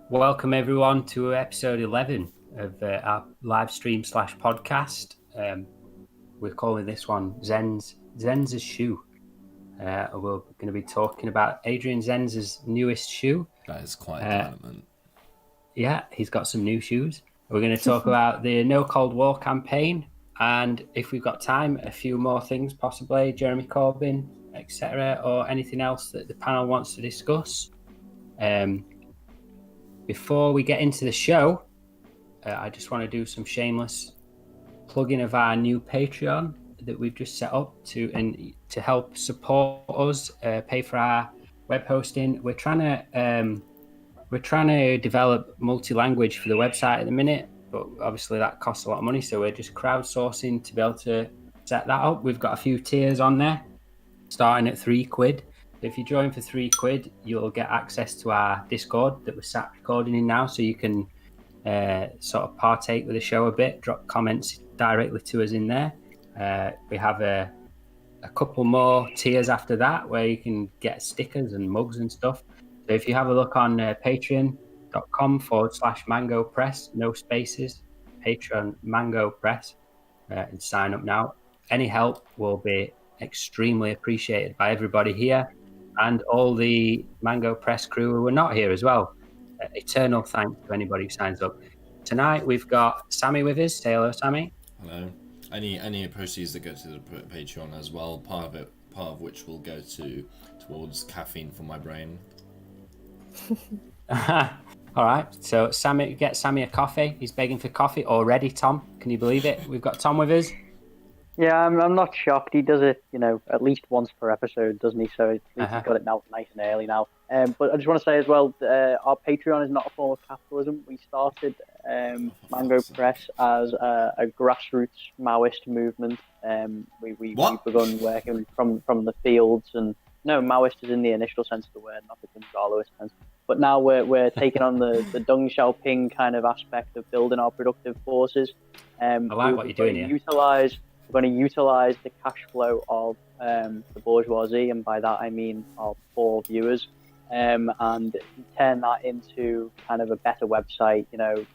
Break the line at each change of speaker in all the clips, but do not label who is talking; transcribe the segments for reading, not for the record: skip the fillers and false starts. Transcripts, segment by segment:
Welcome everyone to episode 11 of our live stream / podcast. We're calling this one Zenz's shoe. We're going to be talking about Adrian Zenz's newest shoe.
That is quite a development.
Yeah, he's got some new shoes. We're going to talk about the No Cold War campaign, and if we've got time, a few more things, possibly Jeremy Corbyn, etc., or anything else that the panel wants to discuss. Before we get into the show, I just want to do some shameless plugging of our new Patreon that we've just set up to help support us, pay for our web hosting. We're trying to develop multi-language for the website at the minute, but obviously that costs a lot of money, so we're just crowdsourcing to be able to set that up. We've got a few tiers on there, starting at £3. If you join for £3, you'll get access to our Discord that we're sat recording in now, so you can sort of partake with the show a bit, drop comments directly to us in there. We have a couple more tiers after that where you can get stickers and mugs and stuff. So if you have a look on patreon.com/Mango Press, no spaces, Patreon Mango Press, and sign up now. Any help will be extremely appreciated by everybody here and all the Mango Press crew who are not here as well. Eternal thanks to anybody who signs up. Tonight we've got Sammy with us. Say hello, Sammy.
Hello. Any proceeds that go to the Patreon as well, part of which will go towards caffeine for my brain.
All right. So Sammy, get Sammy a coffee. He's begging for coffee already. Tom, can you believe it? We've got Tom with us.
Yeah, I'm not shocked. He does it, at least once per episode, doesn't he? So at least he's got it now nice and early now. But I just want to say as well, our Patreon is not a form of capitalism. We started Mango Press as a grassroots Maoist movement. We've begun working from the fields, and no, Maoist is in the initial sense of the word, not the Gonzaloist sense. But now we're taking on the Deng Xiaoping kind of aspect of building our productive forces.
I like what you're doing here.
We're going to utilize the cash flow of the bourgeoisie, and by that I mean our poor viewers, and turn that into kind of a better website,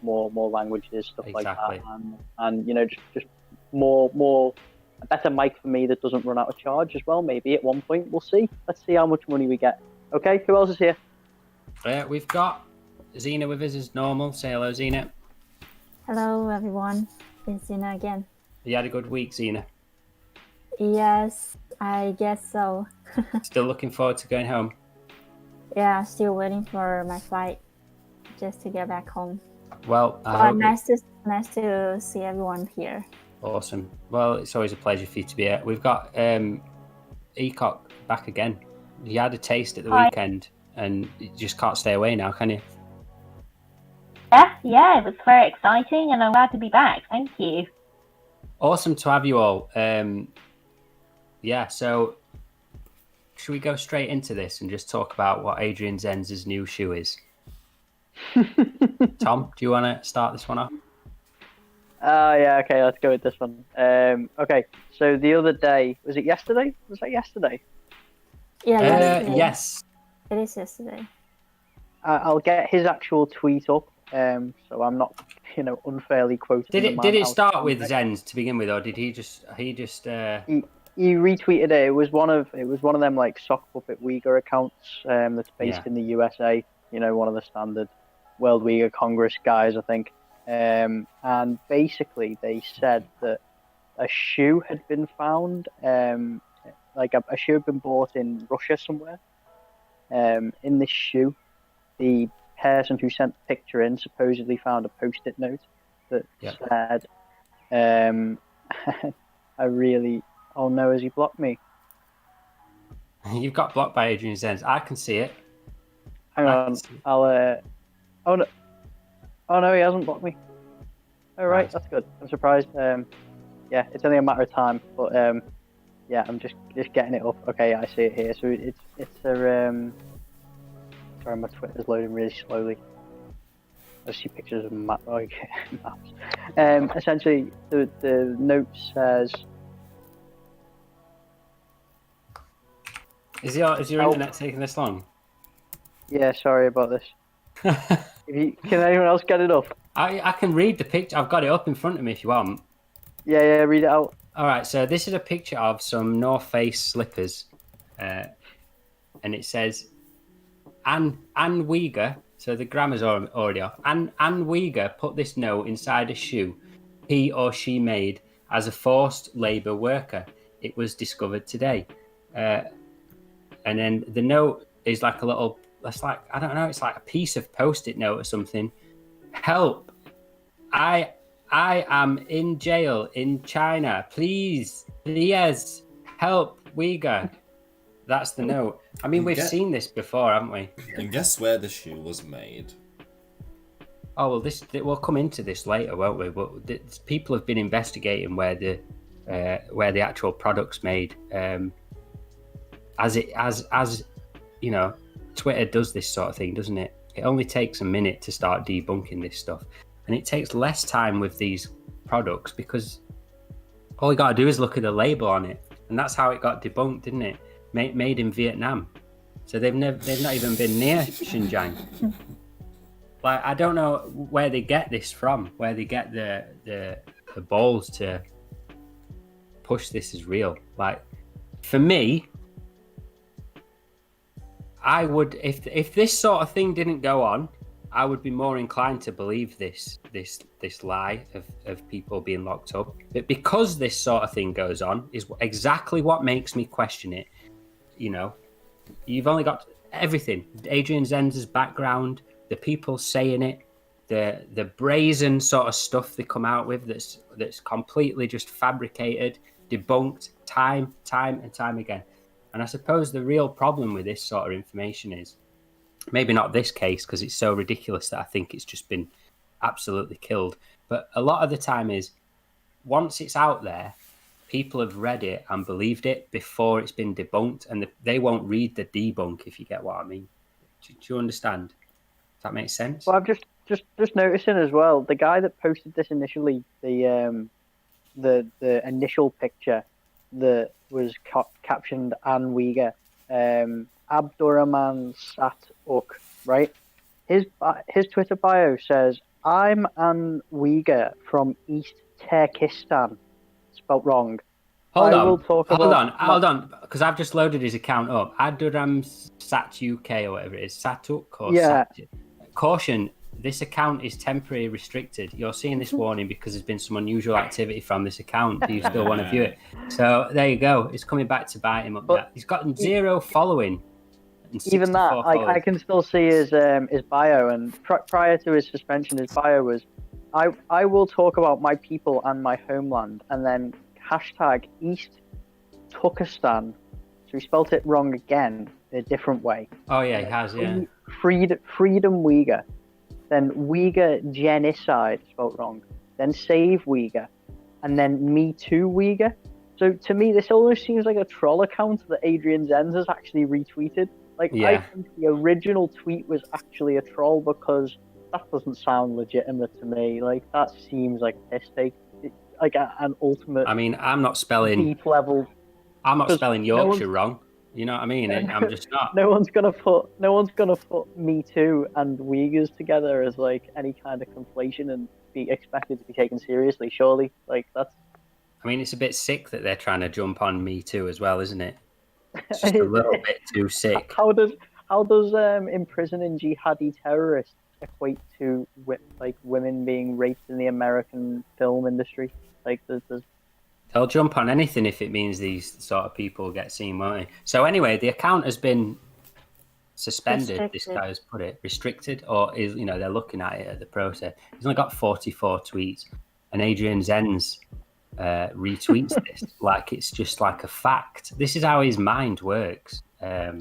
more languages, stuff
exactly.
like that, and just more a better mic for me that doesn't run out of charge as well. Maybe at one point, we'll see. Let's see how much money we get. Okay, who else is here?
We've got Zena with us as normal. Say hello, Zena.
Hello, everyone. It's Zena again.
You had a good week, Zena?
Yes, I guess so.
Still looking forward to going home?
Yeah, still waiting for my flight just to get back home.
Well,
nice to see everyone here.
Awesome. Well, it's always a pleasure for you to be here. We've got Ecock back again. You had a taste at the weekend, and you just can't stay away now, can you?
Yeah, it was very exciting, and I'm glad to be back. Thank you.
Awesome to have you all. So should we go straight into this and just talk about what Adrian Zenz's new shoe is? Tom, do you want to start this one off?
Yeah, okay, let's go with this one. Okay, so the other day, was it yesterday? Was that yesterday?
Yeah, yesterday.
Yes.
It is yesterday.
I'll get his actual tweet up, so I'm not, unfairly quoting.
Did it start with Zenz to begin with, or did he just? He
retweeted it. It was one of them like sock puppet Uyghur accounts that's based in the USA. One of the standard World Uyghur Congress guys, I think. And basically they said that a shoe had been found, like a shoe had been bought in Russia somewhere. In this shoe, the person who sent the picture in supposedly found a post-it note that said, oh no, has he blocked me?
You've got blocked by Adrian Zenz. I can see it.
Hang on, oh no, he hasn't blocked me. Oh right, that's good. I'm surprised. It's only a matter of time, but I'm just getting it up. Okay, I see it here. So it's a sorry, my Twitter's loading really slowly. I see pictures of maps. Essentially, the note says.
Is your internet taking this long?
Yeah, sorry about this. Can anyone else get it up?
I can read the picture. I've got it up in front of me if you want.
Yeah, read it out.
All right, so this is a picture of some North Face slippers, and it says Anne Uyghur. So the grammar's already off. Anne Uyghur put this note inside a shoe he or she made as a forced labour worker. It was discovered today. And then the note is like a little, that's like, I don't know, it's like a piece of Post-it note or something. Help. I am in jail in China. Please help Uyghur. That's the note. I mean, we've seen this before, haven't we?
And guess where the shoe was made?
Oh, well, we'll come into this later, won't we? But people have been investigating where the actual product's made. As you know, Twitter does this sort of thing, doesn't it? It only takes a minute to start debunking this stuff, and it takes less time with these products because all you got to do is look at the label on it, and that's how it got debunked, didn't it? Made in Vietnam, so they've not even been near Xinjiang. Like, I don't know where they get this from, where they get the balls to push this as real. Like, for me, I would, if this sort of thing didn't go on, I would be more inclined to believe this lie of people being locked up. But because this sort of thing goes on, is exactly what makes me question it. You know, you've only got everything. Adrian Zenz's background, the people saying it, the brazen sort of stuff they come out with that's completely just fabricated, debunked time and time again. And I suppose the real problem with this sort of information is, maybe not this case because it's so ridiculous that I think it's just been absolutely killed, but a lot of the time is, once it's out there, people have read it and believed it before it's been debunked, and they won't read the debunk, if you get what I mean. Do you understand? Does that make sense?
Well, I'm just noticing as well, the guy that posted this initially, the initial picture that was captioned Anne Uyghur, Abdurrahman Sat-Uk, right? His Twitter bio says, "I'm Anne Uyghur from East Turkestan," spelt wrong.
Hold on, because I've just loaded his account up. Abdurrahman Sat-Uk or whatever it is, Sat-Uk or Caution, this account is temporarily restricted. You're seeing this warning because there's been some unusual activity from this account. Do you still want to view it? So there you go. It's coming back to bite him up. But he's got 0 following.
Even that, I can still see his bio. And prior to his suspension, his bio was, I will talk about my people and my homeland. And then hashtag East Turkestan. So he spelt it wrong again in a different way.
Oh, yeah, he has, yeah.
Freedom Uyghur. Then Uyghur genocide, spelled wrong. Then Save Uyghur. And then Me Too Uyghur. So to me, this almost seems like a troll account that Adrian Zenz has actually retweeted. Like, I think the original tweet was actually a troll because that doesn't sound legitimate to me. Like, that seems like a piss take. Like an ultimate.
I mean, I'm not spelling
deep level.
I'm not spelling Yorkshire wrong. You know what I mean? I'm just not.
No one's gonna put Me Too and Uyghurs together as like any kind of conflation and be expected to be taken seriously. Surely, like that's.
I mean, it's a bit sick that they're trying to jump on Me Too as well, isn't it? It's just a little bit too sick.
How does imprisoning jihadi terrorists equate to like women being raped in the American film industry? Like there's
They'll jump on anything if it means these sort of people get seen, won't they? So anyway, the account has been suspended.
Restricted.
This guy has put it restricted, or is they're looking at it at the process. He's only got 44 tweets, and Adrian Zenz retweets this like it's just like a fact. This is how his mind works. I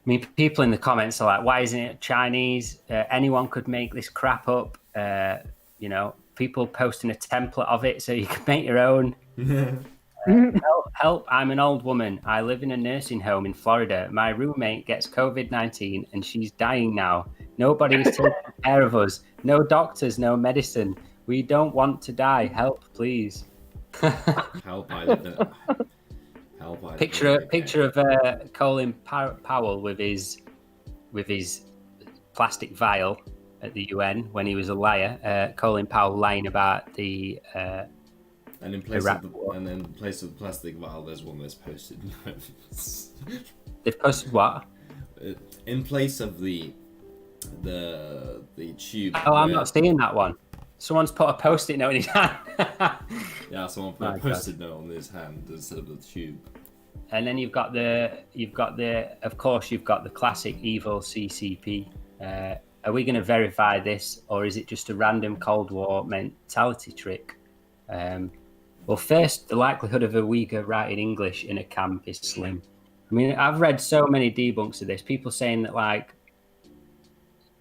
mean, people in the comments are like, "Why isn't it Chinese? Anyone could make this crap up." People posting a template of it so you can make your own. Help, I'm an old woman. I live in a nursing home in Florida. My roommate gets COVID-19 and she's dying now. Nobody is taking care of us. No doctors, no medicine. We don't want to die. Help, please.
Help,
Picture of Colin Powell with his plastic vial at the UN when he was a liar. Colin Powell lying about the.
And in place of the plastic vial, there's one that's posted notes.
They've posted what?
In place of the tube.
Oh, I'm not seeing that one. Someone's put a post-it note in his hand.
Yeah, someone put a post-it note on his hand instead of the tube.
And then you've got the classic evil CCP. Are we going to verify this, or is it just a random Cold War mentality trick? Well, first, the likelihood of a Uyghur writing English in a camp is slim. I mean, I've read so many debunks of this. People saying that, like,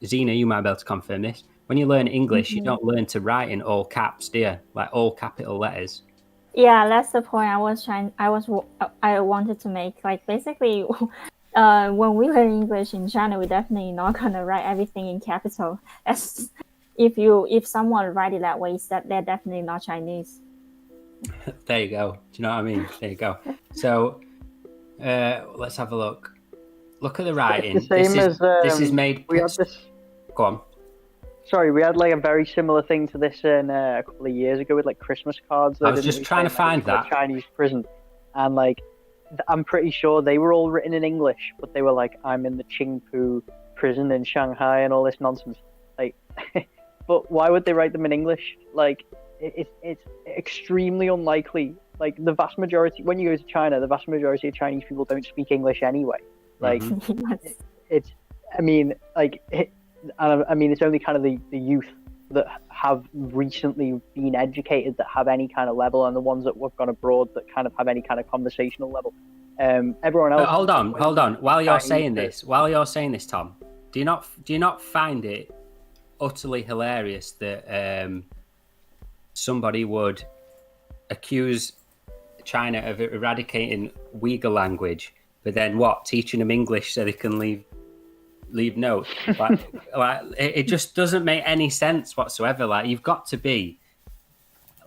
Zena, you might be able to confirm this. When you learn English, you don't learn to write in all caps, do you? Like all capital letters.
Yeah, that's the point I wanted to make. Like, basically, when we learn English in China, we're definitely not gonna write everything in capital. That's if someone write it that way, that they're definitely not Chinese.
There you go. Do you know what I mean? There you go. So let's have a look. Look at the writing.
It's the same
this is made.
We had this.
Go on.
Sorry, we had like a very similar thing to this in a couple of years ago with like Christmas cards.
I was just trying to find that.
Chinese prison, and like I'm pretty sure they were all written in English, but they were like, "I'm in the Qingpu prison in Shanghai" and all this nonsense. Like, but why would they write them in English? Like, it's extremely unlikely. Like the vast majority, when you go to China, the vast majority of Chinese people don't speak English anyway. Like, it's. I mean, like. I mean, it's only kind of the youth that have recently been educated that have any kind of level, and the ones that have gone abroad that kind of have any kind of conversational level. Everyone else.
Hold on. While you're saying this, Tom, do you not find it utterly hilarious that somebody would accuse China of eradicating Uyghur language, but then teaching them English so they can leave notes? Like it just doesn't make any sense whatsoever. Like, you've got to be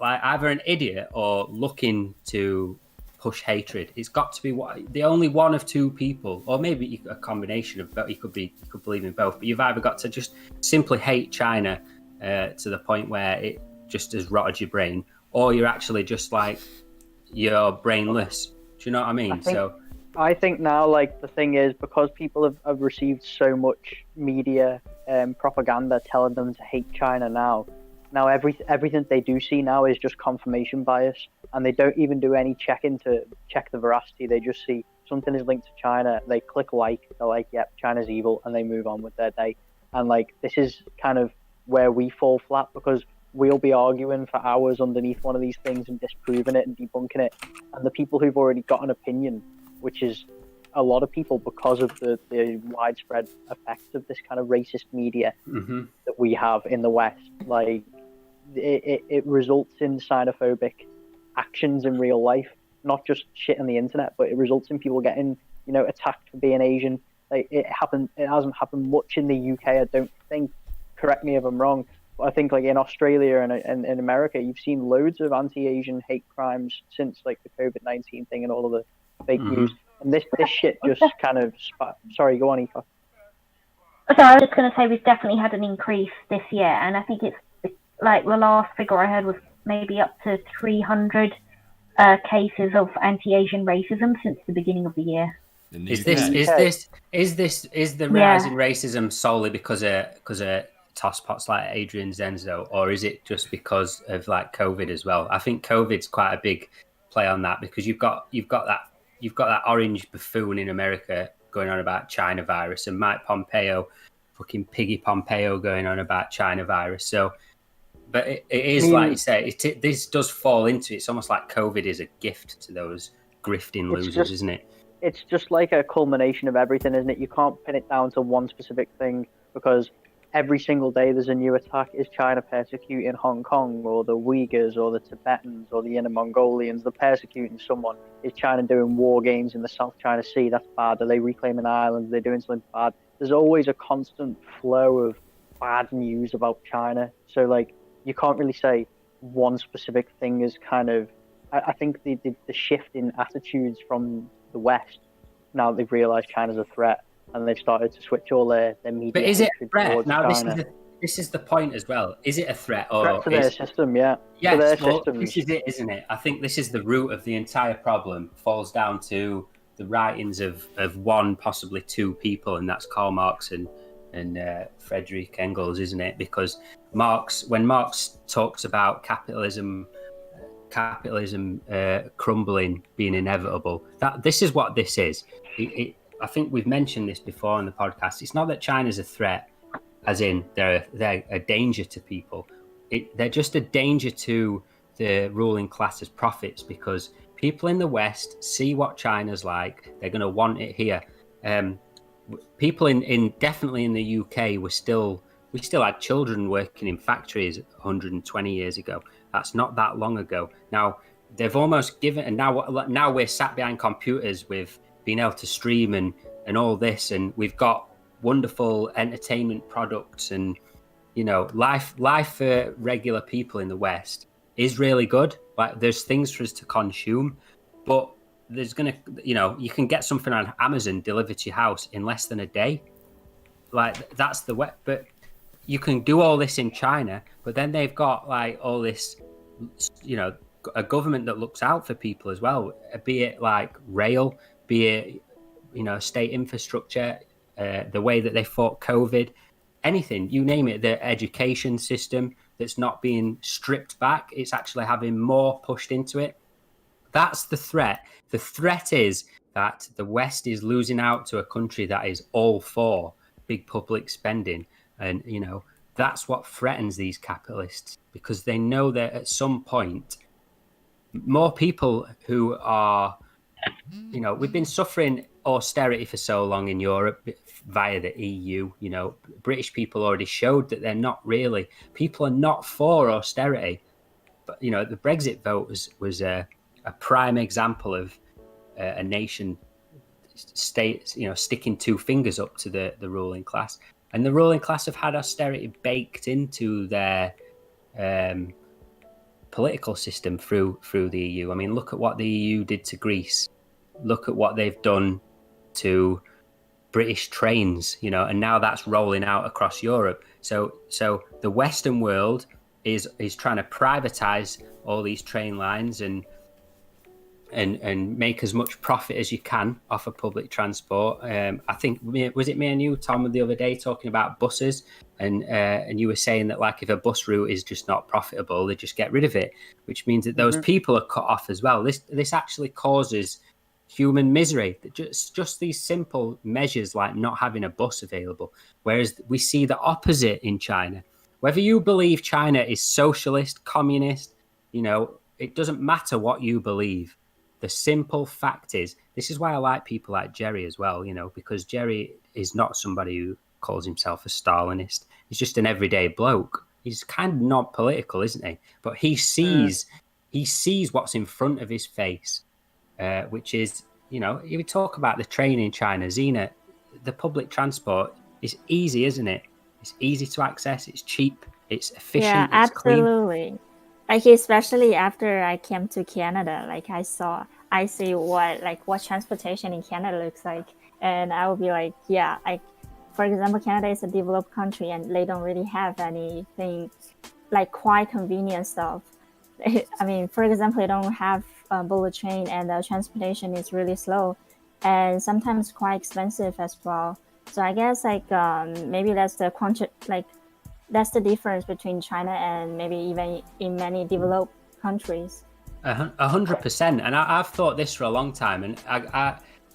like either an idiot or looking to push hatred. It's got to be the only one of two people, or maybe a combination of both. You could believe in both, but you've either got to just simply hate China to the point where it just has rotted your brain, or you're actually just like, you're brainless. Do you know what I mean?
I think now, like, the thing is, because people have received so much media propaganda telling them to hate China now everything they do see now is just confirmation bias, and they don't even do any check the veracity. They just see something is linked to China, they click like, they're like, yep, China's evil, and they move on with their day. And like, this is kind of where we fall flat, because we'll be arguing for hours underneath one of these things and disproving it and debunking it, and the people who've already got an opinion, which is a lot of people because of the widespread effects of this kind of racist media that we have in the West, like it results in xenophobic actions in real life, not just shit on the internet, but it results in people getting, attacked for being Asian. Like, it hasn't happened much in the UK, I don't think. Correct me if I'm wrong, but I think like in Australia and in America, you've seen loads of anti-Asian hate crimes since like the COVID-19 thing and all of the fake news. And this shit just kind of sorry, go on, Aoife.
So I was just going to say we've definitely had an increase this year, and I think it's like the last figure I heard was maybe up to 300 cases of anti-Asian racism since the beginning of the year.
Is the rise in racism solely because of tosspots like Adrian Zenz, though, or is it just because of like COVID as well? I think COVID's quite a big play on that, because you've got that orange buffoon in America going on about China virus, and Mike Pompeo, fucking Piggy Pompeo, going on about China virus. So, but it is, like you say, this does fall into, it's almost like COVID is a gift to those grifting losers, isn't it?
It's just like a culmination of everything, isn't it? You can't pin it down to one specific thing, because every single day there's a new attack. Is China persecuting Hong Kong, or the Uyghurs, or the Tibetans, or the Inner Mongolians? They're persecuting someone. Is China doing war games in the South China Sea? That's bad. Are they reclaiming islands? Are they doing something bad? There's always a constant flow of bad news about China. So, like, you can't really say one specific thing is kind of... I think the shift in attitudes from the West, now that they've realised China's a threat, and they've started to switch all their media.
But is it a
hatred
threat?
towards
Now,
China.
this is the point as well. Is it a threat or
Threat to their system? Yeah.
Yes,
to their
well,
systems.
this is it, isn't it? I think this is the root of the entire problem. Falls down to the writings of one, possibly two people, and that's Karl Marx and Friedrich Engels, isn't it? Because when Marx talks about capitalism crumbling, being inevitable, this is what this is. I think we've mentioned this before on the podcast. It's not that China's a threat, as in they're a danger to people. They're just a danger to the ruling class's profits, because people in the West see what China's like. They're going to want it here. People definitely in the UK we still had children working in factories 120 years ago. That's not that long ago. Now they've almost given, and now we're sat behind computers with being able to stream and all this, and we've got wonderful entertainment products, and life for regular people in the West is really good. Like, there's things for us to consume, but there's gonna, you can get something on Amazon delivered to your house in less than a day. Like, that's the way. But you can do all this in China, but then they've got like all this, a government that looks out for people as well, be it like rail, be it, state infrastructure, the way that they fought COVID, anything, you name it, the education system that's not being stripped back, it's actually having more pushed into it. That's the threat. The threat is that the West is losing out to a country that is all for big public spending. And, that's what threatens these capitalists, because they know that at some point, more people who are, we've been suffering austerity for so long in Europe via the EU. British people already showed that they're not really, people are not for austerity. But, the Brexit vote was a prime example of a nation state, sticking two fingers up to the ruling class. And the ruling class have had austerity baked into their political system through the EU. I mean, look at what the EU did to Greece. Look at what they've done to British trains, and now that's rolling out across Europe. So the Western world is trying to privatize all these train lines and make as much profit as you can off of public transport. I think, was it me and you, Tom, the other day talking about buses, and you were saying that, like, if a bus route is just not profitable, they just get rid of it, which means that those people are cut off as well. This actually causes human misery. Just these simple measures like not having a bus available, whereas we see the opposite in China. Whether you believe China is socialist, communist, it doesn't matter what you believe. The simple fact is, this is why I like people like Jerry as well, because Jerry is not somebody who calls himself a Stalinist. He's just an everyday bloke. He's kind of not political, isn't he? But he sees what's in front of his face, which is, you talk about the train in China, Xena, the public transport is easy, isn't it? It's easy to access, it's cheap, it's efficient,
yeah,
it's
absolutely.
Clean.
Like, especially after I came to Canada, like I see what transportation in Canada looks like, and I would be like, yeah, for example, Canada is a developed country and they don't really have anything like quite convenient stuff. I mean, for example, they don't have a bullet train, and the transportation is really slow and sometimes quite expensive as well. So I guess maybe that's that's the difference between China and maybe even in many developed countries.
100%. And I've thought this for a long time, and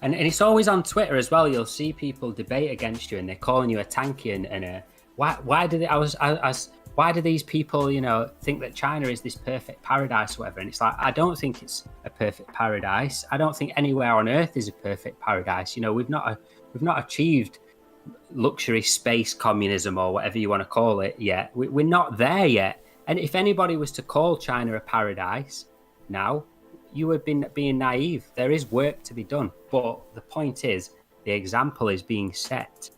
and it's always on Twitter as well. You'll see people debate against you, and they're calling you a tanky, and why do these people think that China is this perfect paradise or whatever? And it's like, I don't think it's a perfect paradise. I don't think anywhere on earth is a perfect paradise. We've not achieved luxury space communism or whatever you want to call it yet. We're not there yet. And if anybody was to call China a paradise now, you would be being naive. There is work to be done, but the point is, the example is being set.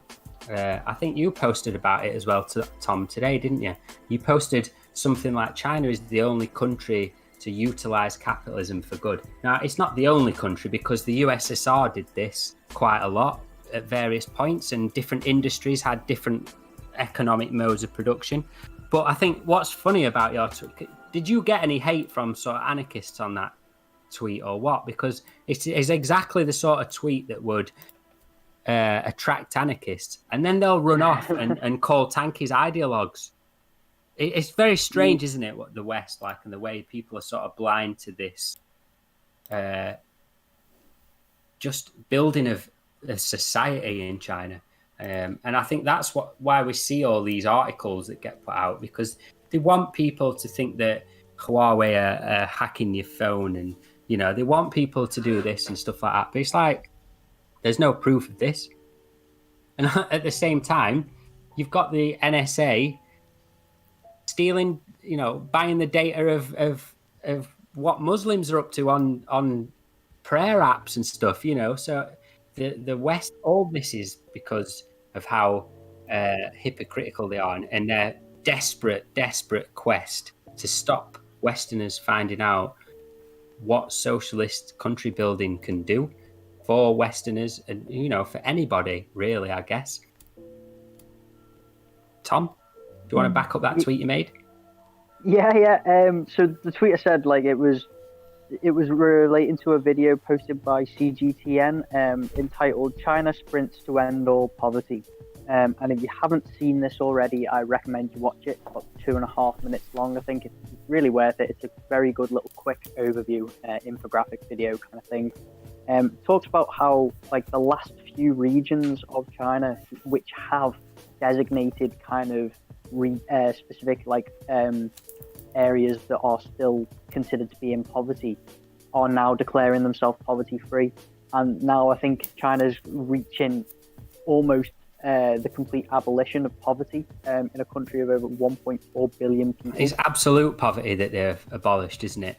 I think you posted about it as well, Tom, today, didn't you? You posted something like China is the only country to utilize capitalism for good. Now, it's not the only country, because the USSR did this quite a lot. at various points, and different industries had different economic modes of production. But I think what's funny about your tweet, did you get any hate from sort of anarchists on that tweet or what? Because it's exactly the sort of tweet that would attract anarchists, and then they'll run off and call tankies ideologues. It's very strange, isn't it, what the West like, and the way people are sort of blind to this just building of a society in China. And I think that's why we see all these articles that get put out, because they want people to think that Huawei are hacking your phone, and they want people to do this and stuff like that. But it's like, there's no proof of this. And at the same time, you've got the NSA stealing, buying the data of what Muslims are up to on prayer apps and stuff, So the West, all this is because of how hypocritical they are, and their desperate quest to stop Westerners finding out what socialist country building can do for Westerners, and for anybody really, I guess. Tom, do you want to back up that tweet you made?
Yeah. So the tweet I said, like, it was relating to a video posted by CGTN entitled "China Sprints to End All Poverty." And if you haven't seen this already, I recommend you watch it. It's about 2.5 minutes long. I think it's really worth it. It's a very good little quick overview, infographic video kind of thing. Talks about how, like, the last few regions of China which have designated kind of specific areas that are still considered to be in poverty are now declaring themselves poverty free, and now I think China's reaching almost the complete abolition of poverty in a country of over 1.4 billion people.
It's absolute poverty that they've abolished, isn't it?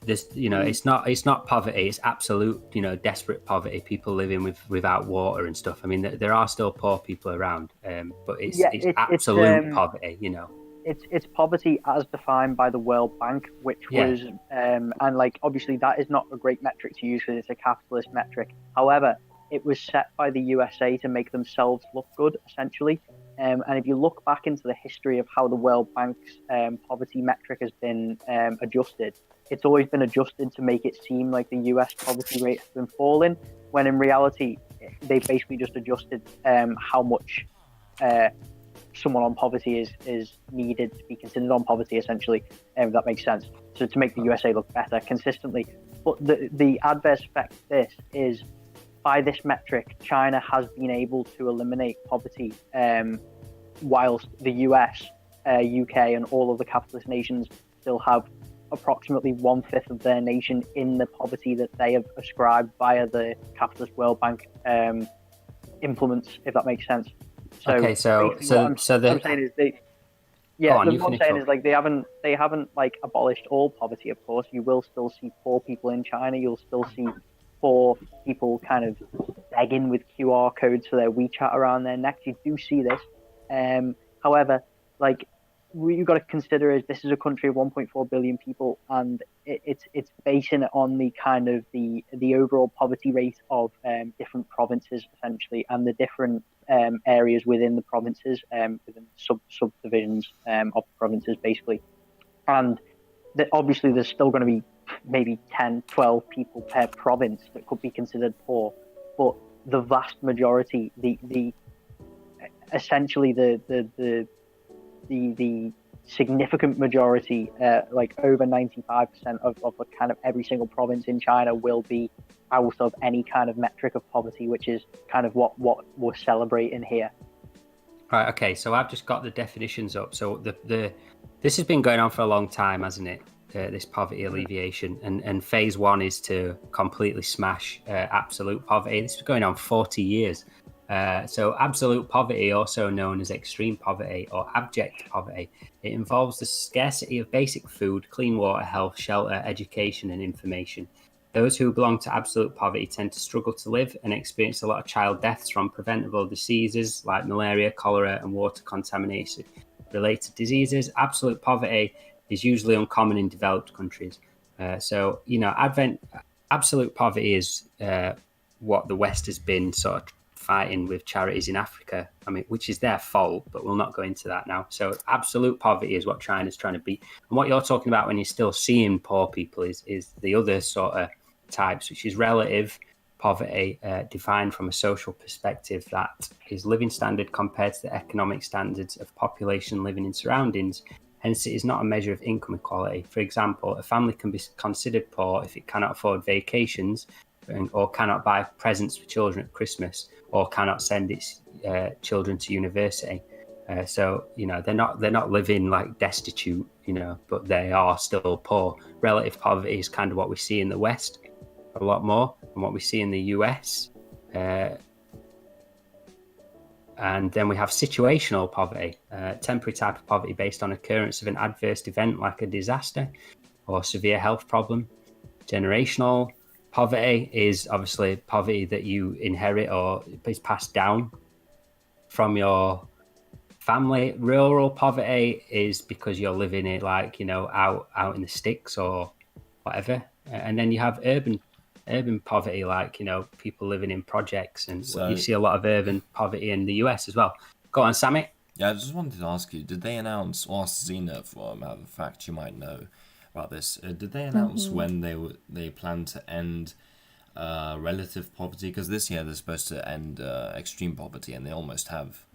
This, it's not poverty, it's absolute, desperate poverty, people living without water and stuff. I mean, there are still poor people around, but it's absolute poverty,
It's poverty as defined by the World Bank, which was, and obviously that is not a great metric to use because it's a capitalist metric. However, it was set by the USA to make themselves look good, essentially. And if you look back into the history of how the World Bank's poverty metric has been adjusted, it's always been adjusted to make it seem like the US poverty rate has been falling, when in reality, they basically just adjusted how much someone on poverty is needed to be considered on poverty, essentially, if that makes sense. So to make the USA look better consistently. But the adverse effect of this is, by this metric, China has been able to eliminate poverty, whilst the US, UK, and all of the capitalist nations still have approximately 1/5 of their nation in the poverty that they have ascribed via the capitalist World Bank implements, if that makes sense. So
okay, so I'm saying is
they haven't like abolished all poverty. Of course, you will still see poor people in China. You'll still see poor people kind of begging with QR codes for their WeChat around their necks. You do see this. However, like, what you've got to consider is this is a country of 1.4 billion people, and it's basing it on the kind of the overall poverty rate of different provinces, essentially, and the different areas within the provinces, within subdivisions of the provinces, basically. And obviously there's still going to be maybe 10, 12 people per province that could be considered poor, but the vast majority, essentially the significant majority, like over 95% of kind of every single province in China will be out of any kind of metric of poverty, which is kind of what we're celebrating here.
Right. Okay. So I've just got the definitions up. So this has been going on for a long time, hasn't it? This poverty alleviation, and phase 1 is to completely smash absolute poverty. This is going on 40 years. So absolute poverty, also known as extreme poverty or abject poverty, it involves the scarcity of basic food, clean water, health, shelter, education, and information. Those who belong to absolute poverty tend to struggle to live and experience a lot of child deaths from preventable diseases like malaria, cholera, and water contamination related diseases. Absolute poverty is usually uncommon in developed countries. Absolute poverty is what the West has been sort of fighting with charities in Africa. I mean, which is their fault, but we'll not go into that now. So absolute poverty is what China's trying to beat. And what you're talking about when you're still seeing poor people is the other sort of types, which is relative poverty, defined from a social perspective, that is living standard compared to the economic standards of population living in surroundings. Hence, it is not a measure of income equality. For example, a family can be considered poor if it cannot afford vacations, or cannot buy presents for children at Christmas, or cannot send its children to university. So, you know, they're not living like destitute, you know, but they are still poor. Relative poverty is kind of what we see in the West a lot more than what we see in the US. And then we have situational poverty, temporary type of poverty based on occurrence of an adverse event like a disaster or severe health problem. Generational poverty is obviously poverty that you inherit or is passed down from your family. Rural poverty is because you're living it, like, you know, out in the sticks or whatever. And then you have urban poverty, like, you know, people living in projects, and
So-
you see a lot of urban poverty in the US as well. Go on, Sammy.
Yeah, I just wanted to ask you, did they announce, or ask Zena for a matter of fact, you might know about this, did they announce when they plan to end relative poverty? Because this year they're supposed to end extreme poverty, and they almost have.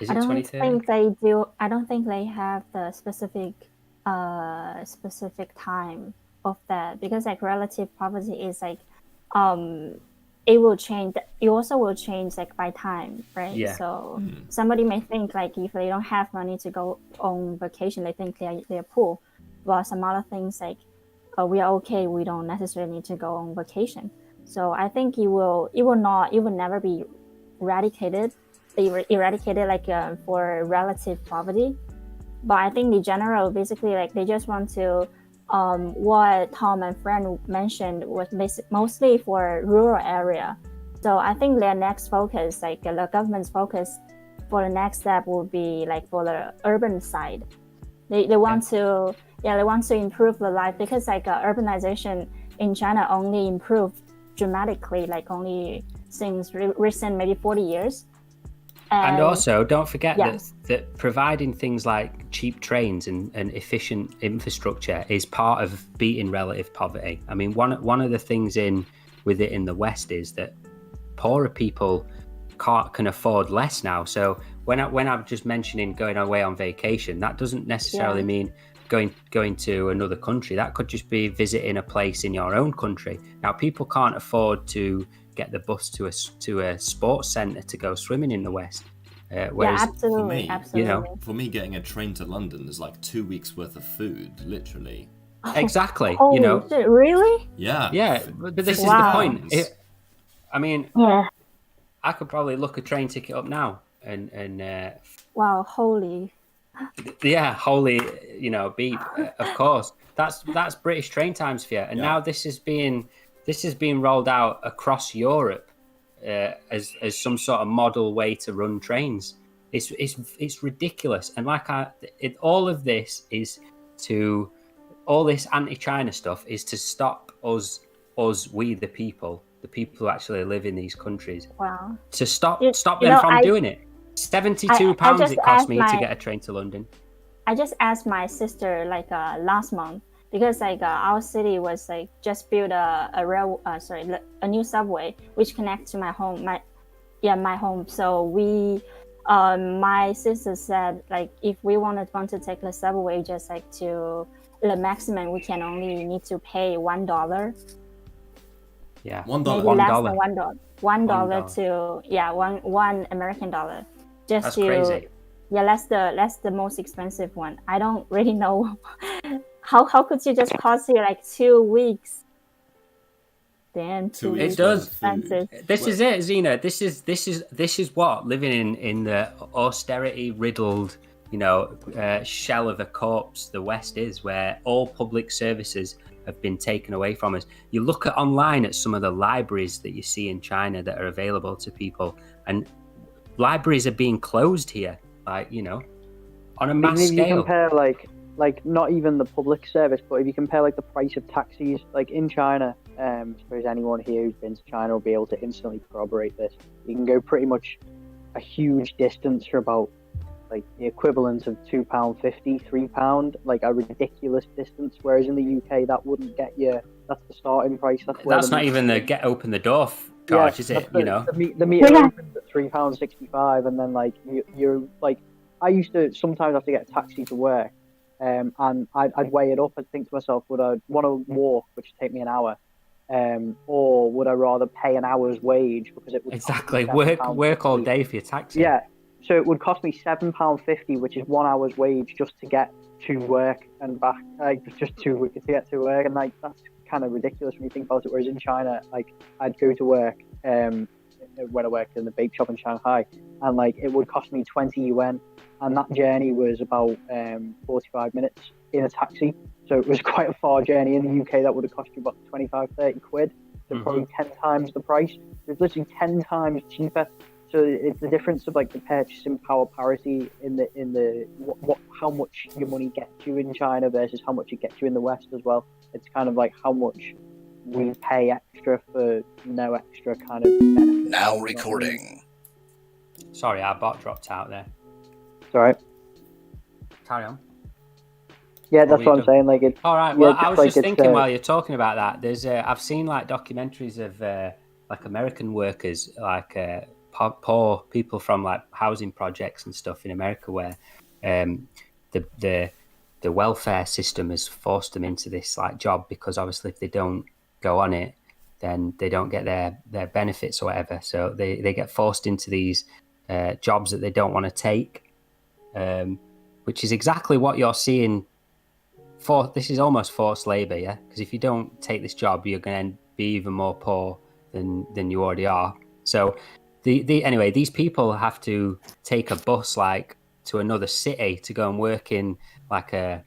Is
I
it
don't
2030?
think they do. I don't think they have the specific time of that, because like relative poverty is like it will change. It also will change like by time, right?
Yeah.
So somebody may think like if they don't have money to go on vacation, they think they're poor. But some other things like we are okay. We don't necessarily need to go on vacation. So I think it will never be eradicated like for relative poverty. But I think the general, basically, like they just want to what Tom and Fran mentioned was mostly for rural area. So I think their next focus, like the government's focus for the next step, will be like for the urban side. They want to improve the life, because like urbanization in China only improved dramatically, like only since recent maybe 40 years.
And also, don't forget
Yeah.
that providing things like cheap trains and efficient infrastructure is part of beating relative poverty. I mean, one of the things with it in the West is that poorer people can afford less now. So when I'm just mentioning going away on vacation, that doesn't necessarily mean going to another country. That could just be visiting a place in your own country. Now, people can't afford to get the bus to a sports centre to go swimming in the West. Whereas
absolutely.
you know,
For me, getting a train to London is like 2 weeks worth of food, literally.
exactly,
Holy
you know,
shit, really?
Yeah.
but this is
Wow.
the point. I mean,
Yeah.
I could probably look a train ticket up now and
Wow, holy.
holy, you know, beep. Of course, that's British train times for you. And now this is being rolled out across Europe as some sort of model way to run trains. It's ridiculous. And all of this all this anti-China stuff is to stop us, we the people who actually live in these countries,
Wow.
to stop
You
them
know,
from doing it. £72
just
it cost
asked
me to get a train to London.
I just asked my sister like last month, because like our city was like just built a new subway which connects to my home. My home. So we, my sister said like if we want to take the subway, just like to the maximum, we can only need to pay $1.
Yeah,
$1.
Maybe less
$1.
than $1 to one American dollar. Just
That's
to
crazy.
Yeah, that's the most expensive one. I don't really know how could you just cost you like 2 weeks. Damn,
2
weeks
It does.
expensive.
This is it, Zena. This is what living in the austerity riddled, you know, shell of a corpse the West is, where all public services have been taken away from us. You look online at some of the libraries that you see in China that are available to people, and libraries are being closed here, like, you know, on a mass
Even if you
scale.
compare like not even the public service, but if you compare like the price of taxis, like in China, I suppose anyone here who's been to China will be able to instantly corroborate this. You can go pretty much a huge distance for about like the equivalent of £2.50, £3, like a ridiculous distance. Whereas in the UK, that wouldn't get you. That's the starting price.
That's not even the get open the door charge, is it?
The meter opens at £3.65, and then like you're like, I used to sometimes have to get a taxi to work, and I'd weigh it up and think to myself, would I want to walk, which would take me an hour, or would I rather pay an hour's wage because it would
exactly work all day for your taxi?
Yeah. So it would cost me £7.50, which is 1 hour's wage just to get to work and back, just to get to work, and like that's kind of ridiculous when you think about it. Whereas in China, like I'd go to work when I worked in the bake shop in Shanghai, and like it would cost me 20 yuan, and that journey was about 45 minutes in a taxi. So it was quite a far journey. In the UK, that would have cost you about 25-30 quid, so probably 10 times the price. It was literally 10 times cheaper. So it's the difference of like the purchasing power parity in the how much your money gets you in China versus how much it gets you in the West as well. It's kind of like how much we pay extra for no extra kind of benefit.
Now recording.
Sorry, our bot dropped out there.
It's all right.
Carry on.
Yeah, that's what I'm saying. Like it's
all right. Well, I was just thinking while you're talking about that. There's I've seen like documentaries of like American workers, like poor people from like housing projects and stuff in America, where the welfare system has forced them into this like job, because obviously if they don't go on it, then they don't get their benefits or whatever. So they get forced into these jobs that they don't want to take, which is exactly what you're seeing. This is almost forced labor, yeah. Because if you don't take this job, you're going to be even more poor than you already are. So anyway, these people have to take a bus like to another city to go and work in like a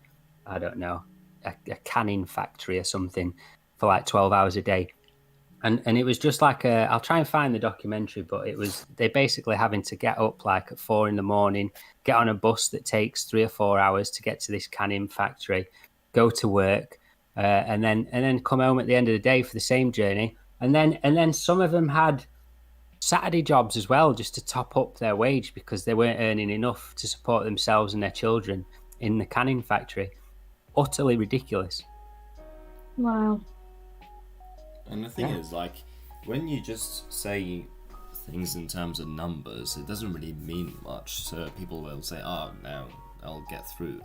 canning factory or something for like 12 hours a day. And it was just like I'll try and find the documentary, but they basically having to get up like at 4 a.m, get on a bus that takes 3 or 4 hours to get to this canning factory, go to work, and then come home at the end of the day for the same journey. And then some of them had Saturday jobs as well, just to top up their wage, because they weren't earning enough to support themselves and their children in the canning factory. Utterly ridiculous.
Wow.
And the thing is, like, when you just say things in terms of numbers, it doesn't really mean much. So people will say, "Oh, no, I'll get through."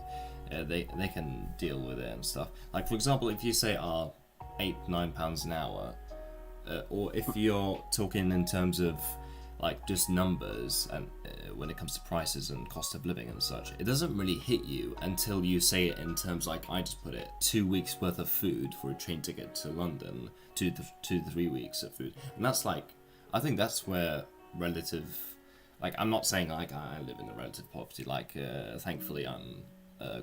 They can deal with it and stuff. Like, for example, if you say, £8-9 an hour, or if you're talking in terms of like just numbers, and when it comes to prices and cost of living and such, it doesn't really hit you until you say it in terms like I just put it: 2 weeks worth of food for a train ticket to London, 2 to 3 weeks of food. And that's like, I think that's where relative, like, I'm not saying like I live in a relative poverty, like thankfully I'm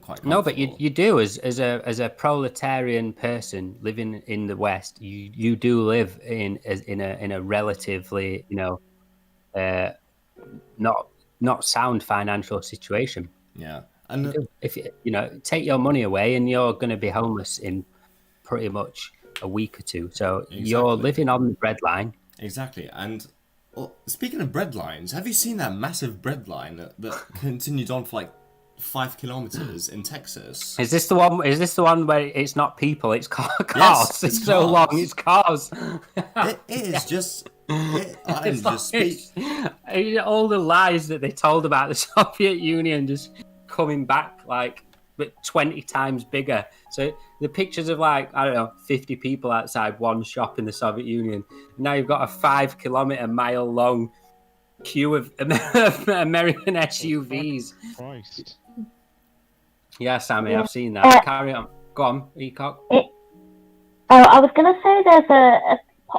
quite
no, but you do as a proletarian person living in the West, you do live in a relatively not sound financial situation.
Yeah, and
if you take your money away, and you're going to be homeless in pretty much a week or two. So exactly. You're living on the breadline.
Exactly, and speaking of breadlines, have you seen that massive breadline that continued on for like 5 kilometers in Texas?
Is this the one where it's not people, it's cars?
Yes,
it's so
cars.
long, it's cars.
It is just.
All the lies that they told about the Soviet Union just coming back like 20 times bigger. So the pictures of like 50 people outside one shop in the Soviet Union. Now you've got a 5 mile long queue of American SUVs.
Christ.
Yeah, Sammy, I've seen that. Carry on. Go on, Ecock.
I was going to say there's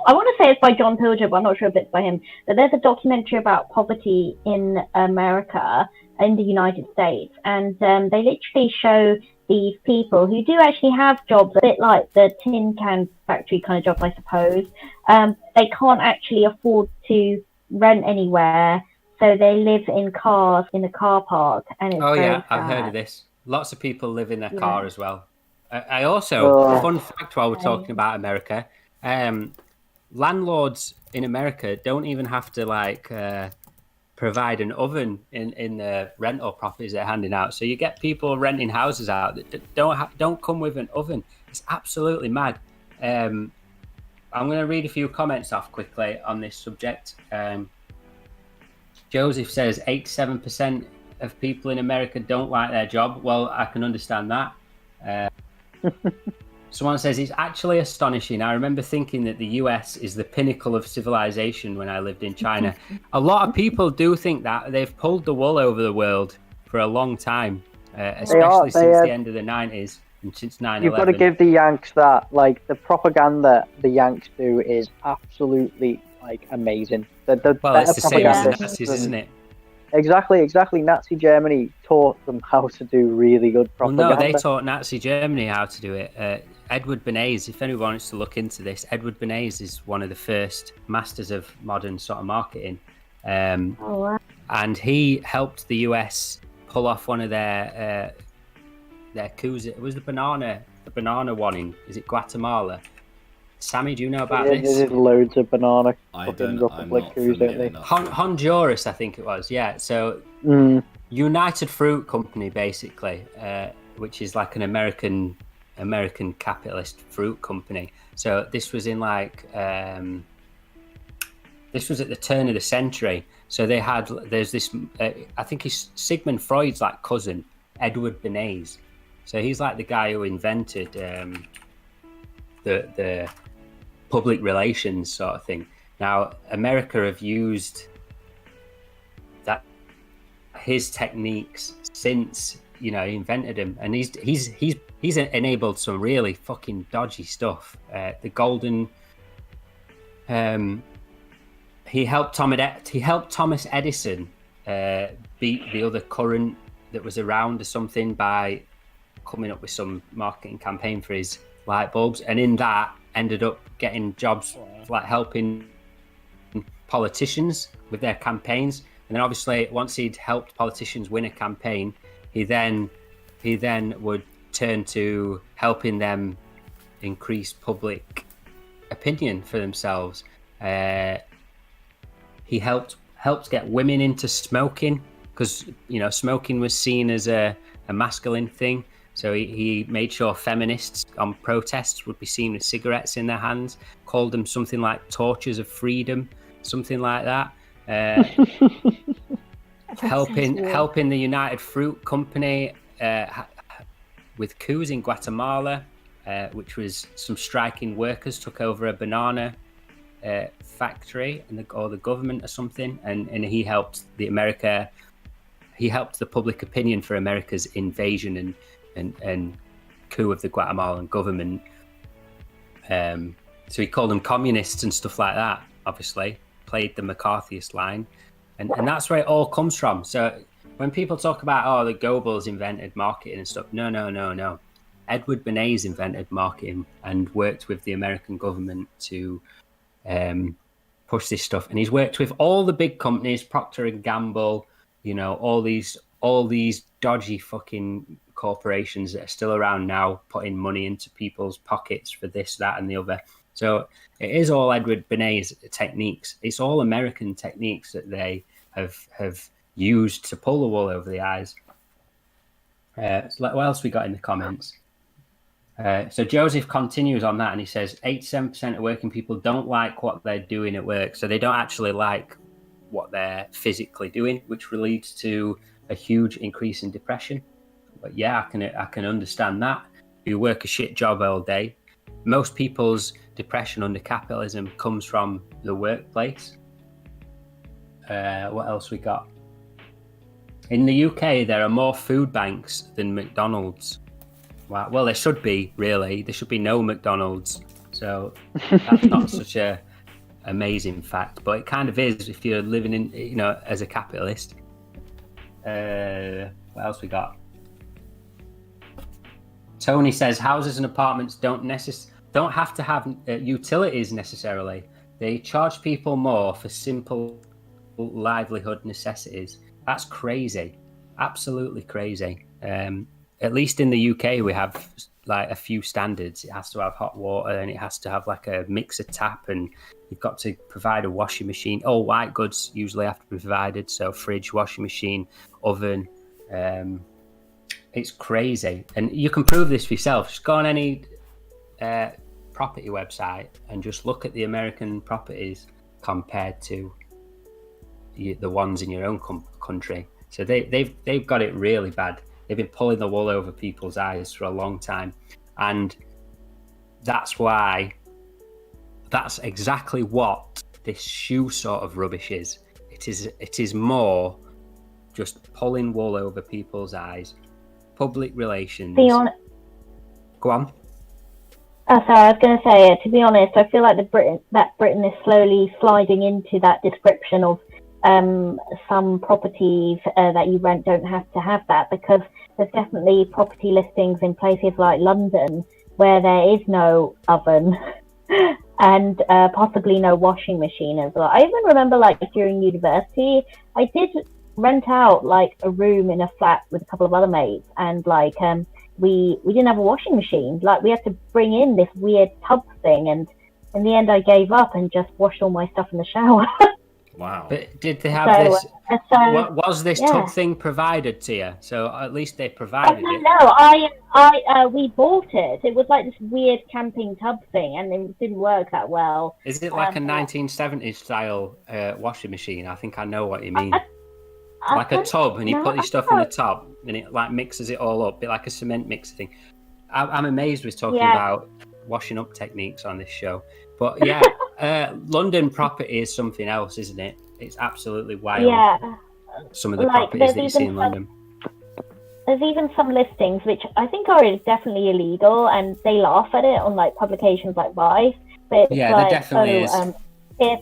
I want to say it's by John Pilger, but I'm not sure if it's by him. But there's a documentary about poverty in America, in the United States, and they literally show these people who do actually have jobs, a bit like the tin can factory kind of jobs, I suppose. They can't actually afford to rent anywhere, so they live in cars in the car park, and it's
I've heard of this. Lots of people live in their car as well. I also, fun fact while we're talking about America, landlords in America don't even have to like provide an oven in the rental properties they're handing out. So you get people renting houses out that don't come with an oven. It's absolutely mad. I'm going to read a few comments off quickly on this subject. Joseph says 87% of people in America don't like their job. Well, I can understand that. Someone says it's actually astonishing. I remember thinking that the US is the pinnacle of civilization when I lived in China. A lot of people do think that. They've pulled the wool over the world for a long time, especially since the end of the 90s and since 9/11.
You've got to give the Yanks that. Like, the propaganda the Yanks do is absolutely like amazing.
Well, it's the same as the Nazis, isn't it?
Exactly. Nazi Germany taught them how to do really good propaganda.
Well, no, they taught Nazi Germany how to do it. Edward Bernays, if anyone wants to look into this, Edward Bernays is one of the first masters of modern sort of marketing. And he helped the US pull off one of their coups. It was the banana one is it Guatemala? Sammy, do you know about this?
There's loads of banana
Republic
coups, don't they?
Honduras, I think it was, yeah. So United Fruit Company, basically, which is like an American capitalist fruit company. So this was in this was at the turn of the century. So there's this, I think he's Sigmund Freud's like cousin, Edward Bernays. So he's like the guy who invented the public relations sort of thing. Now, America have used his techniques since he invented them, and he's enabled some really fucking dodgy stuff. The golden, he helped Thomas Edison beat the other current that was around or something by coming up with some marketing campaign for his light bulbs, and in that ended up getting jobs like helping politicians with their campaigns. And then obviously once he'd helped politicians win a campaign, he then would turn to helping them increase public opinion for themselves. He helped get women into smoking because smoking was seen as a masculine thing. So he made sure feminists on protests would be seen with cigarettes in their hands, called them something like torches of freedom, something like that. Helping the United Fruit Company with coups in Guatemala, which was some striking workers took over a banana factory or the government or something, and he helped the public opinion for America's invasion and coup of the Guatemalan government. So he called them communists and stuff like that, obviously, played the McCarthyist line. And that's where it all comes from. So when people talk about, the Goebbels invented marketing and stuff, no. Edward Bernays invented marketing and worked with the American government to push this stuff. And he's worked with all the big companies, Procter and Gamble, all these dodgy fucking corporations that are still around now, putting money into people's pockets for this, that, and the other. So it is all Edward Bernays techniques. It's all American techniques that they have used to pull the wool over the eyes. What else we got in the comments? So Joseph continues on that, and he says 87% of working people don't like what they're doing at work. So they don't actually like what they're physically doing, which leads to a huge increase in depression. But yeah, I can understand that. You work a shit job all day. Most people's depression under capitalism comes from the workplace. What else we got? In the UK, there are more food banks than McDonald's. Wow. Well, there should be, really. There should be no McDonald's. So that's not such a amazing fact, but it kind of is if you're living in, as a capitalist. What else we got? Tony says houses and apartments don't have to have utilities necessarily. They charge people more for simple livelihood necessities. That's crazy. Absolutely crazy. at least in the UK, we have like a few standards. It has to have hot water, and it has to have like a mixer tap, and you've got to provide a washing machine. All white goods usually have to be provided, so fridge, washing machine, oven. It's crazy, and you can prove this for yourself. Just go on any property website and just look at the American properties compared to the ones in your own country. So they've got it really bad. They've been pulling the wool over people's eyes for a long time, and that's exactly what this shoe sort of rubbish is. It is more just pulling wool over people's eyes. Public relations. Go on.
Oh, sorry, I was going to say, to be honest, I feel like Britain is slowly sliding into that description of some properties that you rent don't have to have that, because there's definitely property listings in places like London where there is no oven and possibly no washing machine as well. I even remember, like, during university, I did rent out like a room in a flat with a couple of other mates, and like we didn't have a washing machine. Like, we had to bring in this weird tub thing, and in the end I gave up and just washed all my stuff in the shower.
Wow.
But did they have this? Was this tub thing provided to you? So at least they provided it.
No, we bought it. It was like this weird camping tub thing, and it didn't work that well.
Is it like a 1970s style washing machine? I think I know what you mean. Like a tub, and you put your stuff in the top, and it like mixes it all up, a bit like a cement mixer thing. I'm amazed we're talking about washing up techniques on this show. But yeah, London property is something else, isn't it? It's absolutely wild. Yeah. Some of the properties that you see in London.
There's even some listings which I think are definitely illegal, and they laugh at it on like publications like Vice. But it's
there definitely is.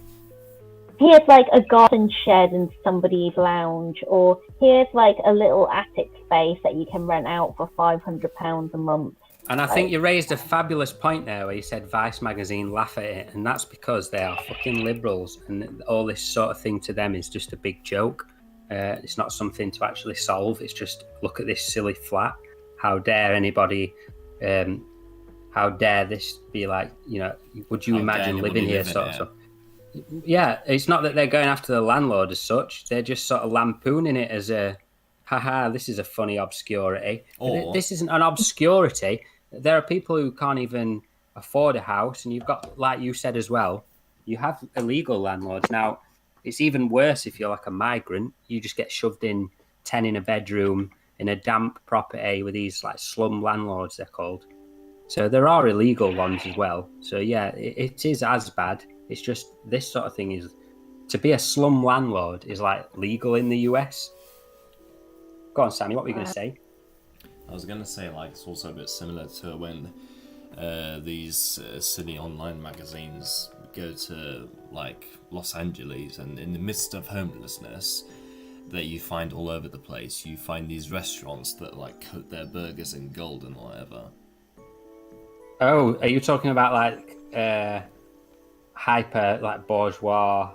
Here's like a garden shed in somebody's lounge, or here's like a little attic space that you can rent out for £500 a month.
And I think you raised a fabulous point there where you said Vice magazine laugh at it, and that's because they are fucking liberals, and all this sort of thing to them is just a big joke. It's not something to actually solve. It's just, look at this silly flat. How dare anybody? How dare this be like? Would you imagine living here? Sort of stuff. Yeah, it's not that they're going after the landlord as such. They're just sort of lampooning it as a, haha, this is a funny obscurity. This isn't an obscurity. There are people who can't even afford a house, and you've got, like you said as well, you have illegal landlords. Now, it's even worse if you're like a migrant. You just get shoved in 10 in a bedroom in a damp property with these like slum landlords, they're called. So there are illegal ones as well. So yeah, it is as bad. It's just this sort of thing is, to be a slum landlord is like legal in the US. Go on, Sammy, what were you going to say?
I was going to say, like, it's also a bit similar to when these silly online magazines go to, like, Los Angeles, and in the midst of homelessness that you find all over the place, you find these restaurants that, like, coat their burgers in gold and whatever.
Oh, are you talking about, like, hyper, like, bourgeois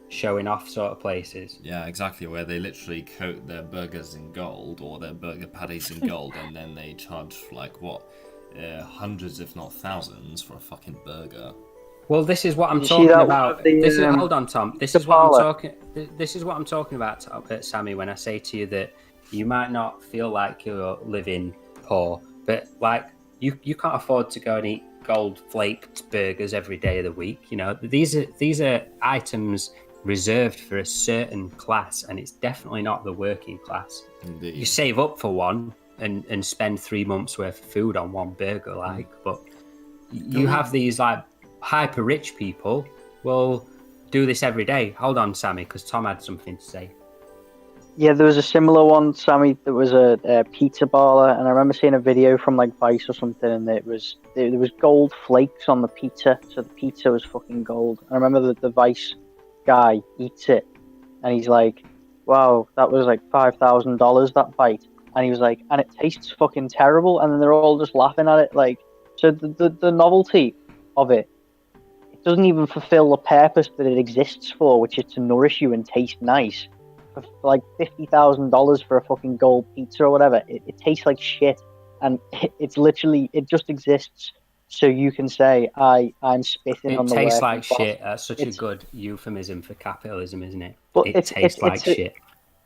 showing off sort of places?
Yeah, exactly, where they literally coat their burgers in gold, or their burger patties in gold, and then they charge like hundreds if not thousands for a fucking burger.
Well, this is what I'm talking about. Hold on, Tom. This is what I'm talking about, Sammy, when I say to you that you might not feel like you're living poor, but like you can't afford to go and eat gold flaked burgers every day of the week. These are items reserved for a certain class, and it's definitely not the working class.
Indeed.
You save up for one and spend 3 months worth of food on one burger, but you have these like hyper rich people will do this every day. Hold on, Sammy, because Tom had something to say.
Yeah, there was a similar one, Sammy. There was a pizza parlor, and I remember seeing a video from like Vice or something, and there was gold flakes on the pizza, so the pizza was fucking gold. I remember that the Vice guy eats it, and he's like, "Wow, that was like $5,000 that bite," and he was like, "And it tastes fucking terrible," and then they're all just laughing at it, like, so the novelty of it doesn't even fulfill the purpose that it exists for, which is to nourish you and taste nice. For like $50,000 for a fucking gold pizza or whatever, it tastes like shit. and it's literally it just exists so you can say I'm spitting on
It
the
tastes
working
like
class.
shit. That's such a good euphemism for capitalism, isn't it?
But
It tastes like shit.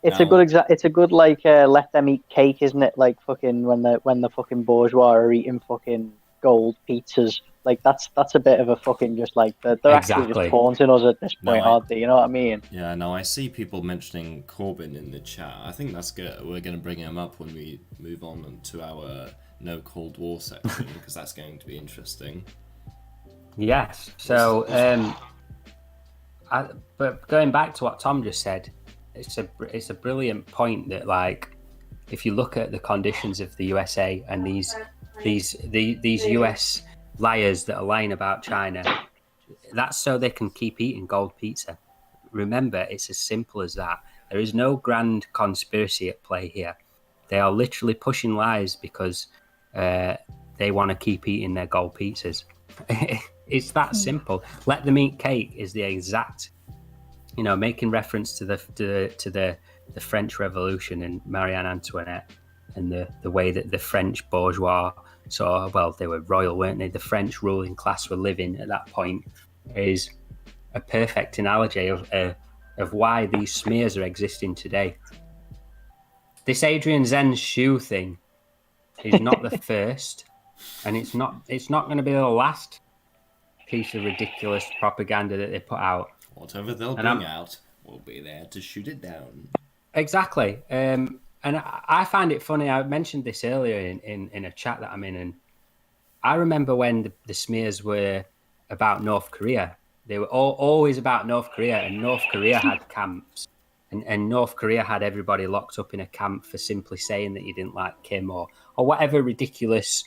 It's a good it's a good like let them eat cake, isn't it? Like fucking when the fucking bourgeois are eating fucking gold pizzas. Like that's a bit of a fucking just like they're actually just
Exactly.
taunting us at this point, aren't they? You know what I mean?
Yeah, no, I see people mentioning Corbyn in the chat. I think that's good. We're going to bring him up when we move on to our no Cold War section because that's going to be interesting.
Yes. So, but going back to what Tom just said, it's a brilliant point that, like, if you look at the conditions of the USA and these US liars that are lying about China, that's so they can keep eating gold pizza. Remember, it's as simple as that. There is no grand conspiracy at play here. They are literally pushing lies because they want to keep eating their gold pizzas. It's that simple. Let them eat cake is the exact, making reference to the French Revolution and Marie Antoinette and the way that the French bourgeois they were royal, weren't they? The French ruling class were living at that point is a perfect analogy of why these smears are existing today. This Adrian Zenz shoe thing is not the first, and it's not going to be the last piece of ridiculous propaganda that they put out.
Whatever they'll bring out, we'll be there to shoot it down.
Exactly. And I find it funny. I mentioned this earlier in a chat that I'm in, and I remember when the smears were about North Korea. They were always about North Korea, and North Korea had camps, and North Korea had everybody locked up in a camp for simply saying that you didn't like Kim or whatever ridiculous,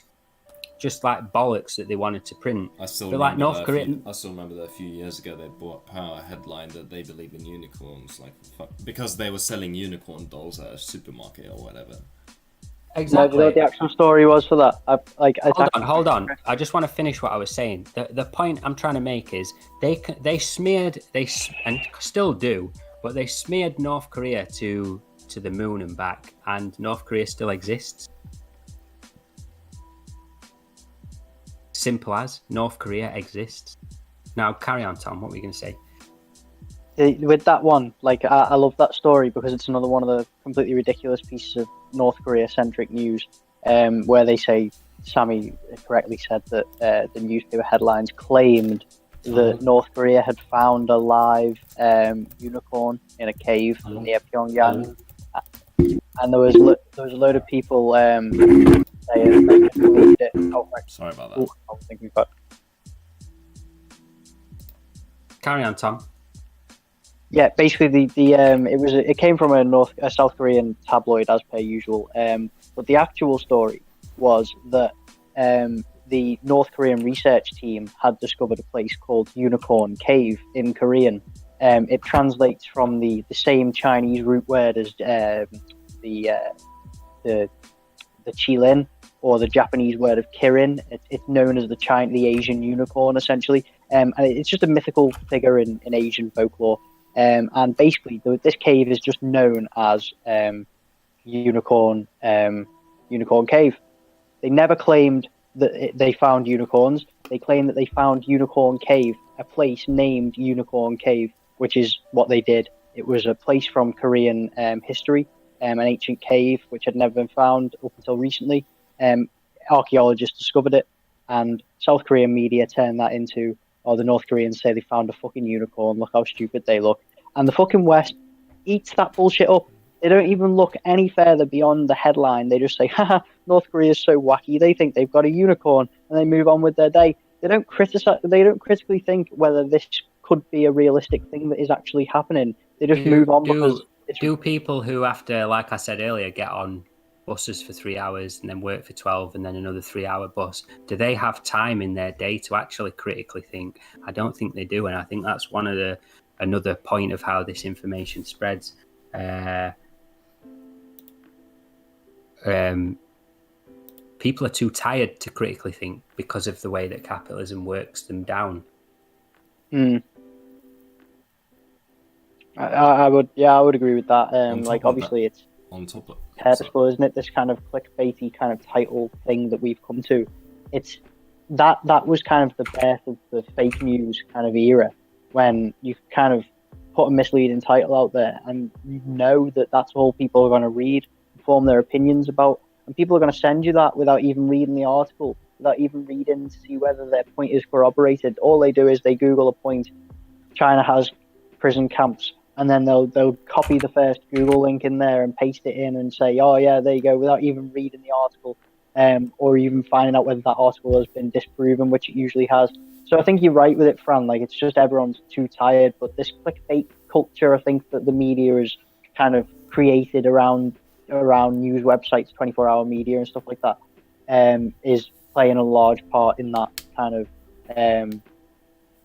just like bollocks that they wanted to print.
I still
remember
that a few years ago they bought a headline that they believe in unicorns, because they were selling unicorn dolls at a supermarket or whatever.
Exactly.
Do you know what the actual story was for that?
Hold on. I just want to finish what I was saying. The point I'm trying to make is they smeared, and still do, but they smeared North Korea to the moon and back, and North Korea still exists. Simple as North Korea exists. Now carry on, Tom. What were you going to say?
With that one, I love that story because it's another one of the completely ridiculous pieces of North Korea-centric news, where they say, Sammy correctly said that the newspaper headlines claimed that North Korea had found a live unicorn in a cave near Pyongyang, and there was a load of people saying they believed it.
Sorry about that.
I was thinking about.
Carry on, Tom.
Yeah, basically it came from a South Korean tabloid as per usual. But the actual story was that the North Korean research team had discovered a place called Unicorn Cave in Korean. It translates from the same Chinese root word as the qilin, or the Japanese word of kirin. It's known as the Asian unicorn, essentially. And it's just a mythical figure in Asian folklore. And basically, this cave is just known as Unicorn Cave. They never claimed that they found unicorns. They claimed that they found Unicorn Cave, a place named Unicorn Cave, which is what they did. It was a place from Korean history, an ancient cave which had never been found up until recently. Archaeologists discovered it, and South Korean media turned that into, the North Koreans say they found a fucking unicorn, look how stupid they look. And the fucking West eats that bullshit up. They don't even look any further beyond the headline. They just say, haha, North Korea is so wacky, they think they've got a unicorn, and they move on with their day. They don't critically think whether this could be a realistic thing that is actually happening. They just move on because
do people who, after, like I said earlier, get on buses for 3 hours and then work for 12 and then another 3-hour bus, do they have time in their day to actually critically think? I don't think they do, and I think that's another point of how this information spreads. People are too tired to critically think because of the way that capitalism works them down.
I would agree with that. Obviously, it's
on top of
purposeful, isn't it? This kind of clickbaity kind of title thing that we've come to. It's that was kind of the birth of the fake news kind of era, when you kind of put a misleading title out there and you know that that's all people are going to read, form their opinions about, and people are going to send you that without even reading the article, without even reading to see whether their point is corroborated. All they do is they Google a point, China has prison camps, and then they'll copy the first Google link in there and paste it in and say, oh yeah, there you go, without even reading the article, or even finding out whether that article has been disproven, which it usually has. So I think you're right with it, Fran. Like, it's just everyone's too tired. But this clickbait culture, I think that the media is kind of created around news websites, 24-hour media and stuff like that, is playing a large part in that kind of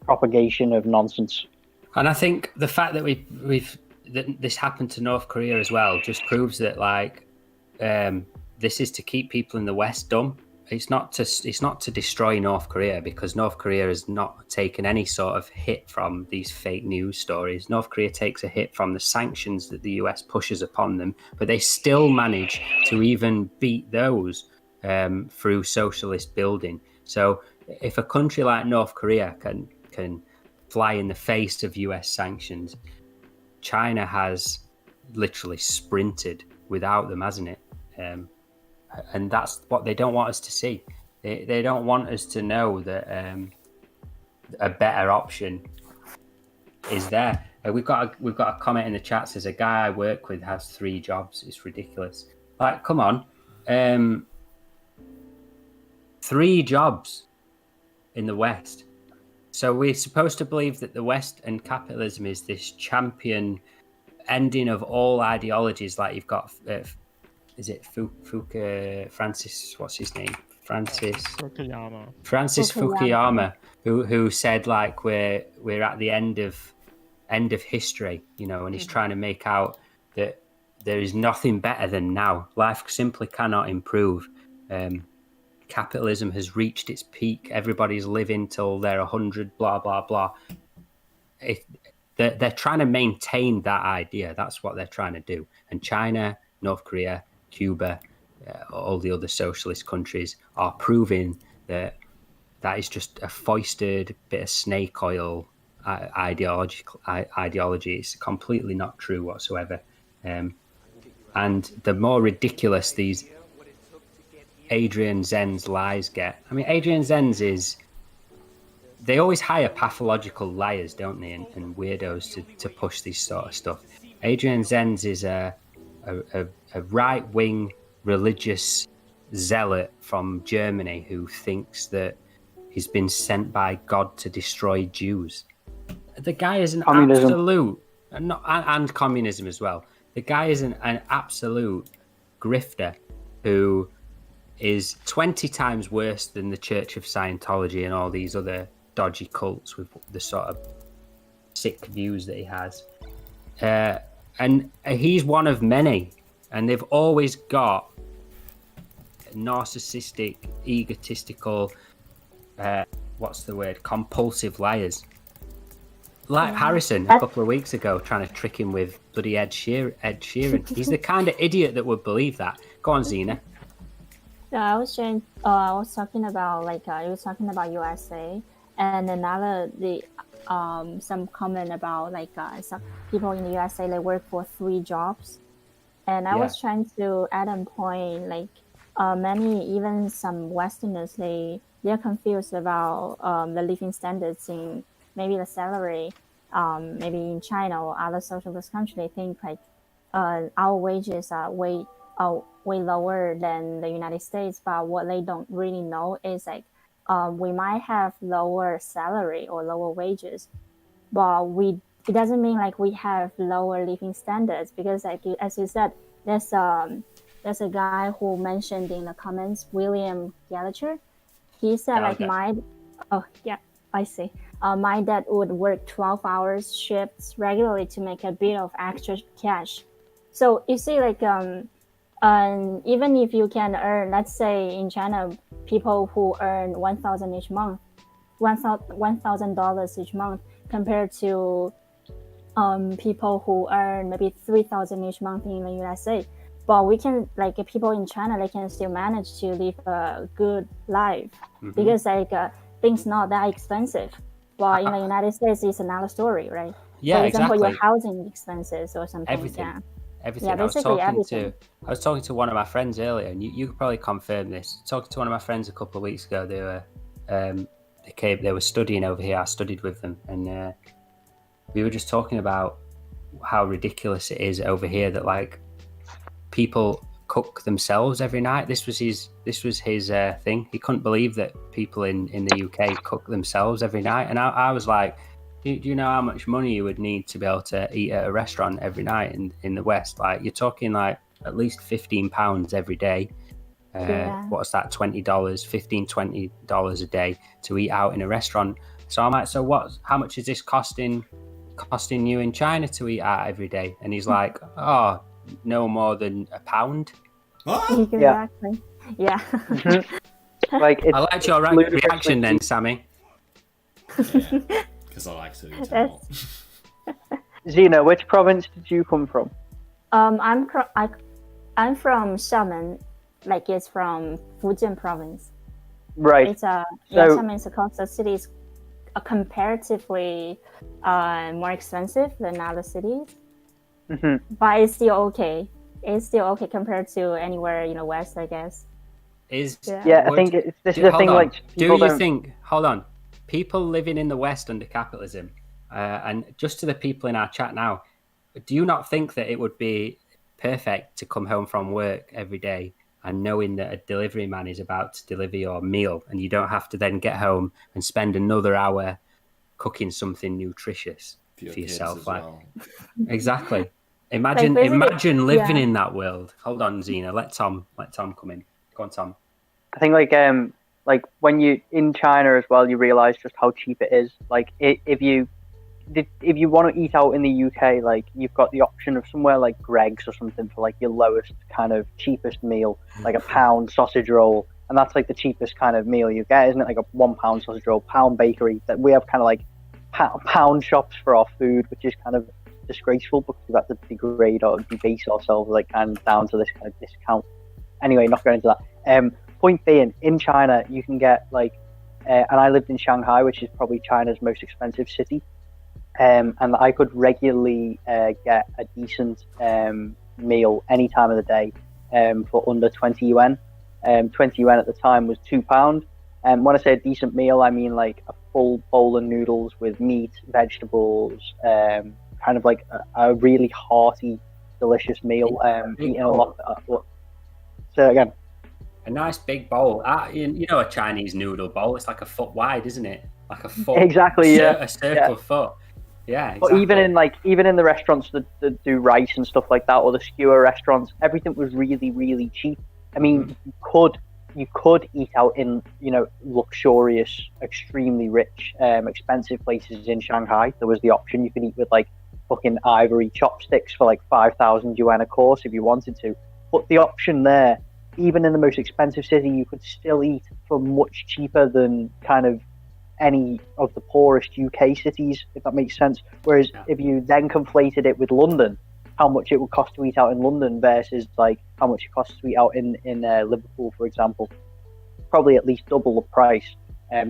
propagation of nonsense.
And I think the fact that that this happened to North Korea as well just proves that, like, this is to keep people in the West dumb. It's not to destroy North Korea, because North Korea has not taken any sort of hit from these fake news stories. North Korea takes a hit from the sanctions that the US pushes upon them, but they still manage to even beat those through socialist building. So if a country like North Korea can fly in the face of US sanctions, China has literally sprinted without them, hasn't it? And that's what they don't want us to see. They don't want us to know that a better option is there. We've got a comment in the chat says, a guy I work with has 3 jobs. It's ridiculous. Like, come on. 3 jobs in the West. So we're supposed to believe that the West and capitalism is this champion ending of all ideologies. Like, you've got... is it Francis? What's his name? Francis Fukuyama, who said, like, we're at the end of history, you know, and he's trying to make out that there is nothing better than now. Life simply cannot improve. Capitalism has reached its peak. Everybody's living till they're 100. Blah blah blah. They're trying to maintain that idea. That's what they're trying to do. And China, North Korea, Cuba, all the other socialist countries are proving that is just a foisted bit of snake oil ideology. It's completely not true whatsoever. And the more ridiculous these Adrian Zenz lies get. I mean, Adrian Zenz they always hire pathological liars, don't they, and weirdos to push this sort of stuff. Adrian Zenz is a right-wing religious zealot from Germany who thinks that he's been sent by God to destroy Jews. The guy is an absolute, and communism as well. The guy is an absolute grifter who is 20 times worse than the Church of Scientology and all these other dodgy cults with the sort of sick views that he has. And he's one of many, and they've always got narcissistic, egotistical, compulsive liars. Like Harrison a couple of weeks ago, trying to trick him with bloody Ed Sheeran. He's the kind of idiot that would believe that. Go on, Zena.
No, I was talking about you was talking about USA, and another some comment about some people in the USA, they work for 3 jobs, and I was trying to add a point, many, even some Westerners, they're confused about the living standards in maybe the salary, maybe in China or other socialist countries. They think our wages are way lower than the United States, but what they don't really know is we might have lower salary or lower wages, but it doesn't mean we have lower living standards, because as you said, there's a guy who mentioned in the comments, William Gallagher. He said my dad would work 12 hours shifts regularly to make a bit of extra cash. So you see, even if you can earn, let's say in China, people who earn $1,000 each month, $1,000 each month, compared to people who earn maybe $3,000 each month in the USA, but we can like people in China, they can still manage to live a good life because like things not that expensive. But in the United States, it's another story, right?
Yeah,
For example,
exactly.
your housing expenses or something.
Everything.
Yeah, basically everything.
I was talking to one of my friends earlier, and you could probably confirm this. Talking to one of my friends a couple of weeks ago, they were studying over here. I studied with them, and we were just talking about how ridiculous it is over here that like people cook themselves every night. This was his thing. He couldn't believe that people in the UK cook themselves every night, and I was like, do you know how much money you would need to be able to eat at a restaurant every night in the West? Like you're talking like at least £15 every day. What's that? $20, $15-20 a day to eat out in a restaurant. So I'm like, how much is this costing you in China to eat out every day? And he's like, oh, no more than £1.
Exactly. Yeah.
Like
I liked your reaction then, Sammy.
Because I like to eat a lot.
Zena, which province did you come from?
I'm from Xiamen, like it's from Fujian province.
Right.
It's Xiamen is a coastal city. Is comparatively more expensive than other cities, but it's still okay. It's still okay compared to anywhere in the West, I guess.
I think this is the thing. Like,
hold on, people living in the West under capitalism, and just to the people in our chat now, do you not think that it would be perfect to come home from work every day and knowing that a delivery man is about to deliver your meal, and you don't have to then get home and spend another hour cooking something nutritious for yourself? Like, exactly. Imagine living in that world. Hold on, Zena. Let Tom come in. Go on, Tom.
I think like when you in China as well, you realize just how cheap it is. Like if you want to eat out in the UK, like you've got the option of somewhere like Greg's or something for like your lowest kind of cheapest meal, like a pound sausage roll, and that's like the cheapest kind of meal you get, isn't it? Like a £1 sausage roll, pound bakery. That we have kind of like pound shops for our food, which is kind of disgraceful because we have to degrade or debase ourselves like kind of down to this kind of discount. Anyway, not going into that. Point being, in China you can get like, and I lived in Shanghai, which is probably China's most expensive city. And I could regularly get a decent meal any time of the day for under 20 yuan. 20 yuan at the time was £2. And when I say a decent meal, I mean like a full bowl of noodles with meat, vegetables, kind of like a really hearty, delicious meal. Eating a lot. So again,
a nice big bowl. You know, a Chinese noodle bowl. It's like a foot wide, isn't it? Like a foot.
Exactly. Yeah.
A circle foot. Yeah, exactly.
But even in the restaurants that do rice and stuff like that, or the skewer restaurants, everything was really, really cheap. I mean, you could eat out in, you know, luxurious, extremely rich, expensive places in Shanghai. There was the option you could eat with like fucking ivory chopsticks for like 5,000 yuan a course if you wanted to. But the option there, even in the most expensive city, you could still eat for much cheaper than kind of any of the poorest UK cities, if that makes sense. Whereas if you then conflated it with London, how much it would cost to eat out in London versus like how much it costs to eat out in Liverpool, for example, probably at least double the price.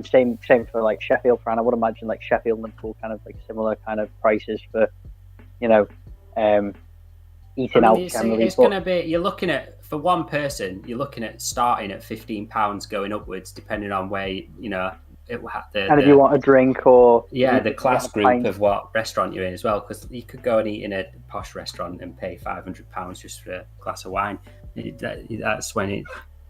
Same for like Sheffield, and I would imagine like Sheffield and Liverpool kind of like similar kind of prices for, you know, eating out generally.
It's going to be, you're looking at, for one person, you're looking at starting at £15 going upwards, depending on where, you know, and
if you want a drink or
the class group of what restaurant you're in as well, because you could go and eat in a posh restaurant and pay £500 just for a glass of wine. That's when it.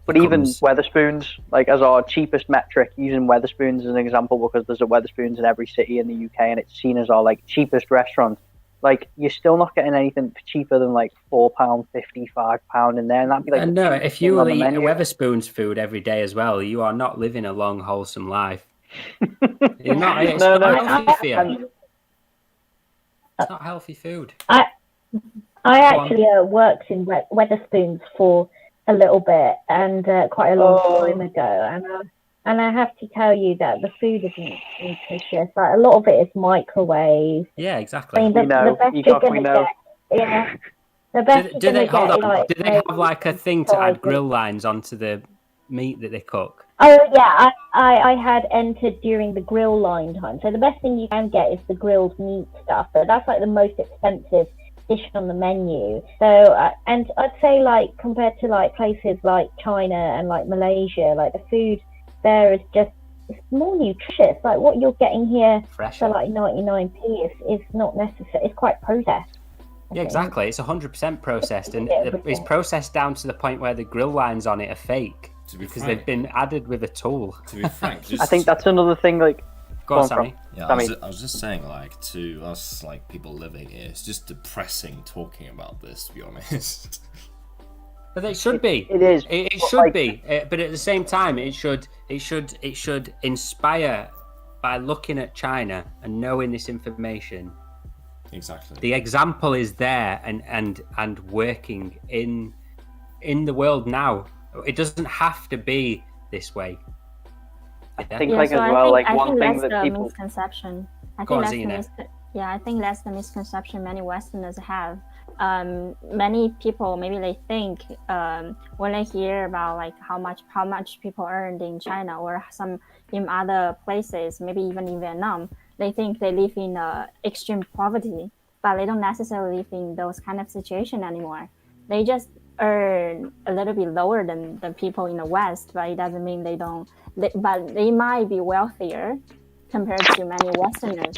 But even Wetherspoons, like as our cheapest metric, using Wetherspoons as an example, because there's a Wetherspoons in every city in the UK, and it's seen as our like cheapest restaurant. Like you're still not getting anything cheaper than like £4.50, £5 in there, and that'd be like.
No, if you will eat Wetherspoons food every day as well, you are not living a long, wholesome life. You're not. It's not healthy for you. It's not healthy food.
I actually worked in Wetherspoons for a little bit and quite a long time ago, and I have to tell you that the food isn't nutritious. Like a lot of it is microwave.
Yeah, exactly.
I mean, the best you're gonna get. Yeah. The best
Do they hold on?
like,
Do they have like a thing to add grill lines onto the meat that they cook?
Oh yeah, I had entered during the grill line time. So the best thing you can get is the grilled meat stuff, but that's like the most expensive dish on the menu. So and I'd say like compared to like places like China and like Malaysia, like the food there is just it's more nutritious. Like what you're getting here
Fresher.
for like 99p is not necessary. It's quite processed.
Yeah, exactly. It's 100% processed, and it's processed down to the point where the grill lines on it are fake because they've been added with a tool.
To be frank,
I think that's another thing. Like,
go on, Sammy.
Yeah,
Sammy.
I was just saying, like, to us, like, people living here, it's just depressing talking about this, to be honest.
But it should be.
It is.
It should be. But at the same time, it should inspire by looking at China and knowing this information.
Exactly.
The example is there and working in the world now. It doesn't have to be this way.
I think like as well, like one thing that people
misconception. I
Go
think
on,
that's
Zena.
I think that's the misconception many Westerners have. Many people maybe they think when they hear about like how much people earned in China or some in other places, maybe even in Vietnam, they think they live in extreme poverty, but they don't necessarily live in those kind of situation anymore. They just earn a little bit lower than the people in the West, but it doesn't mean they don't. But they might be wealthier compared to many Westerners.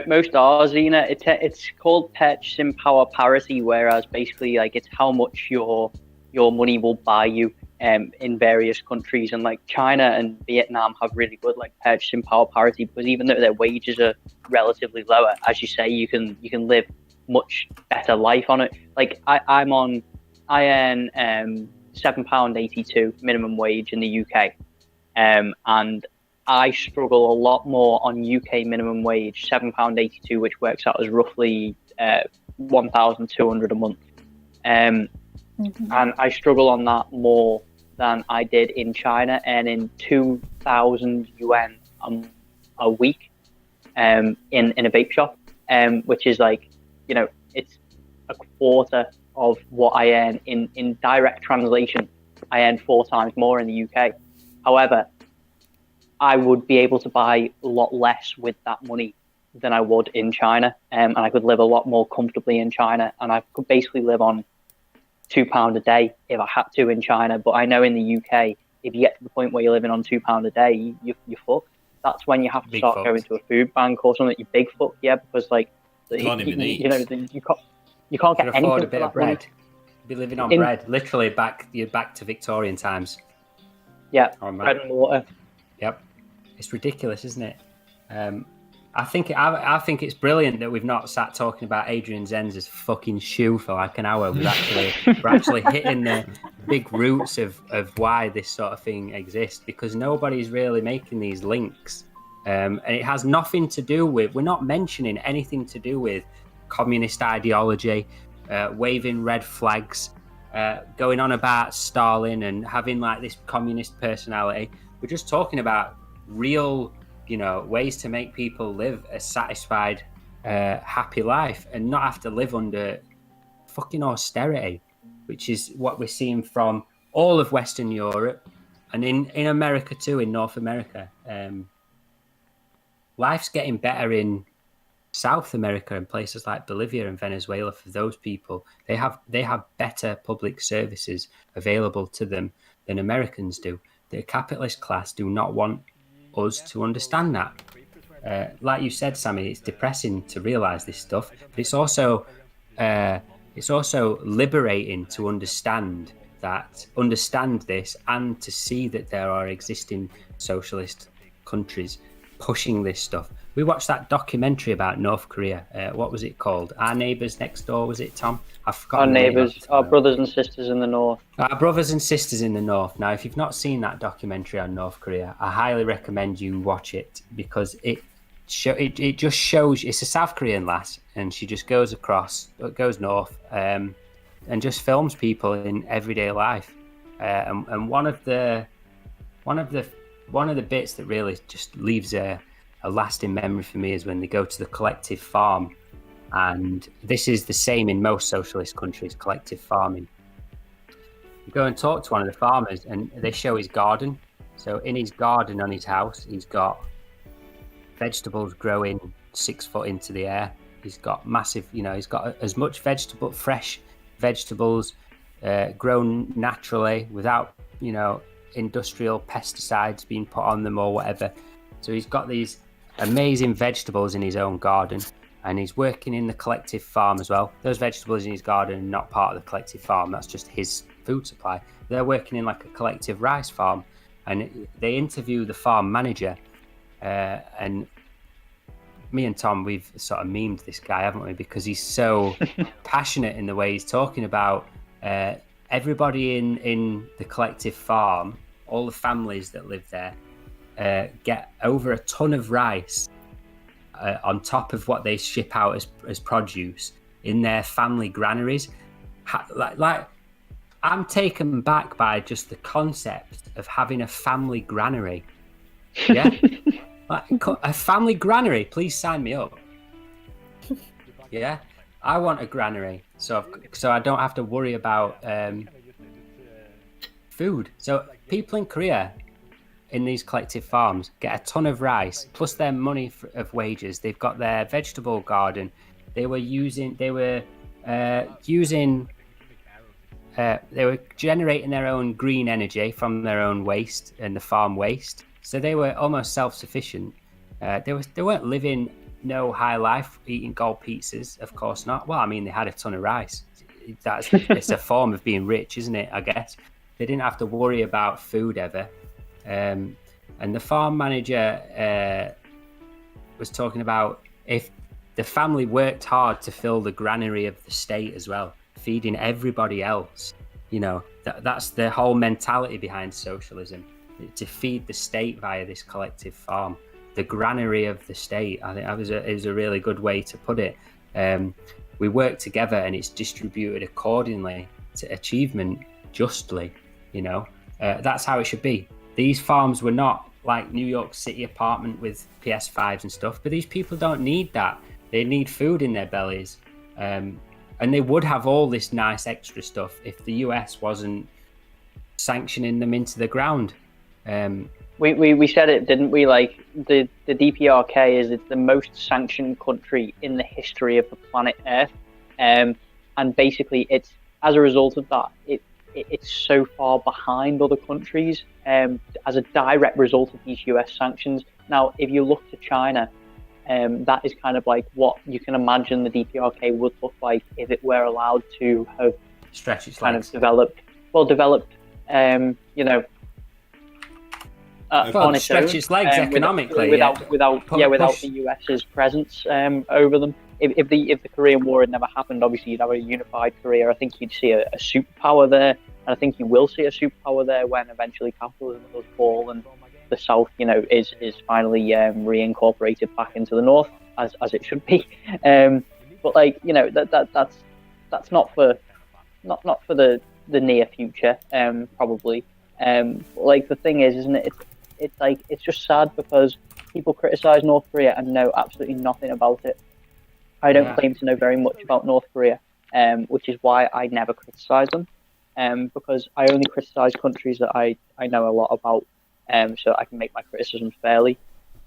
Most are, Zena. It's called purchasing power parity, whereas basically like it's how much your money will buy you in various countries, and like China and Vietnam have really good like purchasing power parity because even though their wages are relatively lower, as you say, you can live much better life on it. Like I earn £7.82 minimum wage in the UK, and I struggle a lot more on UK minimum wage, £7.82, which works out as roughly 1,200 a month. And I struggle on that more than I did in China, earning 2,000 yuan a week in a vape shop, which is like, you know, it's a quarter of what I earn in direct translation. I earn 4 times more in the UK. However, I would be able to buy a lot less with that money than I would in China, and I could live a lot more comfortably in China, and I could basically live on £2 a day if I had to in China. But I know in the UK, if you get to the point where you're living on £2 a day, you're fucked. That's when you have to start going to a food bank or something. You're big fucked, yeah, because like you can't get anything
afford a bit
for
of bread.
money.
Be living on bread, literally you're back to Victorian times.
Yeah, bread and water.
Yep, it's ridiculous, isn't it? I think it's brilliant that we've not sat talking about Adrian Zenz's fucking shoe for like an hour. We're actually hitting the big roots of why this sort of thing exists, because nobody's really making these links, and it has nothing to do with. We're not mentioning anything to do with communist ideology, waving red flags, going on about Stalin and having like this communist personality. We're just talking about real, ways to make people live a satisfied, happy life and not have to live under fucking austerity, which is what we're seeing from all of Western Europe and in America too, in North America. Life's getting better in South America and places like Bolivia and Venezuela for those people. They have better public services available to them than Americans do. The capitalist class do not want us to understand that. Like you said, Sammy, it's depressing to realise this stuff, but it's also liberating to understand this and to see that there are existing socialist countries pushing this stuff. We watched that documentary about North Korea. What was it called? Our Neighbours Next Door, was it, Tom? I've forgotten.
Our neighbours, our brothers and sisters in the north.
Our brothers and sisters in the north. Now, if you've not seen that documentary on North Korea, I highly recommend you watch it, because it just shows. It's a South Korean lass, and she just goes north, and just films people in everyday life. And one of the bits that really just leaves a lasting memory for me is when they go to the collective farm And this is the same in most socialist countries, collective farming. You go and talk to one of the farmers and they show his garden. So in his garden on his house, he's got vegetables growing 6 foot into the air. He's got massive, he's got as much fresh vegetables grown naturally without, industrial pesticides being put on them or whatever. So he's got these amazing vegetables in his own garden, and he's working in the collective farm as well. Those vegetables in his garden are not part of the collective farm. That's just his food supply. They're working in like a collective rice farm, and they interview the farm manager, and me and Tom, we've sort of memed this guy, haven't we? Because he's so passionate in the way he's talking about everybody in the collective farm, all the families that live there, get over a ton of rice on top of what they ship out as produce in their family granaries. Like I'm taken back by just the concept of having a family granary. Yeah. Like, a family granary, please sign me up. Yeah, I want a granary, so I don't have to worry about food. So people in Korea, in these collective farms, get a ton of rice plus their money of wages. They've got their vegetable garden. They were generating their own green energy from their own waste and the farm waste. So they were almost self-sufficient. They weren't living no high life, eating gold pizzas, of course not. Well, I mean, they had a ton of rice. It's a form of being rich, isn't it? I guess they didn't have to worry about food ever. And the farm manager was talking about if the family worked hard to fill the granary of the state as well, feeding everybody else. That's the whole mentality behind socialism. To feed the state via this collective farm, the granary of the state. I think that was a really good way to put it. We work together and it's distributed accordingly to achievement justly. That's how it should be. These farms were not like New York City apartment with PS5s and stuff, but these people don't need that. They need food in their bellies. And they would have all this nice extra stuff if the US wasn't sanctioning them into the ground.
We said it, didn't we? Like the DPRK it's the most sanctioned country in the history of the planet Earth, and basically it's as a result of that it's so far behind other countries as a direct result of these US sanctions. Now, if you look to China, that is kind of like what you can imagine the DPRK would look like if it were allowed to have
stretch its
kind
legs.
of developed. On its
stretch
own,
its legs economically
without the US's presence over them. If the Korean War had never happened, obviously you'd have a unified Korea. I think you'd see a superpower there, and I think you will see a superpower there when eventually capitalism does fall and the South, is finally reincorporated back into the North as it should be. But that's not for the near future, probably. The thing is, isn't it? It's just sad because people criticize North Korea and know absolutely nothing about it. I don't claim to know very much about North Korea, which is why I never criticize them, because I only criticize countries that I know a lot about, so I can make my criticisms fairly.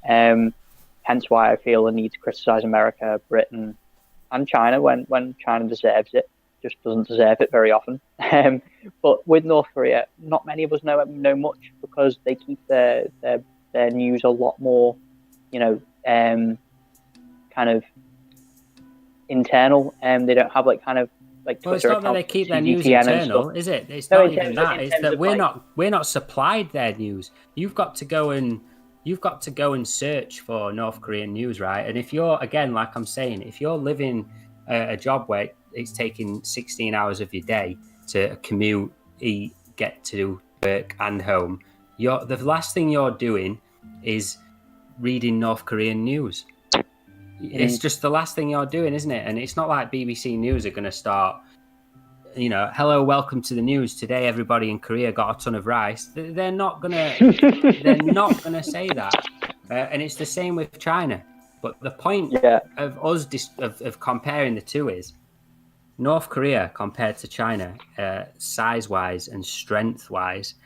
Hence why I feel the need to criticize America, Britain, and China when China deserves it. Just doesn't deserve it very often. But with North Korea, not many of us know much because they keep their news a lot more, kind of internal, and they don't have Twitter.
Well, it's not that they keep their news internal, is it? It's not even that. It's that we're not supplied their news. You've got to go and search for North Korean news, right? And if you're, again, like I'm saying, if you're living a job where it's taking 16 hours of your day to commute, eat, get to work and home, the last thing you're doing is reading North Korean news. It's just the last thing you're doing, isn't it? And it's not like BBC News are going to start, hello, welcome to the news. Today, everybody in Korea got a ton of rice. They're not going to say that. And it's the same with China. But the point
Yeah.
of us of comparing the two is North Korea compared to China, size-wise and strength-wise,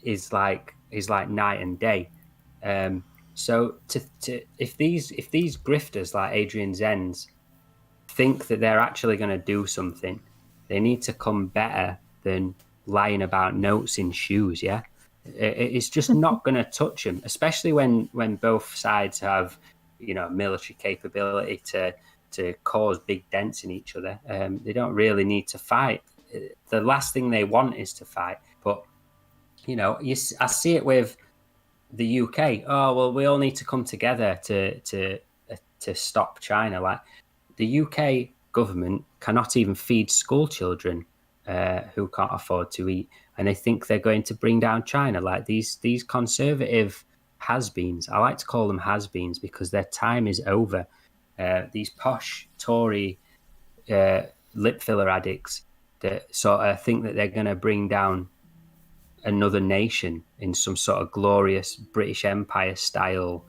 is like night and day. So if these grifters like Adrian Zenz think that they're actually going to do something, they need to come better than lying about notes in shoes. Yeah, it's just not going to touch them, especially when both sides have military capability to cause big dents in each other. They don't really need to fight. The last thing they want is to fight. But I see it with the UK. Oh well, we all need to come together to stop China. Like the UK government cannot even feed school children who can't afford to eat, and they think they're going to bring down China. Like these conservative has-beens. I like to call them has-beens because their time is over. These posh Tory lip filler addicts that sort of think that they're going to bring down another nation in some sort of glorious British Empire style.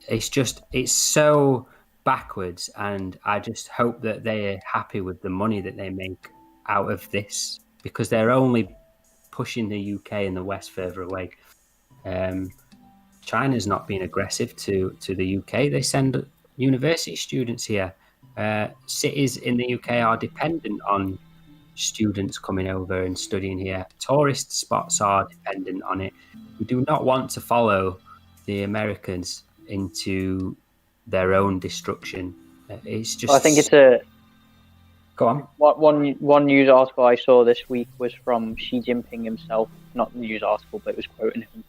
It's so backwards, and I just hope that they're happy with the money that they make out of this, because they're only pushing the UK and the West further away. China's not being aggressive to the UK. They send university students here. Cities in the UK are dependent on students coming over and studying here. Tourist spots are dependent on it. We do not want to follow the Americans into their own destruction. It's just.
I think it's a.
Go on.
One news article I saw this week was from Xi Jinping himself. Not the news article, but it was quoting him,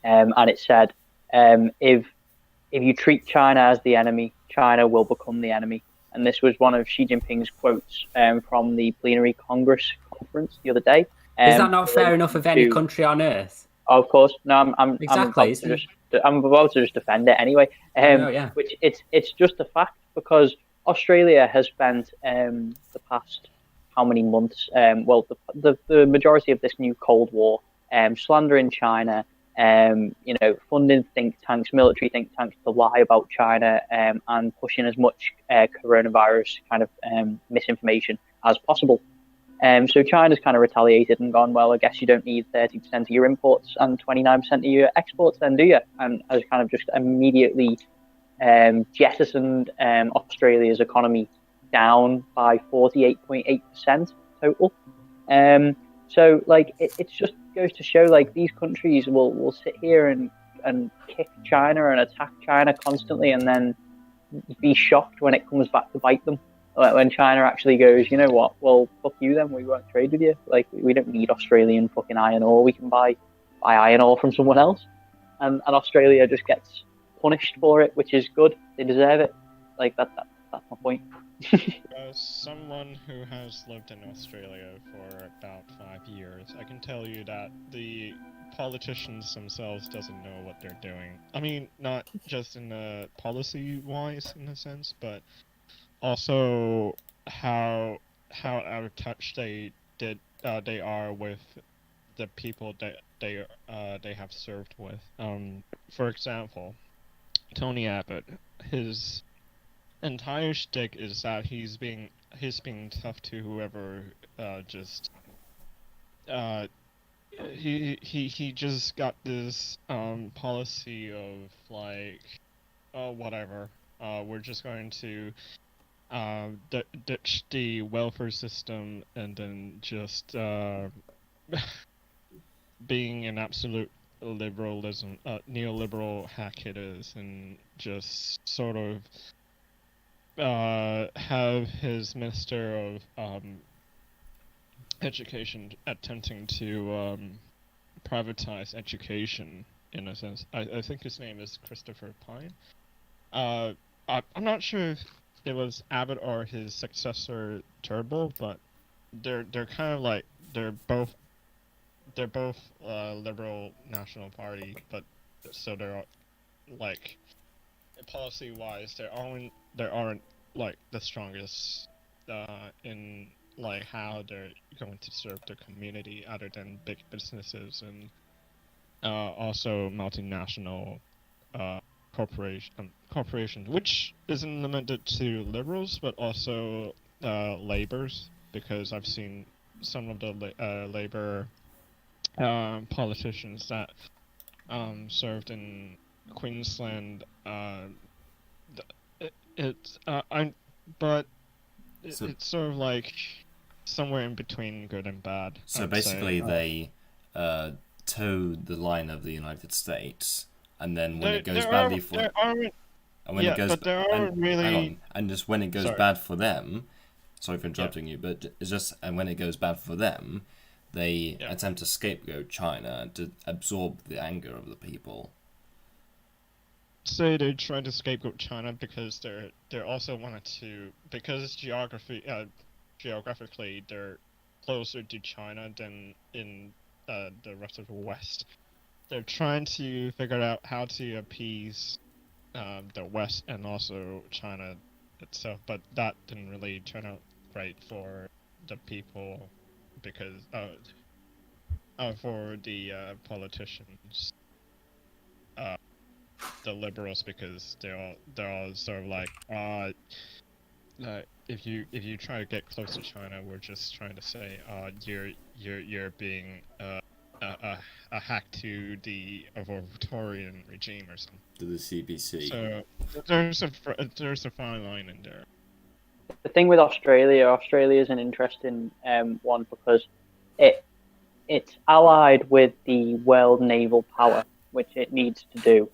and it said, "If you treat China as the enemy, China will become the enemy." And this was one of Xi Jinping's quotes from the plenary Congress conference the other day.
Is that not fair enough of any country on earth?
Of course, no. I'm
exactly.
I'm about to just defend it anyway.
Yeah.
Which it's just a fact, because Australia has spent the past how many months? The majority of this new Cold War, slandering China, funding think tanks, military think tanks to lie about China, and pushing as much coronavirus kind of misinformation as possible. So China's kind of retaliated and gone, well, I guess you don't need 30% of your imports and 29% of your exports then, do you? And has kind of just immediately jettisoned Australia's economy down by 48.8% total. So like it just goes to show, like, these countries will sit here and kick China and attack China constantly, and then be shocked when it comes back to bite them. When China actually goes, you know what? Well, fuck you then. We won't trade with you. Like, we don't need Australian fucking iron ore. We can buy iron ore from someone else. And Australia just gets punished for it, which is good. They deserve it. Like that's my point.
As someone who has lived in Australia for about 5 years, I can tell you that the politicians themselves doesn't know what they're doing. I mean, not just in the policy-wise in a sense, but also how out of touch they are with the people that they have served with. For example, Tony Abbott, his entire shtick is that he's being tough to whoever he just got this policy of like, oh, whatever, we're just going to ditch the welfare system, and then just being an absolute neoliberal hack it is, and just sort of have his minister of education attempting to privatize education in a sense. I think his name is Christopher Pine. I'm not sure if it was Abbott or his successor Turnbull, but they're kind of like they're both Liberal National Party, but so they're like policy-wise they aren't like the strongest in like how they're going to serve the community, other than big businesses and also multinational corporation, which isn't limited to liberals but also labours, because I've seen some of the Labour politicians that served in Queensland. It's sort of like somewhere in between good and bad.
So
I'd
basically,
say.
they towed the line of the United States, and then when it goes
There
badly
are,
for,
there are,
and when
yeah,
it goes,
but there are
and
really.
hang on, and just when it goes
Sorry.
bad for them, sorry for interrupting you, but it's just, and when it goes bad for them, they attempt to scapegoat China to absorb the anger of the people.
Say they try to scapegoat China because they're also wanted to, because geographically they're closer to China than in the rest of the West. They're trying to figure out how to appease the West and also China itself, but that didn't really turn out great for the people because for the politicians. The liberals, because they're all sort of like if you try to get close to China, we're just trying to say you're being a hack to the authoritarian regime or something.
To the CBC.
So there's a fine line in there.
The thing with Australia is an interesting one because it's allied with the world naval power, which it needs to do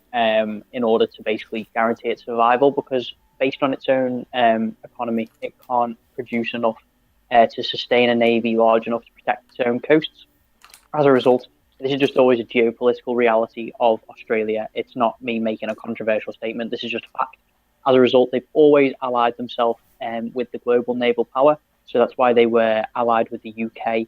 in order to basically guarantee its survival, because based on its own economy, it can't produce enough to sustain a navy large enough to protect its own coasts. As a result, this is just always a geopolitical reality of Australia. It's not me making a controversial statement. This is just a fact. As a result, they've always allied themselves with the global naval power. So that's why they were allied with the UK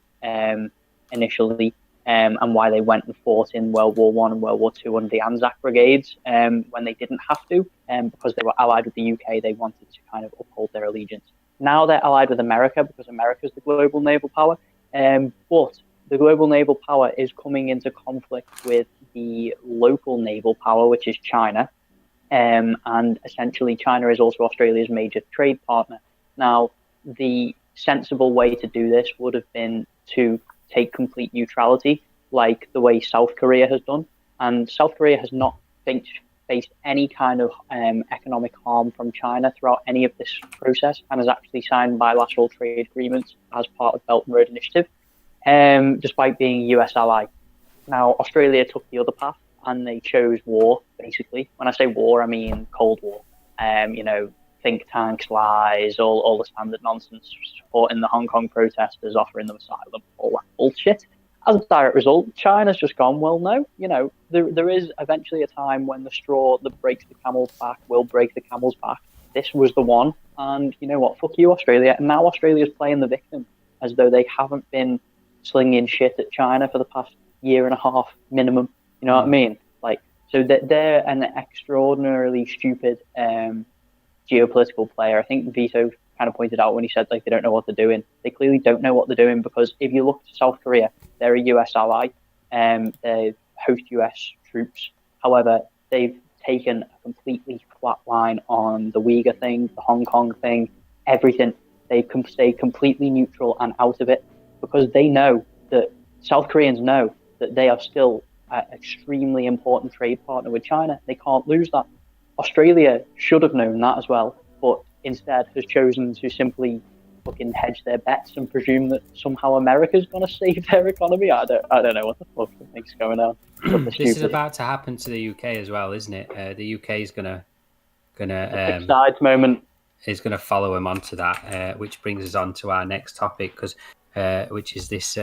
initially, and why they went and fought in World War One and World War Two under the Anzac brigades when they didn't have to, because they were allied with the UK. They wanted to kind of uphold their allegiance. Now they're allied with America because America is the global naval power, but the global naval power is coming into conflict with the local naval power, which is China, and essentially China is also Australia's major trade partner. Now, the sensible way to do this would have been to take complete neutrality, like the way South Korea has done. And South Korea has not faced any kind of economic harm from China throughout any of this process, and has actually signed bilateral trade agreements as part of Belt and Road Initiative, despite being a US ally. Now, Australia took the other path, and they chose war, basically. When I say war, I mean Cold War. Think tanks, lies, all the standard nonsense, supporting the Hong Kong protesters, offering them asylum, all that bullshit. As a direct result, China's just gone, well, no, there is eventually a time when the straw that breaks the camel's back will break the camel's back. This was the one, and you know what, fuck you, Australia. And now Australia's playing the victim, as though they haven't been slinging shit at China for the past year and a half minimum. You know what I mean? So that they're an extraordinarily stupid geopolitical player. I think Vito kind of pointed out when he said they don't know what they're doing. They clearly don't know what they're doing, because if you look to South Korea, they're a US ally, they host US troops. However, they've taken a completely flat line on the Uyghur thing, the Hong Kong thing, everything. They can stay completely neutral and out of it, because they know that South Koreans know that they are still an extremely important trade partner with China. They can't lose that. Australia should have known that as well, but instead has chosen to simply fucking hedge their bets and presume that somehow America's going to save their economy. I don't know what the fuck I think's going on.
This is about to happen to the UK as well, isn't it? The UK is gonna
sides moment
is gonna follow him onto that, which brings us on to our next topic, which is this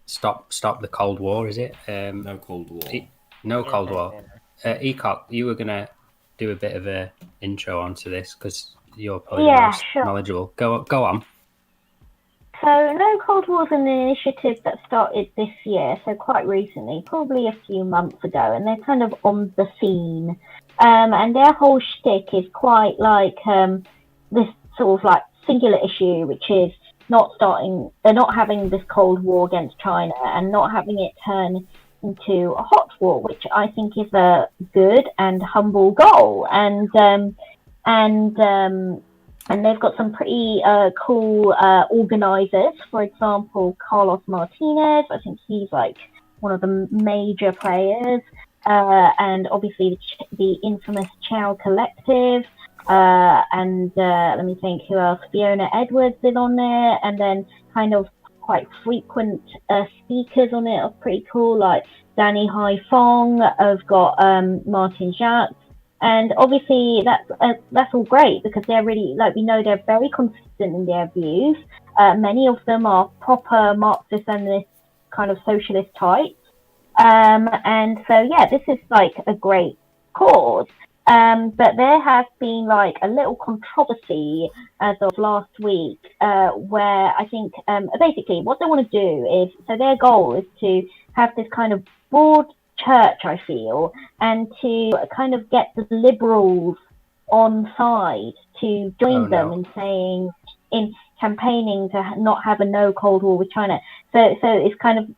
stop the Cold War. Is it?
No Cold War.
No Cold War. Ecock, you were gonna do a bit of a intro onto this because you're probably the most knowledgeable. Go on.
So, No Cold War is an initiative that started this year, so quite recently, probably a few months ago, and they're kind of on the scene. And their whole shtick is quite like this sort of like singular issue, which is they're not having this Cold War against China and not having it turn into a hot war, which I think is a good and humble goal. And they've got some pretty cool organizers. For example, Carlos Martinez. I think he's like one of the major players. And obviously the infamous Chow Collective. And let me think who else. Fiona Edwards is on there. And then kind of quite frequent speakers on it are pretty cool, like Danny Hai Fong. I've got Martin Jacques. And obviously that's all great because they're really, like, we know they're very consistent in their views. Many of them are proper Marxist and kind of socialist types. And so, yeah, this is like a great cause. But there has been like a little controversy as of last week, where I think basically what they want to do is, so their goal is to have this kind of broad church, I feel, and to kind of get the liberals on side to join them in saying, in campaigning to not have a no Cold War with China. So it's kind of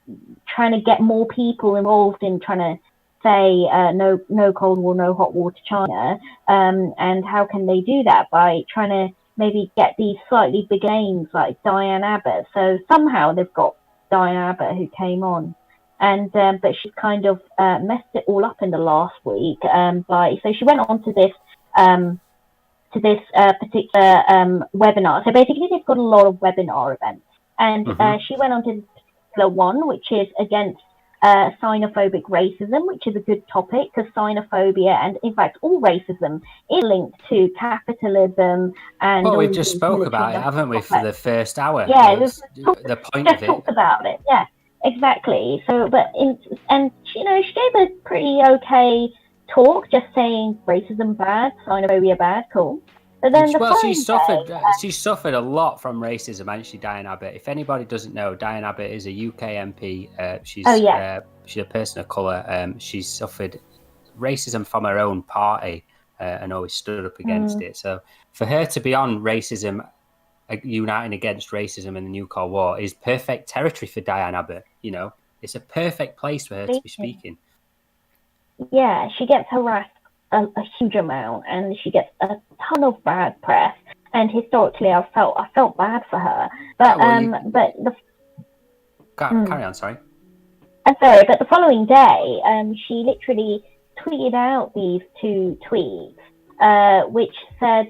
trying to get more people involved in trying to say no Cold War, no hot war to China. And how can they do that? By trying to maybe get these slightly big names like Diane Abbott. So somehow they've got Diane Abbott who came on. And but she kind of messed it all up in the last week. So she went on to this particular webinar. So basically, they've got a lot of webinar events, and she went on to this particular one, which is against xenophobic racism, which is a good topic because xenophobia and in fact all racism is linked to capitalism. And
well, we've just spoke about it, haven't we, for the first hour?
Yeah,
the point of it.
Talked about it. Yeah. Exactly. So, she gave a pretty okay talk, just saying racism bad, xenophobia bad, cool. But then
she suffered a lot from racism, hasn't she, Diane Abbott? If anybody doesn't know, Diane Abbott is a UK MP. She's a person of colour. She's suffered racism from her own party and always stood up against it. So for her to be on racism, uniting against racism in the new Cold War, is perfect territory for Diane Abbott. It's a perfect place for her to be speaking.
Yeah, she gets harassed a huge amount, and she gets a ton of bad press. And historically, I felt bad for her. But
carry on. Sorry.
I'm sorry, but the following day, she literally tweeted out these two tweets. Which said,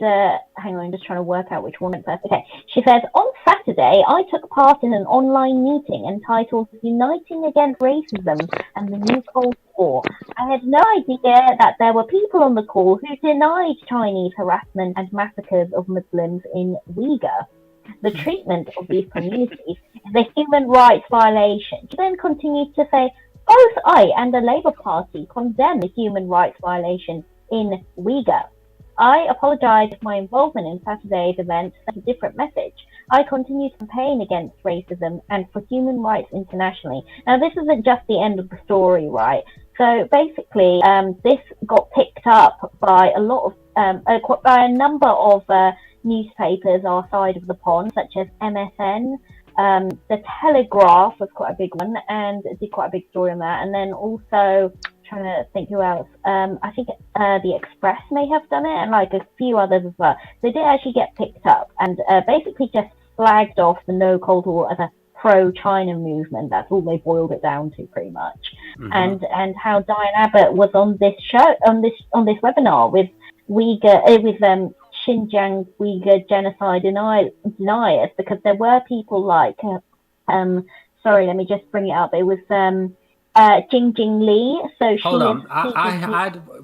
hang on, I'm just trying to work out which one went first. Okay, she says, on Saturday, I took part in an online meeting entitled Uniting Against Racism and the New Cold War. I had no idea that there were people on the call who denied Chinese harassment and massacres of Muslims in Uyghur. The treatment of these communities is a human rights violation. She then continued to say, both I and the Labour Party condemn the human rights violation in Uyghur. I apologise if my involvement in Saturday's event sent a different message. I continue to campaign against racism and for human rights internationally. Now, this isn't just the end of the story, right? So basically, this got picked up by a lot of, by a number of newspapers our side of the pond, such as MSN. The Telegraph was quite a big one and did quite a big story on that. And then also, trying to think who else. I think the Express may have done it, and like a few others as well. They did actually get picked up, and basically just flagged off the No Cold War as a pro-China movement. That's all they boiled it down to, pretty much. And how Diane Abbott was on this show, on this webinar with Xinjiang Uyghur genocide deniers, because there were people like, sorry, let me just bring it up. It was Jing Li. So
hold on.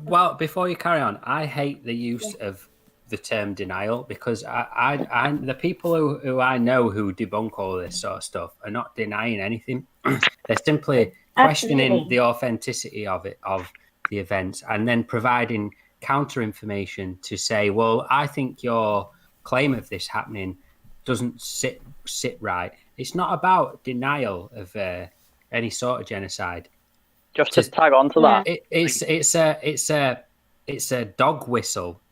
Well, before you carry on, I hate the use of the term denial, because I the people who I know who debunk all this sort of stuff are not denying anything. They're simply questioning the authenticity of the events, and then providing counter information to say, well, I think your claim of this happening doesn't sit right. It's not about denial of any sort of genocide.
Just to tag on to that,
it's a dog whistle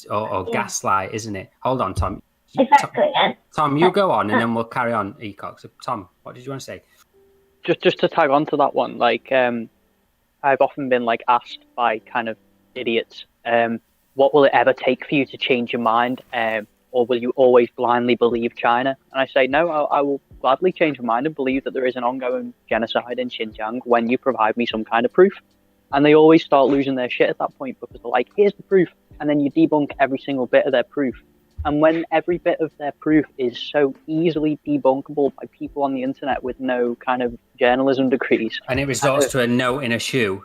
or gaslight, isn't it? Hold on, Tom.
Exactly.
Tom, you go on, and then we'll carry on. Ecox. Tom, what did you want to say?
just to tag on to that one, like I've often been like asked by kind of idiots, what will it ever take for you to change your mind, or will you always blindly believe China? And I say no, I will gladly change my mind and believe that there is an ongoing genocide in Xinjiang when you provide me some kind of proof. And they always start losing their shit at that point because they're like, here's the proof, and then you debunk every single bit of their proof. And when every bit of their proof is so easily debunkable by people on the internet with no kind of journalism degrees,
and it resorts to a note in a shoe,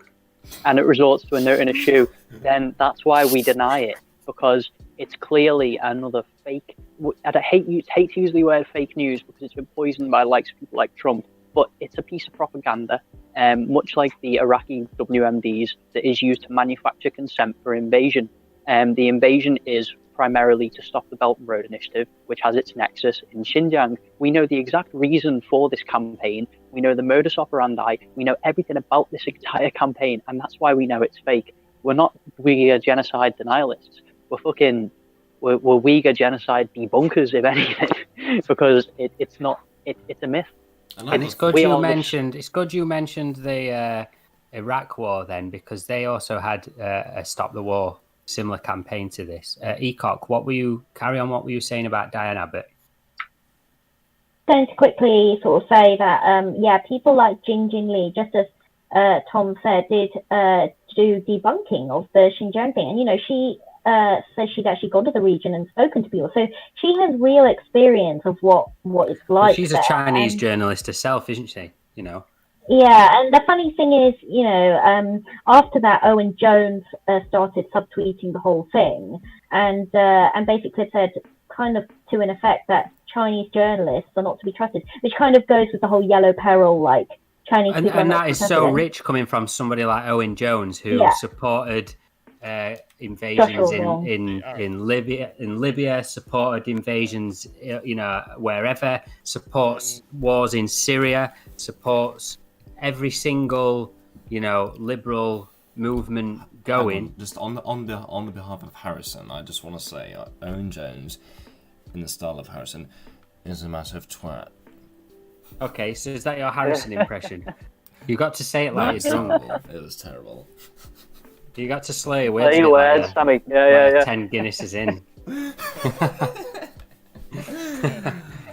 then that's why we deny it, because it's clearly another fake. I hate to use the word fake news because it's been poisoned by the likes of people like Trump, but it's a piece of propaganda, much like the Iraqi WMDs, that is used to manufacture consent for invasion. The invasion is primarily to stop the Belt and Road Initiative, which has its nexus in Xinjiang. We know the exact reason for this campaign. We know the modus operandi. We know everything about this entire campaign, and that's why we know it's fake. We're not Uyghur genocide denialists. We're Uyghur genocide debunkers, if anything, because it's a myth. And it's good you mentioned the Iraq War then, because they also had a Stop the War similar campaign to this. Ecock, what were you saying about Diane Abbott?
Going to quickly sort of say that people like Jing Li, just as Tom said, did do debunking of the Xinjiang thing, and she says she'd actually gone to the region and spoken to people, so she has real experience of what it's like.
Well, she's a Chinese journalist herself, isn't she?
Yeah, and the funny thing is, after that, Owen Jones started subtweeting the whole thing, and basically said, kind of to an effect, that Chinese journalists are not to be trusted, which kind of goes with the whole yellow peril, like Chinese.
And that is so rich coming from somebody like Owen Jones, who supported invasions in Libya, supported invasions, wherever, supports wars in Syria, supports every single, liberal movement going.
Just on the behalf of Harrison, I just want to say, Owen Jones, in the style of Harrison, is a massive twat.
Okay, so is that your Harrison impression? You got to say it like it's terrible.
It was terrible.
You got to slay a word.
Sammy. Yeah.
10 Guinnesses in.
I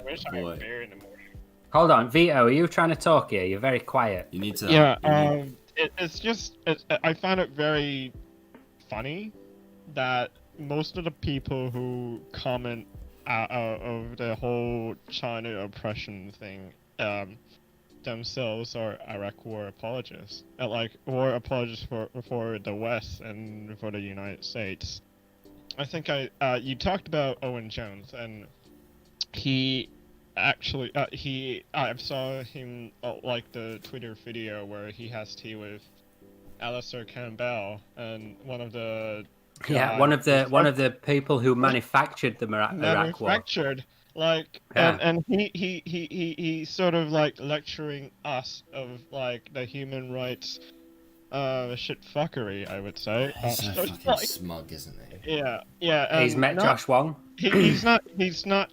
wish I had beer in the morning.
Hold on, Vito, are you trying to talk here? You're very quiet.
You need to.
Yeah, I find it very funny that most of the people who comment of the whole China oppression thing themselves are Iraq War apologists. Like war apologists for the West and for the United States. I think you talked about Owen Jones, and he actually I saw him like the Twitter video where he has tea with Alistair Campbell, and one of the people who manufactured the Iraq War. Like, and he sort of like lecturing us of like the human rights shit fuckery, I would say.
He's so fucking smug, isn't he?
Yeah.
He's met Josh Wong.
He's not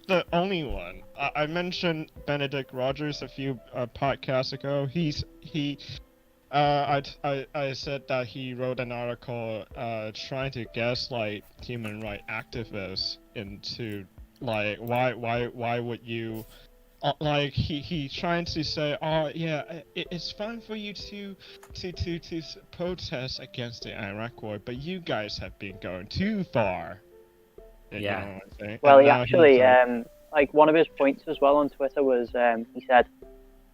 the only one. I mentioned Benedict Rogers a few podcasts ago. I said that he wrote an article trying to gaslight human rights activists into like why would you like he trying to say, oh yeah, it's fine for you to protest against the Iraq war, but you guys have been going too far.
Yeah.
Well, he actually like one of his points as well on Twitter was he said,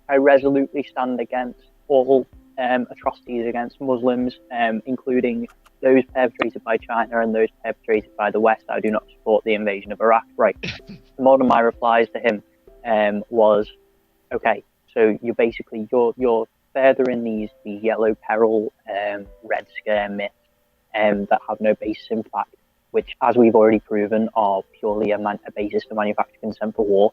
I resolutely stand against all atrocities against Muslims, including those perpetrated by China and those perpetrated by the West. I do not support the invasion of Iraq. Right. One of my replies to him was, okay, so you're furthering these yellow peril red scare myths that have no basis in fact, which, as we've already proven, are purely a basis to manufacture consent for war.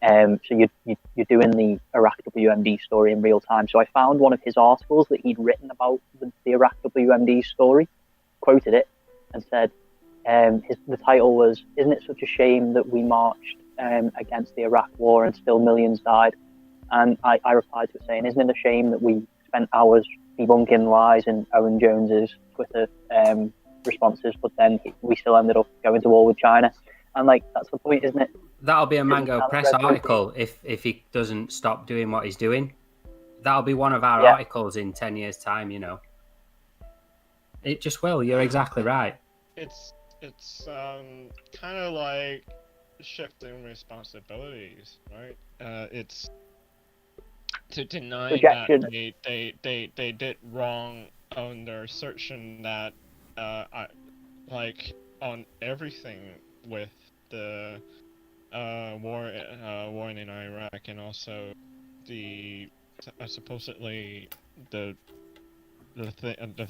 So you're doing the Iraq WMD story in real time. So I found one of his articles that he'd written about the Iraq WMD story, quoted it, and said, the title was, "Isn't it such a shame that we marched against the Iraq war and still millions died?" And I replied to it saying, isn't it a shame that we spent hours debunking lies in Owen Jones's Twitter responses, but then we still ended up going to war with China? And like, that's the point, isn't it?
That'll be a Mango Press article if he doesn't stop doing what he's doing. That'll be one of our articles in 10 years' time, you know. It just will. You're exactly right.
It's kind of like shifting responsibilities, right? It's to deny
Projection.
that they did wrong on their assertion that like on everything with the war in Iraq, and also the supposedly the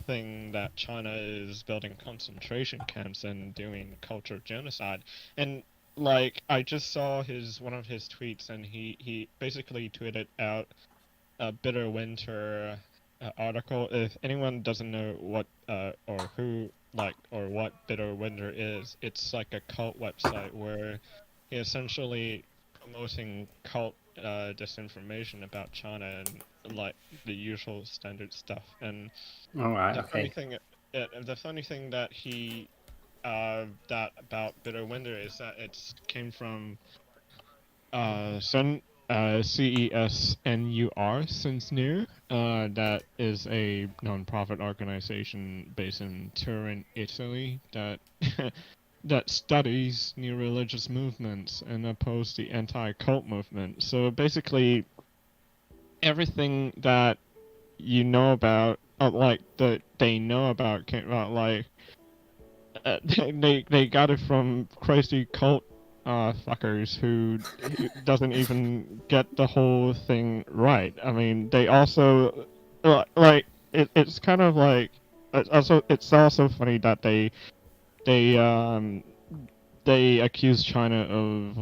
thing that China is building concentration camps and doing cultural genocide. And like, I just saw one of his tweets, and he basically tweeted out a Bitter Winter article. If anyone doesn't know what or what Bitter Winter is, it's like a cult website where he essentially promoting cult disinformation about China and like the usual standard stuff. And funny thing, the funny thing that he that about Bitter Winter is that it came from CESNUR, since new, that is a non-profit organization based in Turin, Italy, that that studies new religious movements and oppose the anti-cult movement. So basically, everything that you know about, they know about, they got it from crazy cult fuckers who doesn't even get the whole thing right. I mean, they also it's kind of like it's also funny that they accuse China of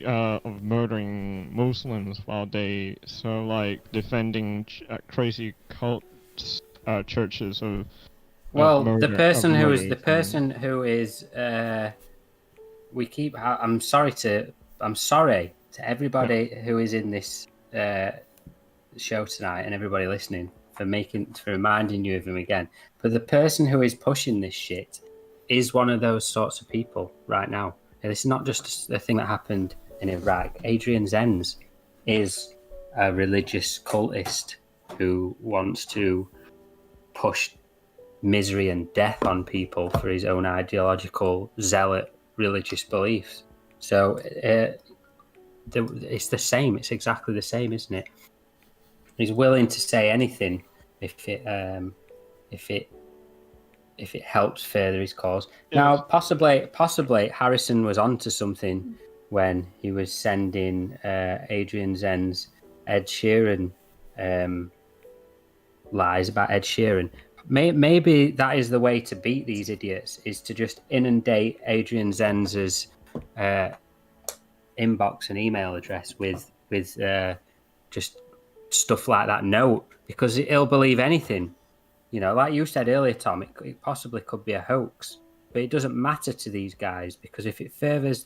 of murdering Muslims while they defending crazy cult churches of murder,
the person who is I'm sorry to everybody who is in this show tonight and everybody listening for reminding you of him again. But the person who is pushing this shit is one of those sorts of people right now. And this is not just a thing that happened in Iraq. Adrian Zenz is a religious cultist who wants to push misery and death on people for his own ideological, zealot religious beliefs. So it's the same. It's exactly the same, isn't it? He's willing to say anything if it helps further his cause. Now, possibly Harrison was onto something when he was sending Adrian Zenz Ed Sheeran lies about Ed Sheeran. Maybe that is the way to beat these idiots, is to just inundate Adrian Zenz's inbox and email address with just stuff like that. No, because he'll believe anything. You know, like you said earlier, Tom, it possibly could be a hoax, but it doesn't matter to these guys, because if it furthers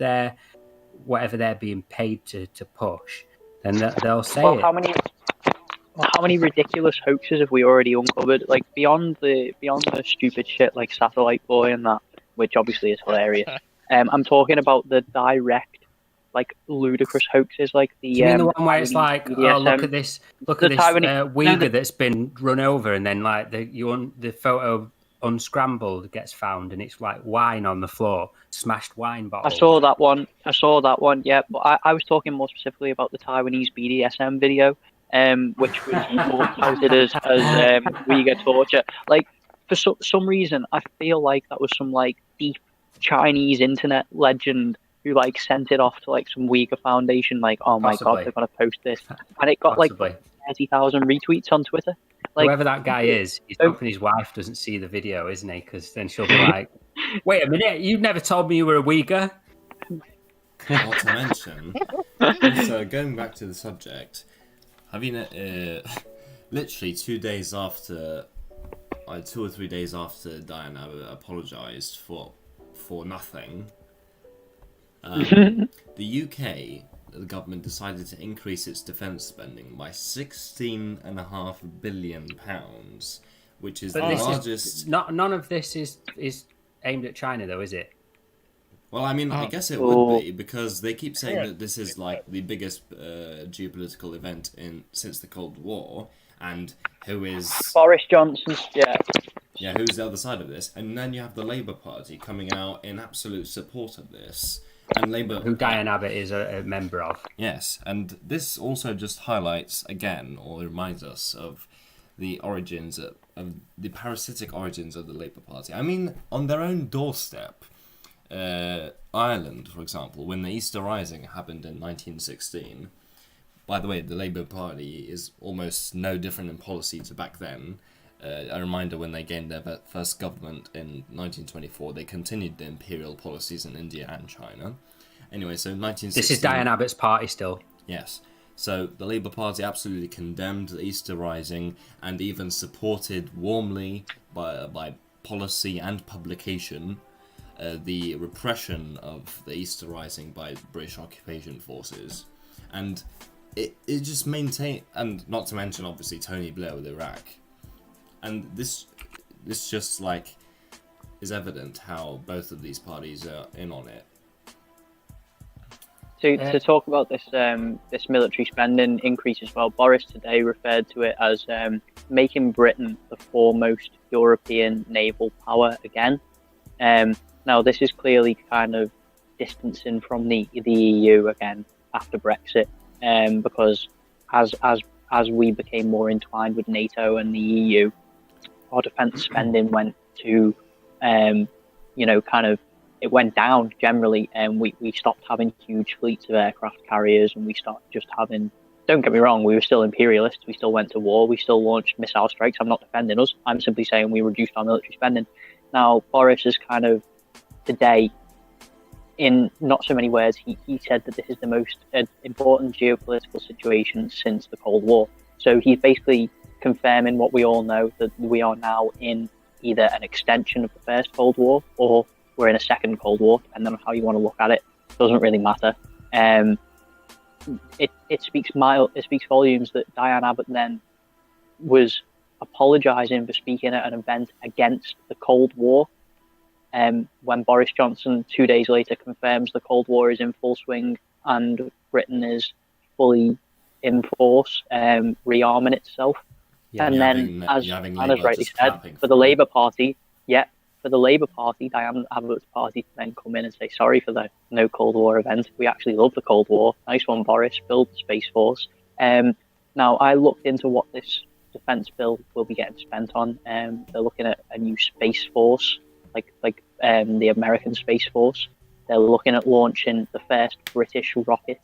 whatever they're being paid to push, then they'll say it.
How many ridiculous hoaxes have we already uncovered? Like beyond the stupid shit like Satellite Boy and that, which obviously is hilarious. I'm talking about the direct, like, ludicrous hoaxes, like the.
You mean the one where it's like, oh, look at this Uyghur that's been run over, and then like the photo unscrambled gets found, and it's like wine on the floor, smashed wine bottles.
I saw that one. Yeah, but I was talking more specifically about the Taiwanese BDSM video, which was touted as Uyghur torture. Like, for some reason, I feel like that was some like deep Chinese internet legend who like sent it off to like some Uyghur foundation, like, oh my god, they're gonna post this, and it got like 30,000 retweets on Twitter. Like,
whoever that guy is, he's hoping his wife doesn't see the video, isn't he? Because then she'll be like, "Wait a minute, you've never told me you were a Uyghur."
Not to mention, also going back to the subject, have you literally 2 days after, 2 or 3 days after Diana apologised for nothing. The UK the government decided to increase its defence spending by £16.5 billion, which is
But
the
this
largest.
is none of this is aimed at China, though, is it?
Well, I mean, I guess it would be, because they keep saying that this is like the biggest geopolitical event since the Cold War, and who is
Boris Johnson.
Yeah, who's the other side of this? And then you have the Labour Party coming out in absolute support of this. And Labour...
Who Diane Abbott is a member of.
Yes, and this also just highlights, again, or reminds us of the origins of the parasitic origins of the Labour Party. I mean, on their own doorstep, Ireland, for example, when the Easter Rising happened in 1916... By the way, the Labour Party is almost no different in policy to back then. A reminder, when they gained their first government in 1924, they continued the imperial policies in India and China. Anyway, so 1916...
This is Diane Abbott's party still.
Yes. So the Labour Party absolutely condemned the Easter Rising and even supported warmly by policy and publication the repression of the Easter Rising by British occupation forces. And it just maintained... And not to mention, obviously, Tony Blair with Iraq. And this just like is evident how both of these parties are in on it.
To talk about this military spending increase as well, Boris today referred to it as making Britain the foremost European naval power again. Now this is clearly kind of distancing from the EU again after Brexit, because as we became more entwined with NATO and the EU, our defence spending went to, it went down generally, and we stopped having huge fleets of aircraft carriers, and we started just having, don't get me wrong, we were still imperialists, we still went to war, we still launched missile strikes. I'm not defending us, I'm simply saying we reduced our military spending. Now, Boris is kind of, today, in not so many words, he said that this is the most important geopolitical situation since the Cold War. So he's basically confirming what we all know, that we are now in either an extension of the first Cold War or we're in a second Cold War, depending on how you want to look at it. Doesn't really matter. It speaks volumes that Diane Abbott then was apologising for speaking at an event against the Cold War, when Boris Johnson 2 days later confirms the Cold War is in full swing and Britain is fully in force, rearming itself.
Yeah,
and then, as Anna's rightly said, for the Labour Party, Diane Abbott's party then come in and say sorry for the no Cold War event. We actually love the Cold War. Nice one, Boris. Build the Space Force. Now, I looked into what this defence bill will be getting spent on. They're looking at a new Space Force, like the American Space Force. They're looking at launching the first British rocket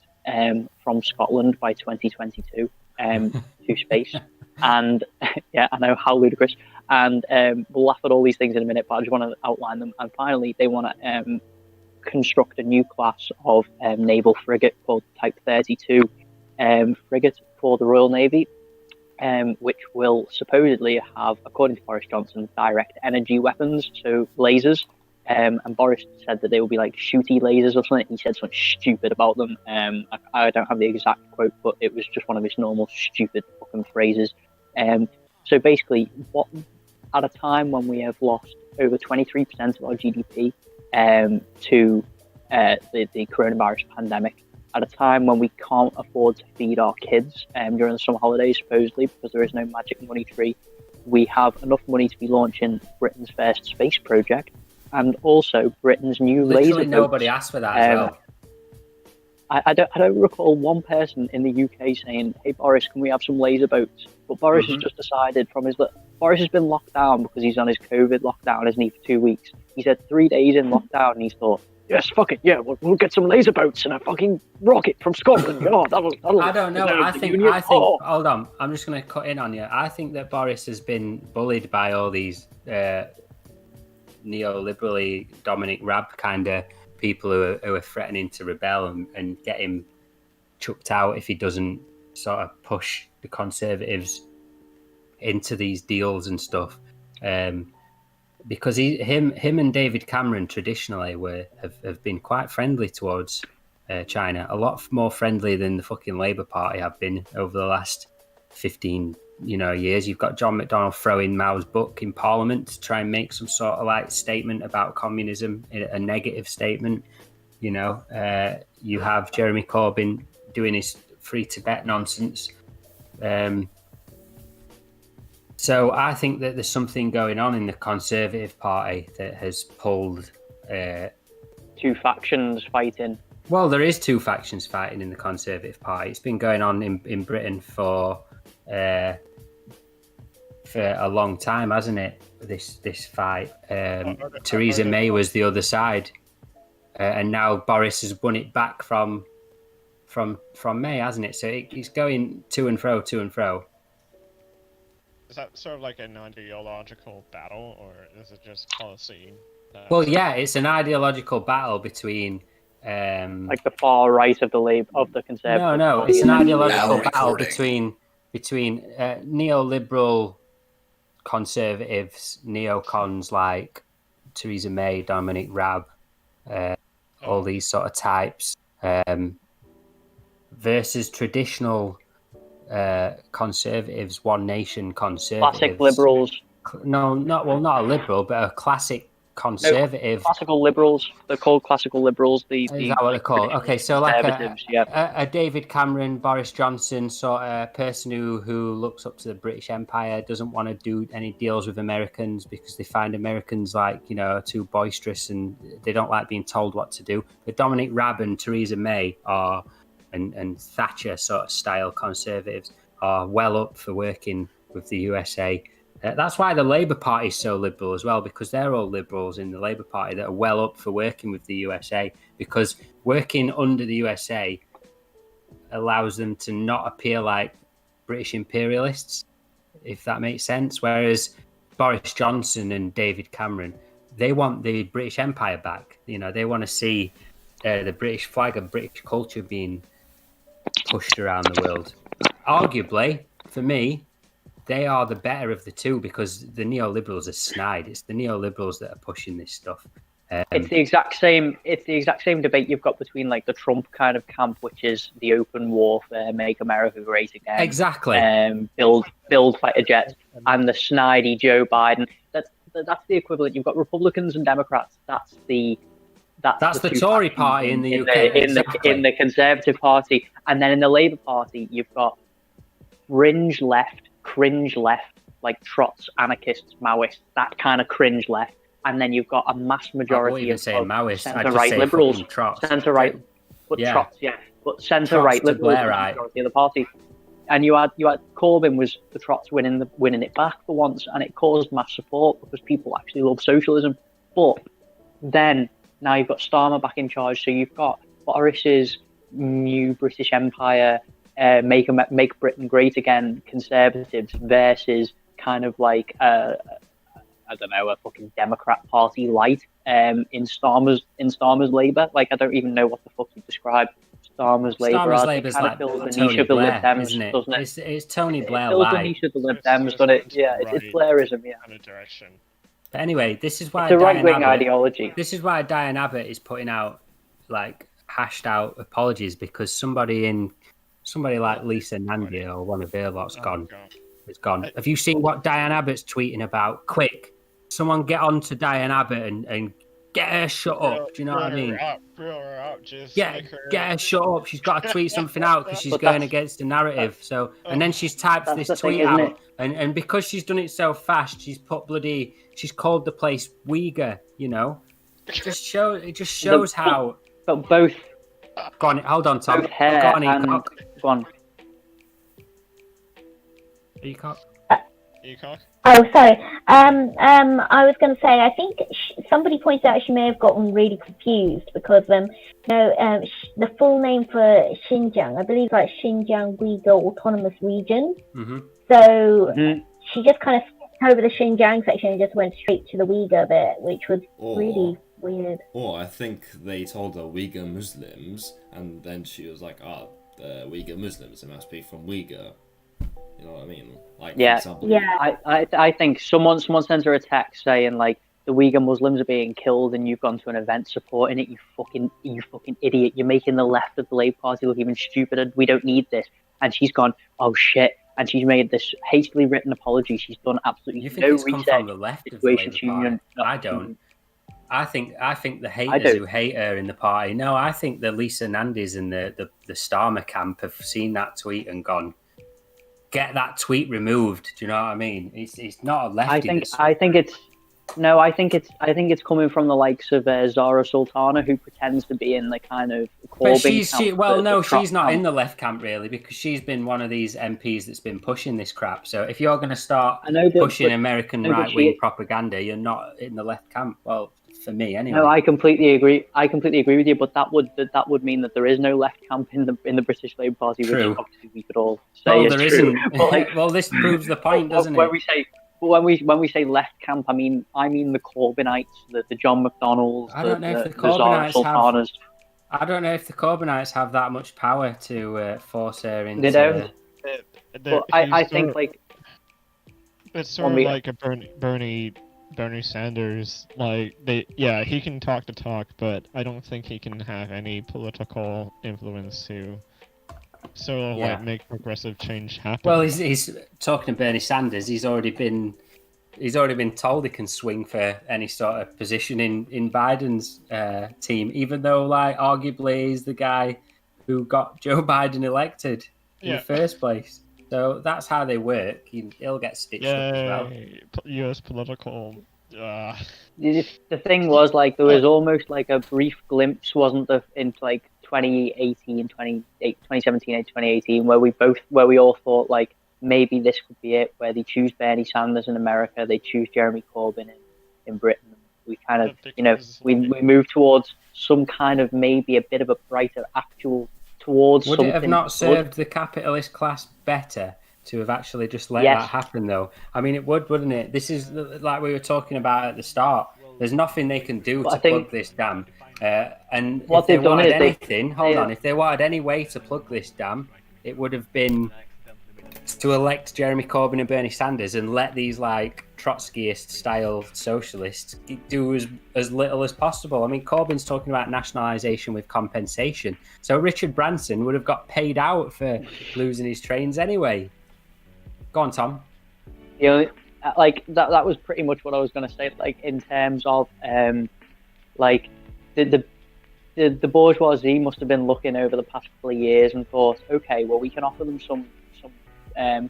from Scotland by 2022 to space. And yeah, I know, how ludicrous. And we'll laugh at all these things in a minute, but I just want to outline them. And finally, they want to construct a new class of naval frigate called Type 32 frigate for the Royal Navy, which will supposedly have, according to Boris Johnson, direct energy weapons, so lasers. And Boris said that they will be like shooty lasers or something. He said something stupid about them. I don't have the exact quote, but it was just one of his normal stupid fucking phrases. So basically, at a time when we have lost over 23% of our GDP to the coronavirus pandemic, at a time when we can't afford to feed our kids during the summer holidays, supposedly, because there is no magic money tree, we have enough money to be launching Britain's first space project, and also Britain's new laser boats.
Nobody asked for that as well.
I don't recall one person in the UK saying, "Hey Boris, can we have some laser boats?" But Boris has just decided Boris has been locked down because he's on his COVID lockdown, isn't he, for 2 weeks. He said 3 days in lockdown, and he's thought, "Yes, fuck it, yeah, we'll get some laser boats and a fucking rocket from Scotland." Oh, that'll
I don't know. I think. Hold on. I'm just going to cut in on you. I think that Boris has been bullied by all these neoliberally Dominic Raab kind of people who are threatening to rebel and get him chucked out if he doesn't sort of push the Conservatives into these deals and stuff. Because him and David Cameron traditionally have been quite friendly towards China, a lot more friendly than the fucking Labour Party have been over the last 15 years. You've got John McDonnell throwing Mao's book in Parliament to try and make some sort of like statement about communism, a negative statement. You have Jeremy Corbyn doing his free Tibet nonsense. So I think that there's something going on in the Conservative Party that has pulled...
two factions fighting.
Well, there is two factions fighting in the Conservative Party. It's been going on in Britain for a long time, hasn't it? This fight. Theresa May was the other side, and now Boris has won it back from May, hasn't it? So it's going to and fro.
Is that sort of like an ideological battle, or is it just policy?
Well, yeah, it's an ideological battle between
like the far right of the Conservative.
No, it's an ideological battle between neoliberal conservatives, neocons like Theresa May, Dominic Raab, all these sort of types, versus traditional conservatives, One Nation conservatives.
Classic liberals.
No, not a liberal, but a classic conservative.
No, classical liberals. They're called classical liberals.
Is that what they're called? Okay, so like a David Cameron, Boris Johnson sort of person who looks up to the British Empire, doesn't want to do any deals with Americans because they find Americans too boisterous and they don't like being told what to do. But Dominic Raab and Theresa May are, and Thatcher sort of style conservatives are well up for working with the USA. That's why the Labour Party is so liberal as well, because they're all liberals in the Labour Party that are well up for working with the USA, because working under the USA allows them to not appear like British imperialists, if that makes sense. Whereas Boris Johnson and David Cameron, they want the British Empire back. They want to see the British flag and British culture being pushed around the world. Arguably, for me, they are the better of the two, because the neoliberals are snide. It's the neoliberals that are pushing this stuff.
It's the exact same debate you've got between like the Trump kind of camp, which is the open warfare, make America great again.
Exactly.
Build fighter jets, and the snidey Joe Biden. That's the equivalent. You've got Republicans and Democrats. That's the
Tory party in the UK.
In the Conservative Party, and then in the Labour Party, you've got fringe left, cringe left, like trots, anarchists, Maoists, that kind of cringe left. And then you've got a mass majority of centre-right liberals, centre-right, but yeah. Trots, yeah, but centre-right liberals, the majority of the party. And you had Corbyn was the Trots winning it back for once, and it caused mass support because people actually love socialism. But then now you've got Starmer back in charge, so you've got Boris's new British Empire, make Britain great again, conservatives versus kind of like a fucking Democrat Party light in Starmer's Labour. Like, I don't even know what the fuck you describe Starmer's Labour.
Starmer's Labour's like Tony Blair, isn't it?
Doesn't it?
It's Tony Blair
light. It the niche of the Lib Dems, doesn't it? Yeah, it's Blairism, yeah.
Kind of direction.
But anyway, this is why
it's a right-wing ideology.
This is why Diane Abbott is putting out like hashed out apologies, because somebody like Lisa Nandy or one of their lot's gone. It's gone. Have you seen what Diane Abbott's tweeting about? Quick, someone get on to Diane Abbott and get her shut up. Do you know what I mean? Get her shut up. She's got to tweet something out because she's going against the narrative. So, and then she's typed this tweet out, and because she's done it so fast, she's called the place Uyghur. It just shows how.
But both.
Go on, hold on, Tom.
Both hair
go on.
Are
you cock?
Oh, sorry. I was going to say, I think somebody pointed out she may have gotten really confused because, the full name for Xinjiang, I believe, like Xinjiang Uyghur Autonomous Region.
Mm-hmm.
So she just kind of skipped over the Xinjiang section and just went straight to the Uyghur bit, which was really weird.
Or I think they told her Uyghur Muslims, and then she was like, the Uyghur Muslims, it must be from Uyghur. You know what I mean? Like,
I think someone sends her a text saying like the Uyghur Muslims are being killed and you've gone to an event supporting it, you fucking idiot. You're making the left of the Labour Party look even stupider. We don't need this. And she's gone, oh shit. And she's made this hastily written apology. She's done absolutely
you think
no
it's come
research.
from the left of the Labour Party? I don't. I think the haters who hate her in the party. No, I think the Lisa Nandi's and the Starmer camp have seen that tweet and gone, get that tweet removed. Do you know what I mean? It's not a lefty.
I think it's coming from the likes of Zara Sultana, who pretends to be in the kind of Corbyn camp.
She's not in the left camp really, because she's been one of these MPs that's been pushing this crap. So if you're going to start pushing American right-wing propaganda, you're not in the left camp. Well, for me anyway.
No, I completely agree. with you, but that would mean that there is no left camp in the British Labour Party,
True.
which obviously we could all say is
there
true.
Isn't. But well, this proves the point, doesn't it?
When we say left camp, I mean the Corbynites, the John McDonnells,
I don't know if
the Zara Sultanas.
I don't know if the Corbynites have that much power to force her into.
They don't. But I think
it's sort of like a Bernie Sanders. Like he can talk the talk, but I don't think he can have any political influence to make progressive change happen.
Well, he's talking to Bernie Sanders. He's already been told he can swing for any sort of position in Biden's team, even though arguably he's the guy who got Joe Biden elected in the first place. So that's how they work. He'll get stitched up as well.
U.S. political.
The thing was, there was almost a brief glimpse, wasn't there, into 2017 and 2018, where we all thought maybe this could be it, where they choose Bernie Sanders in America, they choose Jeremy Corbyn in Britain. We kind of, we move towards some kind of maybe a bit of a brighter actual towards.
Would it have not served the capitalist class better to have actually just let that happen, though? I mean, it would, wouldn't it? This is like we were talking about at the start. There's nothing they can do to plug this dam. And
what
if they
they've done
wanted
is
anything, if they wanted any way to plug this dam, it would have been to elect Jeremy Corbyn and Bernie Sanders and let these Trotskyist style socialists do as little as possible. I mean, Corbyn's talking about nationalisation with compensation. So Richard Branson would have got paid out for losing his trains anyway. Go on, Tom.
That was pretty much what I was going to say. In terms of the bourgeoisie must have been looking over the past couple of years and thought, okay, well, we can offer them some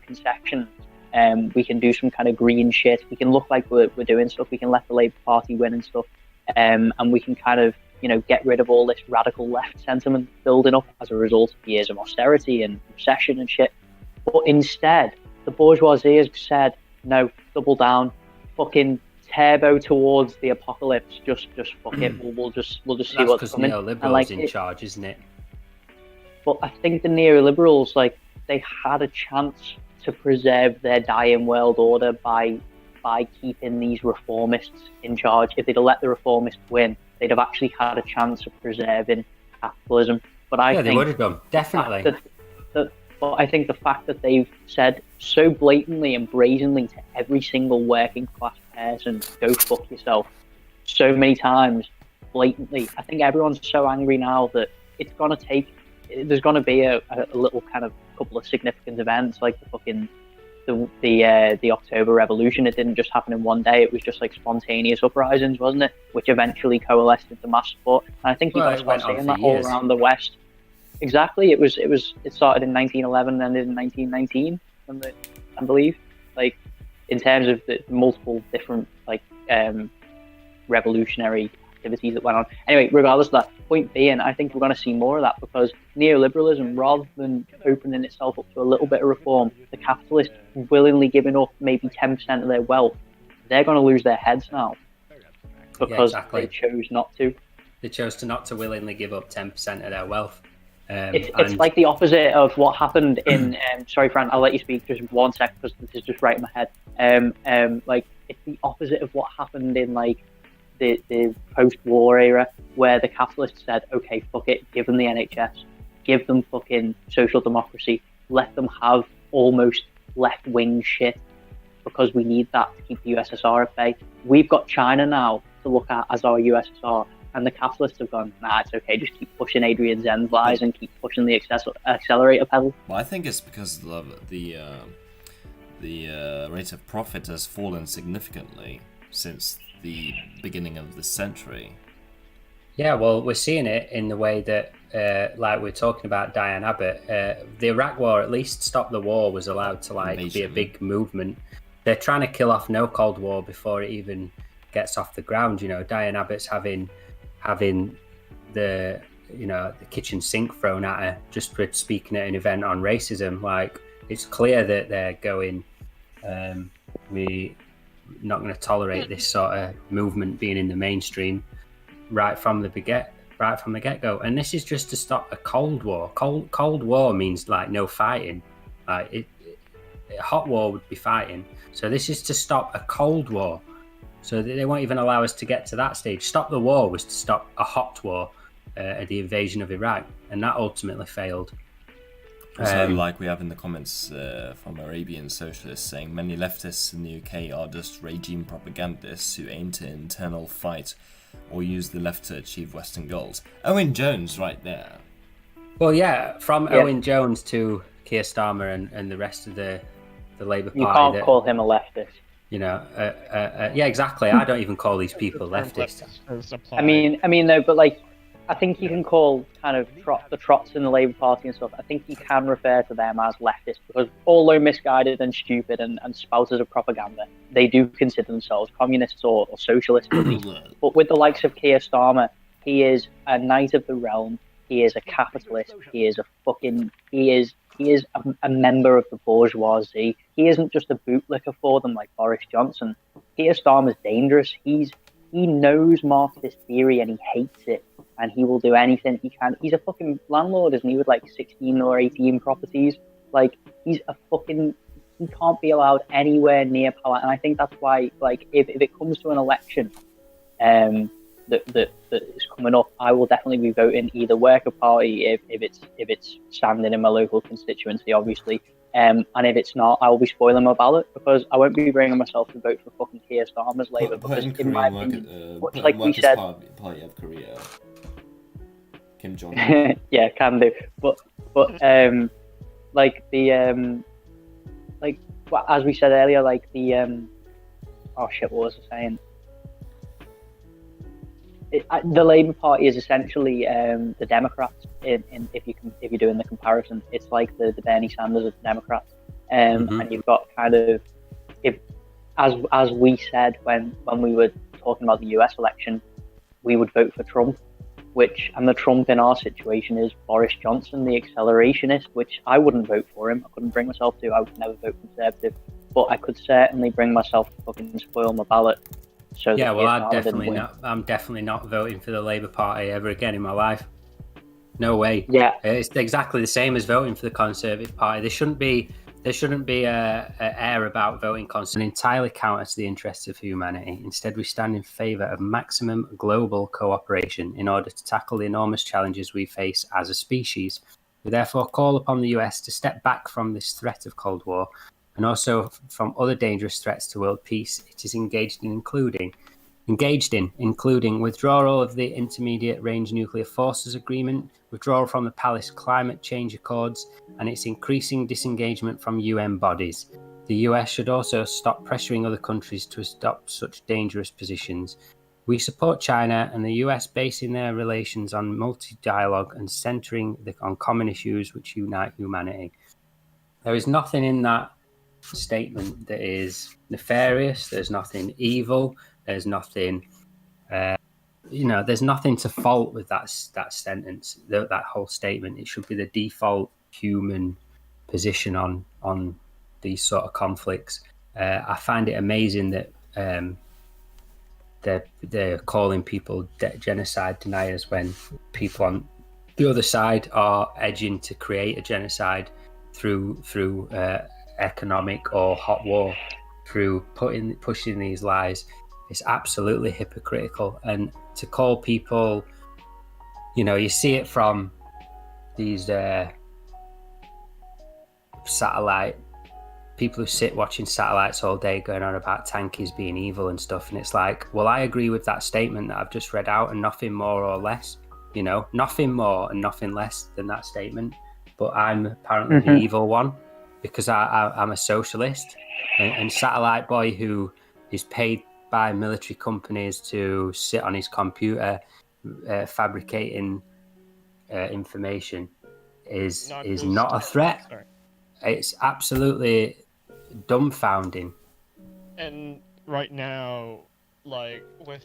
concessions. We can do some kind of green shit. We can look like we're doing stuff. We can let the Labour Party win and stuff. And we can kind of, get rid of all this radical left sentiment building up as a result of years of austerity and recession and shit. But instead, the bourgeoisie has said, no, double down, fucking turbo towards the apocalypse. Just fuck it. We'll just see what's coming.
That's because neoliberals in charge, isn't it?
But I think the neoliberals, they had a chance to preserve their dying world order by keeping these reformists in charge. If they'd have let the reformists win, they'd have actually had a chance of preserving capitalism. But I think
they would have done, definitely.
But I think the fact that they've said so blatantly and brazenly to every single working class person, go fuck yourself, so many times, blatantly, I think everyone's so angry now that it's going to take, there's going to be a little kind of couple of significant events like the October Revolution. It didn't just happen in one day. It was just spontaneous uprisings, wasn't it? Which eventually coalesced into mass support. And I think you've got to start seeing that all around the West. Exactly. It started in 1911 and ended in 1919, I believe. In terms of the multiple different revolutionary activities that went on. Anyway, regardless of that, point being, I think we're going to see more of that because neoliberalism, rather than opening itself up to a little bit of reform, the capitalists willingly giving up maybe 10% of their wealth, they're going to lose their heads now because they chose not to.
They chose not to willingly give up 10% of their wealth.
It's like the opposite of what happened in. Sorry, Fran, I'll let you speak just 1 sec because this is just right in my head. It's the opposite of what happened in the post-war era, where the capitalists said, "Okay, fuck it, give them the NHS, give them fucking social democracy, let them have almost left-wing shit, because we need that to keep the USSR at bay. We've got China now to look at as our USSR, and the capitalists have gone, nah, it's okay, just keep pushing Adrian Zenz lies and keep pushing the accelerator pedal.
Well, I think it's because the rate of profit has fallen significantly since the beginning of this century.
Yeah, well, we're seeing it in the way that, like we're talking about Diane Abbott, the Iraq War, at least Stop the War, was allowed to be a big movement. They're trying to kill off no Cold War before it even gets off the ground. Diane Abbott's having the kitchen sink thrown at her just for speaking at an event on racism. Like, it's clear that they're going, we're not going to tolerate this sort of movement being in the mainstream right from the get-go. And this is just to stop a Cold War. Cold War means no fighting. A hot war would be fighting. So this is to stop a Cold War. So they won't even allow us to get to that stage. Stop the war was to stop a hot war, the invasion of Iraq, and that ultimately failed.
Also, we have in the comments from Arabian socialists saying many leftists in the UK are just regime propagandists who aim to internal fight or use the left to achieve Western goals. Owen Jones right there.
Well, yeah, from Owen Jones to Keir Starmer and the rest of the Labour Party.
You can't call him a leftist.
Yeah, exactly. I don't even call these people leftists.
I mean, no, but I think you can call kind of the Trots in the Labour Party and stuff. I think you can refer to them as leftists because, although misguided and stupid and spouters of propaganda, they do consider themselves communists or socialists at least. But with the likes of Keir Starmer, he is a knight of the realm. He is a capitalist. He is a member of the bourgeoisie. He isn't just a bootlicker for them like Boris Johnson. Keir Starmer's dangerous. He knows Marxist theory and he hates it, and he will do anything he can. He's a fucking landlord, isn't he, with 16 or 18 properties? He can't be allowed anywhere near power. And I think that's why, if it comes to an election that is coming up, I will definitely be voting either Worker Party if it's standing in my local constituency, obviously. And if it's not, I will be spoiling my ballot because I won't be bringing myself to vote for fucking Keir Starmer's Labour. Because in my opinion, much we said,
Party of Korea, Kim Jong.
Yeah, can do. But as we said earlier, oh shit, what was I saying? The Labour Party is essentially the Democrats. If you're doing the comparison, it's like the Bernie Sanders of the Democrats, and you've got kind of, as we said when we were talking about the US election, we would vote for Trump, and the Trump in our situation is Boris Johnson, the accelerationist, which I wouldn't vote for him. I couldn't bring myself to. I would never vote Conservative, but I could certainly bring myself to fucking spoil my ballot. So yeah, well,
I'm definitely not voting for the Labour Party ever again in my life. No way.
Yeah,
it's exactly the same as voting for the Conservative Party. There shouldn't be a air about voting Conservative, entirely counter to the interests of humanity. Instead, we stand in favour of maximum global cooperation in order to tackle the enormous challenges we face as a species. We therefore call upon the US to step back from this threat of Cold War, and also from other dangerous threats to world peace it is engaged in, including withdrawal of the Intermediate Range Nuclear Forces Agreement, withdrawal from the Paris Climate Change Accords, and its increasing disengagement from UN bodies. The US should also stop pressuring other countries to adopt such dangerous positions. We support China and the US basing their relations on multi-dialogue and centering on common issues which unite humanity. There is nothing in that statement that is nefarious. There's nothing evil. There's nothing, there's nothing to fault with that sentence, that whole statement. It should be the default human position on these sort of conflicts. I find it amazing that they're calling people genocide deniers when people on the other side are edging to create a genocide through economic or hot war, through pushing these lies. It's absolutely hypocritical. And to call people, you see it from these satellite people who sit watching satellites all day going on about tankies being evil and stuff, and it's like, well, I agree with that statement that I've just read out, and nothing more or less, you know, nothing more and nothing less than that statement. But I'm apparently the evil one because I'm a socialist, and Satellite Boy, who is paid by military companies to sit on his computer fabricating information, is not a threat.
Sorry.
It's absolutely dumbfounding.
And right now, like with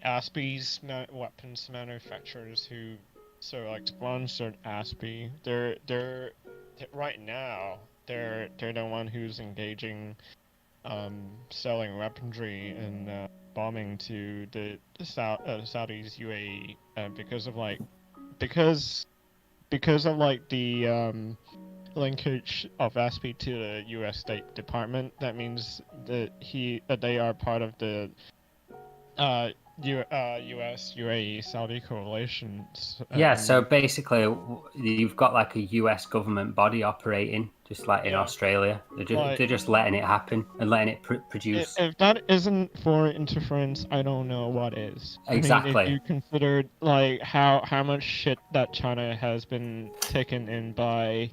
Aspie's weapons manufacturers who like sponsored Aspie, they're right now they're the one who's engaging, selling weaponry and bombing to the Saudis, UAE, because of the linkage of Aspie to the U.S. State Department. That means that they are part of the U.S. UAE Saudi coalitions.
Yeah, so basically, you've got like a US government body operating, just like in Australia. They're just letting it happen and letting it produce.
If that isn't foreign interference, I don't know what is.
Exactly.
I mean, if you considered like how much shit that China has been taken in by,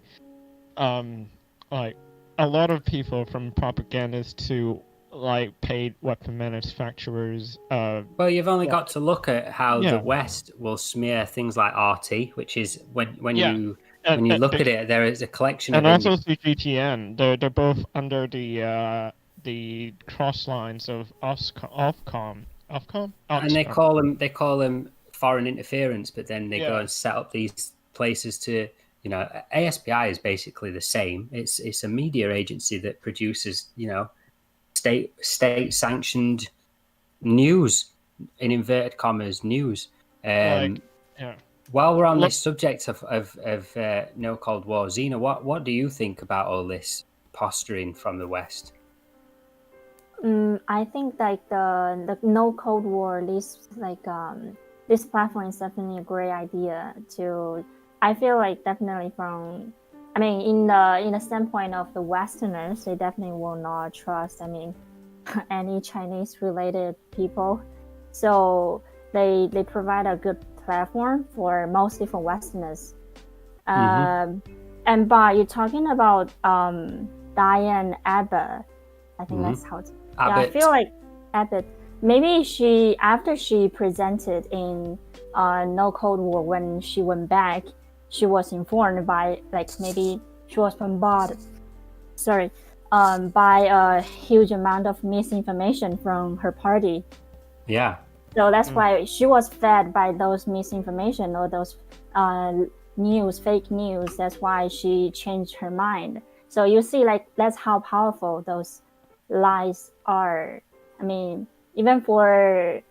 like a lot of people, from propagandists to like paid weapon manufacturers.
Well, you've only got to look at how the West will smear things like RT, which is when you look at it, there is a collection
and
of
also CGTN. They're both under the cross lines of Ofcom.
And they call them foreign interference, but then they go and set up these places to, you know, ASPI is basically the same. It's a media agency that produces, you know, state sanctioned news, in inverted commas, news. While we're on this subject of no Cold War, Xena, what do you think about all this posturing from the West?
I think like the no Cold War, this platform is definitely a great idea to. I feel like definitely in the standpoint of the Westerners, they definitely will not trust, any Chinese related people. So they provide a good platform for mostly for Westerners. And you're talking about Diane Abbott. I think that's how. I feel like Abbott. Maybe after she presented in No Cold War, when she went back, she was informed by maybe she was bombarded. By a huge amount of misinformation from her party.
Yeah.
So that's why she was fed by those misinformation or those fake news. That's why she changed her mind. So you see, that's how powerful those lies are. Even for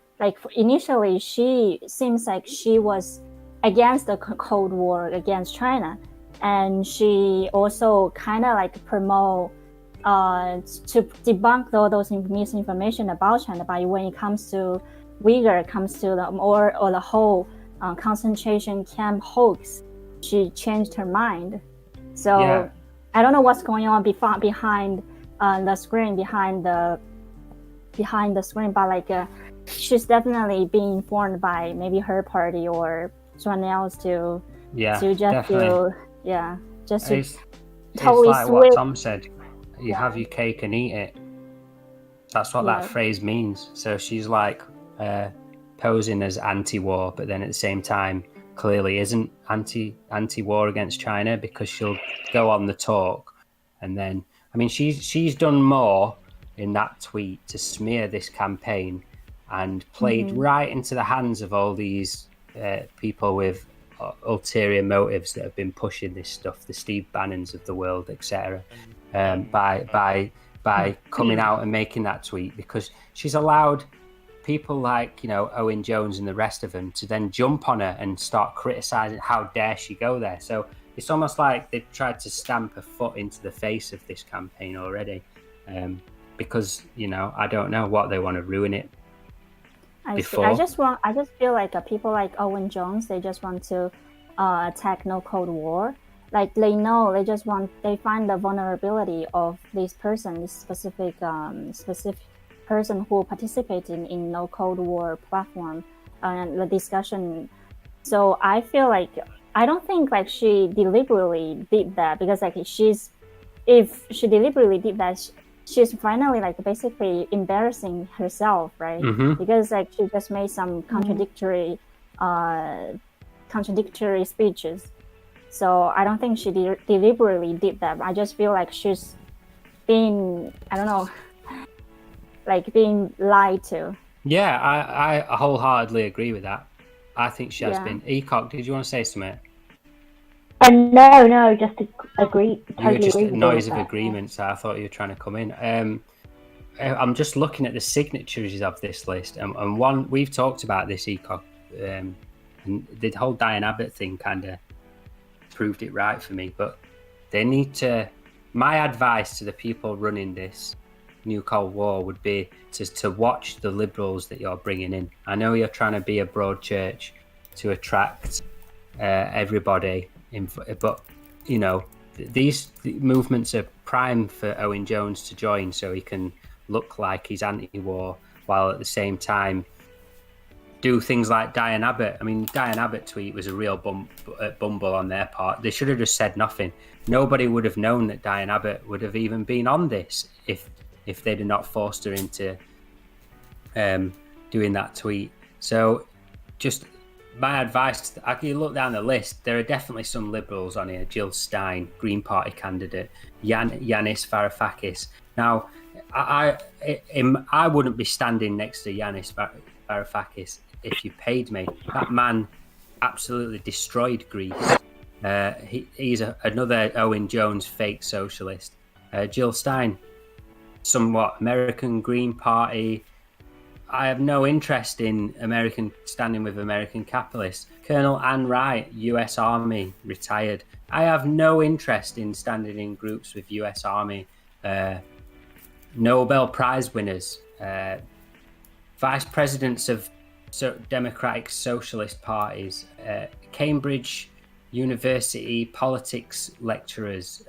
initially, she seems like she was against the Cold War, against China, and she also kind of promote to debunk all those misinformation about China. But when it comes to Uyghur, comes to the whole concentration camp hoax, she changed her mind. So I don't know what's going on behind the screen, behind the screen, but she's definitely being informed by maybe her party or someone else to totally
like what Tom said. You have your cake and eat it. That's what that phrase means. So she's posing as anti-war, but then at the same time clearly isn't anti-war against China, because she'll go on the talk, and then she's done more in that tweet to smear this campaign and played right into the hands of all these people with ulterior motives that have been pushing this stuff, the Steve Bannons of the world, etc. By coming out and making that tweet, because she's allowed people like Owen Jones and the rest of them to then jump on her and start criticizing, how dare she go there. So it's almost like they've tried to stamp a foot into the face of this campaign already, because I don't know what they want to ruin it.
I just feel like people like Owen Jones, they just want to attack no Cold War. like they know they find the vulnerability of this person, this specific person who participated in No Cold War platform and the discussion. So I feel like I don't think like she deliberately did that, because like if she deliberately did that, she's finally like basically embarrassing herself, right?
Mm-hmm.
Because like she just made some contradictory speeches. So I don't think she deliberately did that. I just feel like she's being, I don't know, like being lied to.
Yeah, I wholeheartedly agree with that. I think she has been. Ecock, did you want to say something?
No, just agree.
You were just
agree
a
with
noise of
that,
agreement, so I thought you were trying to come in. I'm just looking at the signatures of this list, and one we've talked about this, Ecock, and the whole Diane Abbott thing kind of proved it right for me. But they need to. My advice to the people running this new Cold War would be to watch the liberals that you're bringing in. I know you're trying to be a broad church to attract everybody, but you know these movements are prime for Owen Jones to join, so he can look like he's anti-war while at the same time do things like Diane Abbott. I mean, Diane Abbott tweet was a real bumble on their part. They should have just said nothing. Nobody would have known that Diane Abbott would have even been on this if they'd have not forced her into doing that tweet. So just my advice, I can look down the list. There are definitely some liberals on here. Jill Stein, Green Party candidate, Yanis Varoufakis. Now, I wouldn't be standing next to Yanis Varoufakis if you paid me. That man absolutely destroyed Greece. He's another Owen Jones fake socialist. Jill Stein, somewhat American Green Party. I have no interest in standing with American capitalists. Colonel Ann Wright, US Army, retired. I have no interest in standing in groups with US Army Nobel Prize winners, vice presidents of democratic socialist parties, Cambridge University politics lecturers,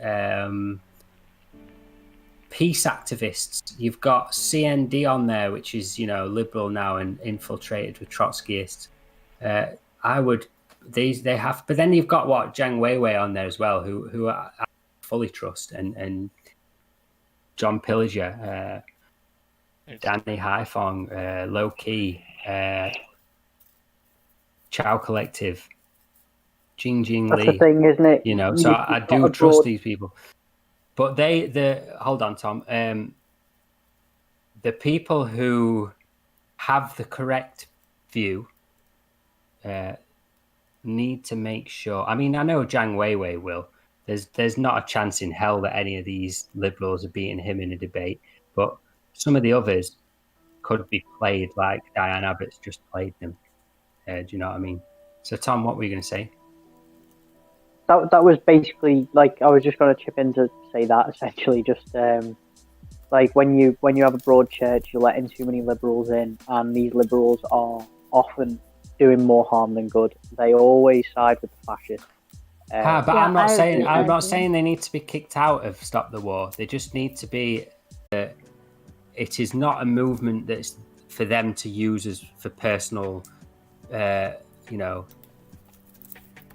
peace activists. You've got CND on there, which is, you know, liberal now and infiltrated with Trotskyists. But then you've got Jiang Weiwei on there as well, who I fully trust, and John Pillager, Danny Haifong, Low Key, Chow Collective, Jing
That's
Li.
the thing, isn't it?
You know, so I do trust these people. But hold on, Tom. The people who have the correct view need to make sure. I mean, I know Jiang Weiwei will. There's not a chance in hell that any of these liberals are beating him in a debate. But some of the others could be played like Diane Abbott's just played them. Do you know what I mean? So, Tom, what were you going to say?
That was basically, like, I was just going to chip in to say that, essentially, just like when you have a broad church, you're letting too many liberals in, and these liberals are often doing more harm than good. They always side with the fascists.
But I'm not saying they need to be kicked out of Stop the War. They just need to be. It is not a movement that's for them to use for personal,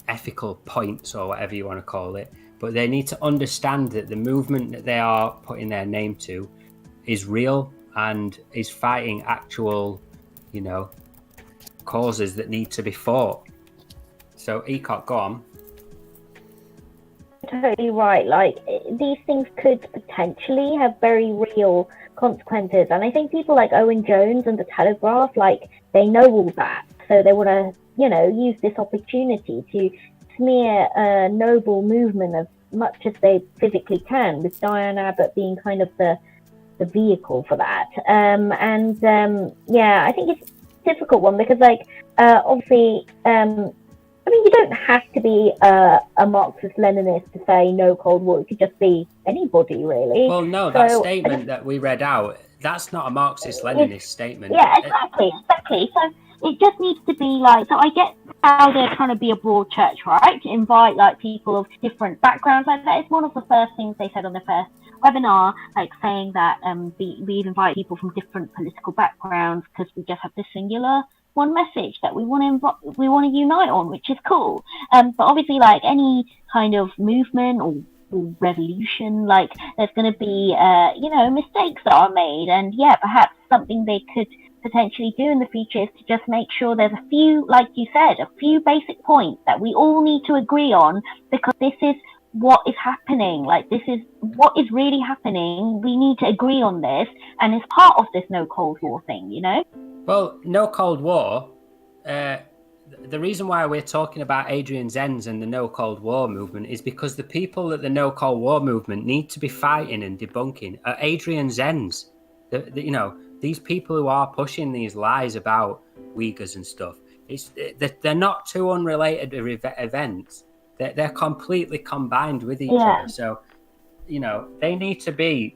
ethical points or whatever you want to call it. But they need to understand that the movement that they are putting their name to is real and is fighting actual, causes that need to be fought. So, Ecock, go on.
Totally right. Like, these things could potentially have very real consequences, and I think people like Owen Jones and the Telegraph, like, they know all that, so they want to, use this opportunity to smear a noble movement as much as they physically can, with Diane Abbott being kind of the vehicle for that. I think it's a difficult one because, like, obviously, you don't have to be a Marxist-Leninist to say no Cold War. It could just be anybody, really.
Well, no, that statement that we read out, that's not a Marxist-Leninist statement.
Yeah, exactly. So it just needs to be like, so I get how they're trying to be a broad church, right? To invite like people of different backgrounds like that. It's one of the first things they said on the first webinar, like saying that we invite people from different political backgrounds because we just have this singular one message that we want to unite on, which is cool. But obviously, like any kind of movement or revolution, like there's going to be mistakes that are made, and perhaps something they could potentially do in the future is to just make sure there's a few, like you said, a few basic points that we all need to agree on, because this is what is happening. Like, this is what is really happening. We need to agree on this, and it's part of this no Cold War thing, you know?
Well, no Cold War, the reason why we're talking about Adrian Zenz and the no Cold War movement is because the people that the no Cold War movement need to be fighting and debunking are Adrian Zenz. These people who are pushing these lies about Uyghurs and stuff, they're not two unrelated events. They're completely combined with each other. So, they need to be,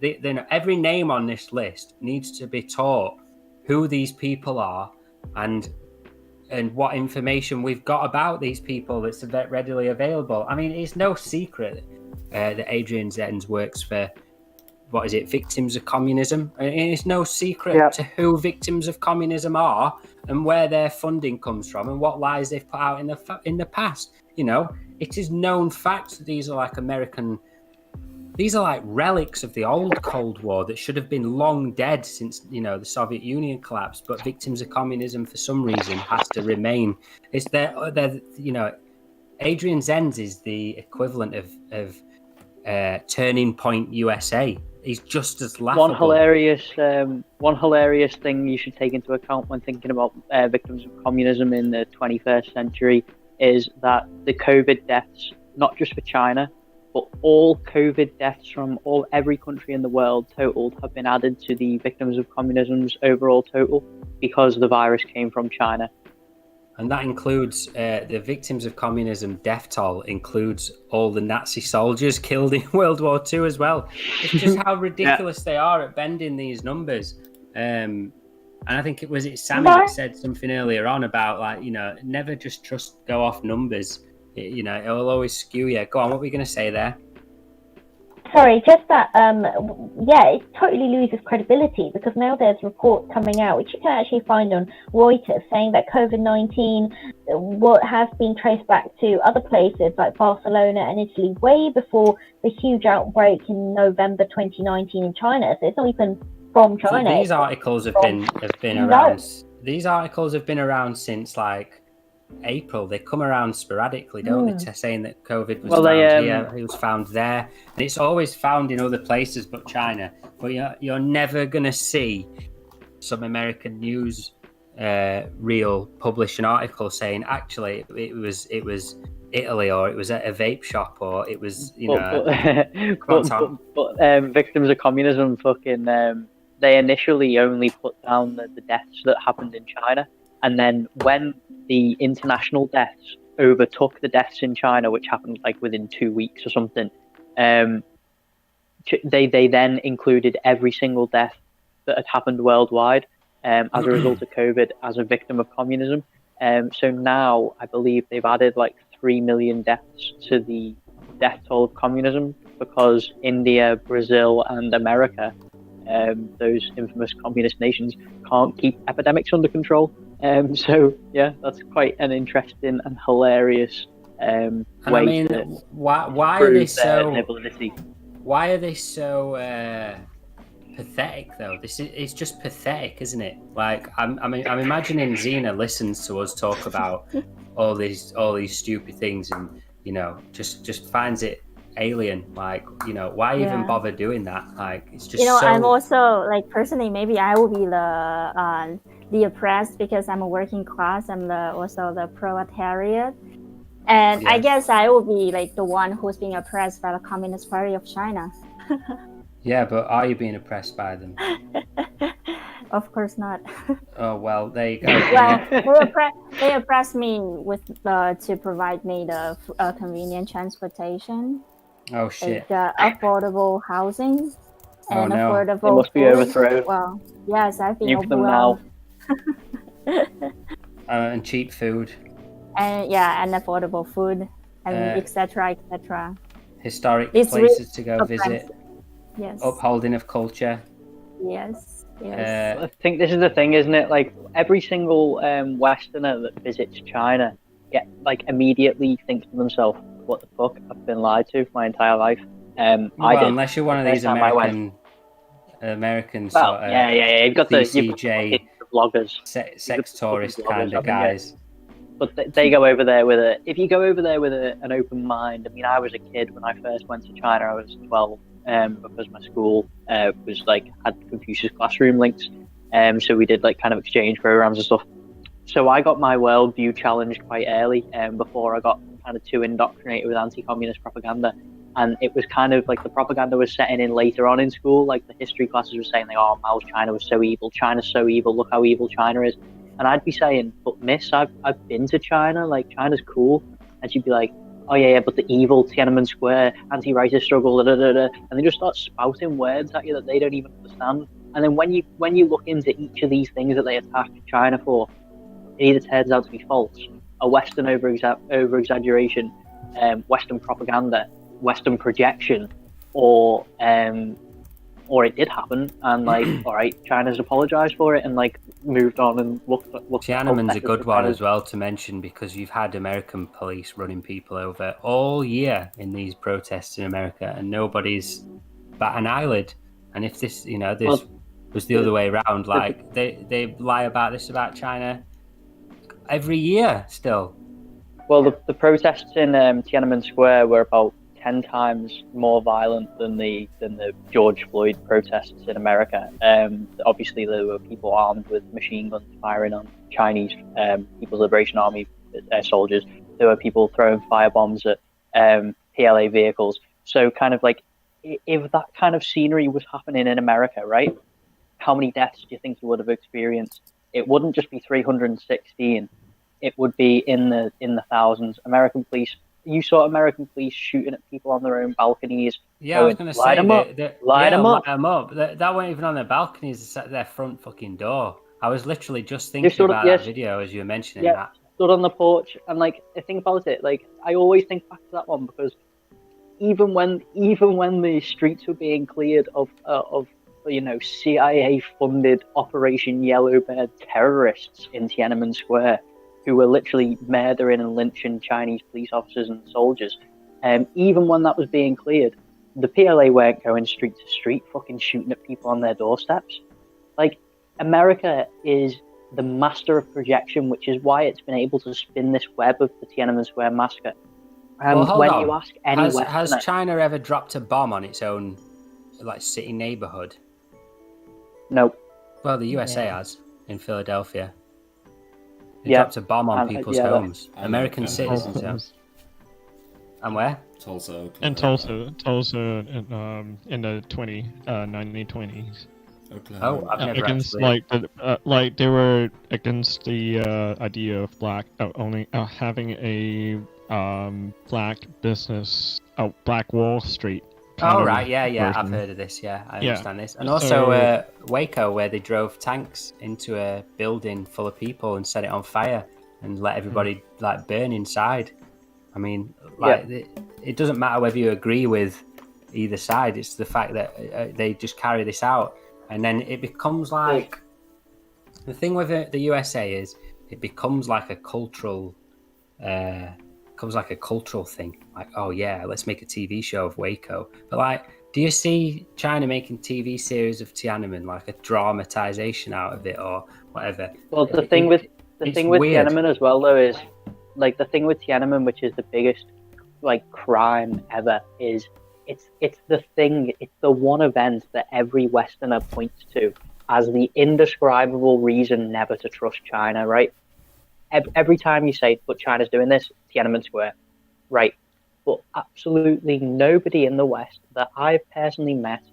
every name on this list needs to be taught who these people are and what information we've got about these people that's readily available. I mean, it's no secret that Adrian Zenz works for, Victims of Communism. It's no secret to who Victims of Communism are and where their funding comes from and what lies they've put out in the past. It is known fact that these are like relics of the old Cold War that should have been long dead since, the Soviet Union collapsed. But Victims of Communism, for some reason, has to remain. It's Adrian Zenz is the equivalent of Turning Point USA. He's just as laughable.
One hilarious thing you should take into account when thinking about victims of communism in the 21st century is that the COVID deaths, not just for China, but all COVID deaths from every country in the world totaled have been added to the victims of communism's overall total because the virus came from China.
And that includes the victims of communism death toll includes all the Nazi soldiers killed in World War II as well. It's just how ridiculous they are at bending these numbers. And I think it was Sammy that said something earlier on about never just go off numbers. It will always skew you. Go on, what were you going to say there?
Sorry, just that, it totally loses credibility because now there's reports coming out, which you can actually find on Reuters, saying that COVID-19 has been traced back to other places like Barcelona and Italy way before the huge outbreak in November 2019 in China. So it's not even from China.
So these articles have been around. These articles have been around since April. They come around sporadically, don't they? Saying that COVID was found here, it was found there, and it's always found in other places but China. But you're never gonna see some American news reel publish an article saying actually it was Italy, or it was at a vape shop, or it was
But victims of communism they initially only put down the deaths that happened in China. And then when the international deaths overtook the deaths in China, which happened within 2 weeks or something, they then included every single death that had happened worldwide as a result of COVID as a victim of communism. So now I believe they've added 3 million deaths to the death toll of communism because India, Brazil, and America, those infamous communist nations, can't keep epidemics under control. That's quite an interesting and hilarious way to
why
prove
are they so
their validity.
Why are they so pathetic though? It's just pathetic, isn't it? I'm imagining Xena listens to us talk about all these stupid things and just finds it alien. Why even bother doing that? It's just
I'm also personally, maybe I will be the oppressed because I'm a working class. I'm also the proletariat, and I guess I will be the one who's being oppressed by the Communist Party of China.
Yeah, but are you being oppressed by them?
Of course not.
Oh well, there you go.
Well, they oppress me with to provide me the convenient transportation.
Oh
shit!
Affordable housing and affordable.
They must be overthrown.
Well, yes, I've been
Nuke them now.
And cheap food.
and affordable food, and etc. etc.
Historic
It's
places
really
to go visit.
Yes.
Upholding of culture.
Yes.
I think this is the thing, isn't it? Like every single Westerner that visits China, immediately thinks to themselves, "What the fuck? I've been lied to my entire life."
Unless you're one of these American sort of
You've got
CCJ
the vloggers,
sex tourist kind of guys.
But they go over there with if you go over there with an open mind. I mean, I was a kid when I first went to China. I was 12, because my school was had Confucius classroom links, so we did kind of exchange programs and stuff. So I got my worldview challenged quite early, before I got kind of too indoctrinated with anti-communist propaganda. And it was kind of the propaganda was setting in later on in school. Like the history classes were saying, "Oh, Mao's China was so evil. China's so evil. Look how evil China is." And I'd be saying, "But miss, I've been to China. China's cool." And she'd be like, "Oh yeah, but the evil Tiananmen Square, anti-racist struggle, da, da, da, da." And they just start spouting words at you that they don't even understand. And then when you look into each of these things that they attack China for, it either turns out to be false, a Western over exaggeration, Western propaganda, Western projection, or it did happen, and all right, China's apologized for it and moved on and looked.
Tiananmen's a good one as well to mention, because you've had American police running people over all year in these protests in America, and nobody's bat an eyelid. And if this, was the other way around, they lie about this about China every year still.
Well, the protests in Tiananmen Square were about 10 times more violent than the George Floyd protests in America. Obviously, there were people armed with machine guns firing on Chinese People's Liberation Army soldiers. There were people throwing firebombs at PLA vehicles. So kind of if that kind of scenery was happening in America, right? How many deaths do you think you would have experienced? It wouldn't just be 316. It would be in the thousands. American police. You saw American police shooting at people on their own balconies.
Yeah, I was going to say,
light them up.
That weren't even on their balconies, it's at their front fucking door. I was literally just thinking about that video as you were mentioning that.
Stood on the porch, and I think about it, I always think back to that one, because even when the streets were being cleared of CIA-funded Operation Yellowbird terrorists in Tiananmen Square, who were literally murdering and lynching Chinese police officers and soldiers. Even when that was being cleared, the PLA weren't going street to street fucking shooting at people on their doorsteps. America is the master of projection, which is why it's been able to spin this web of the Tiananmen Square massacre. You ask any
has China ever dropped a bomb on its own city neighborhood?
No.
Well, the USA has in Philadelphia. They dropped a bomb on people's homes. American citizens. And where?
Tulsa.
In Tulsa in the 1920s.
Oklahoma.
Oh, I've never
against
actually...
they were against the idea of having a black business, Black Wall Street.
Right, yeah, I've heard of this. Yeah, I understand this. And also Waco, where they drove tanks into a building full of people and set it on fire and let everybody burn inside. I mean, it doesn't matter whether you agree with either side. It's the fact that they just carry this out, and then it becomes the thing with the USA is it becomes like a cultural. Comes like a cultural thing, oh yeah, let's make a TV show of Waco. But do you see China making TV series of Tiananmen, a dramatization out of it or whatever?
Well, the thing with Tiananmen as well, though, is the thing with Tiananmen, which is the biggest crime ever, is it's the one event that every Westerner points to as the indescribable reason never to trust China, right? Every time you say, but China's doing this, Tiananmen Square, right? But absolutely nobody in the West that I've personally met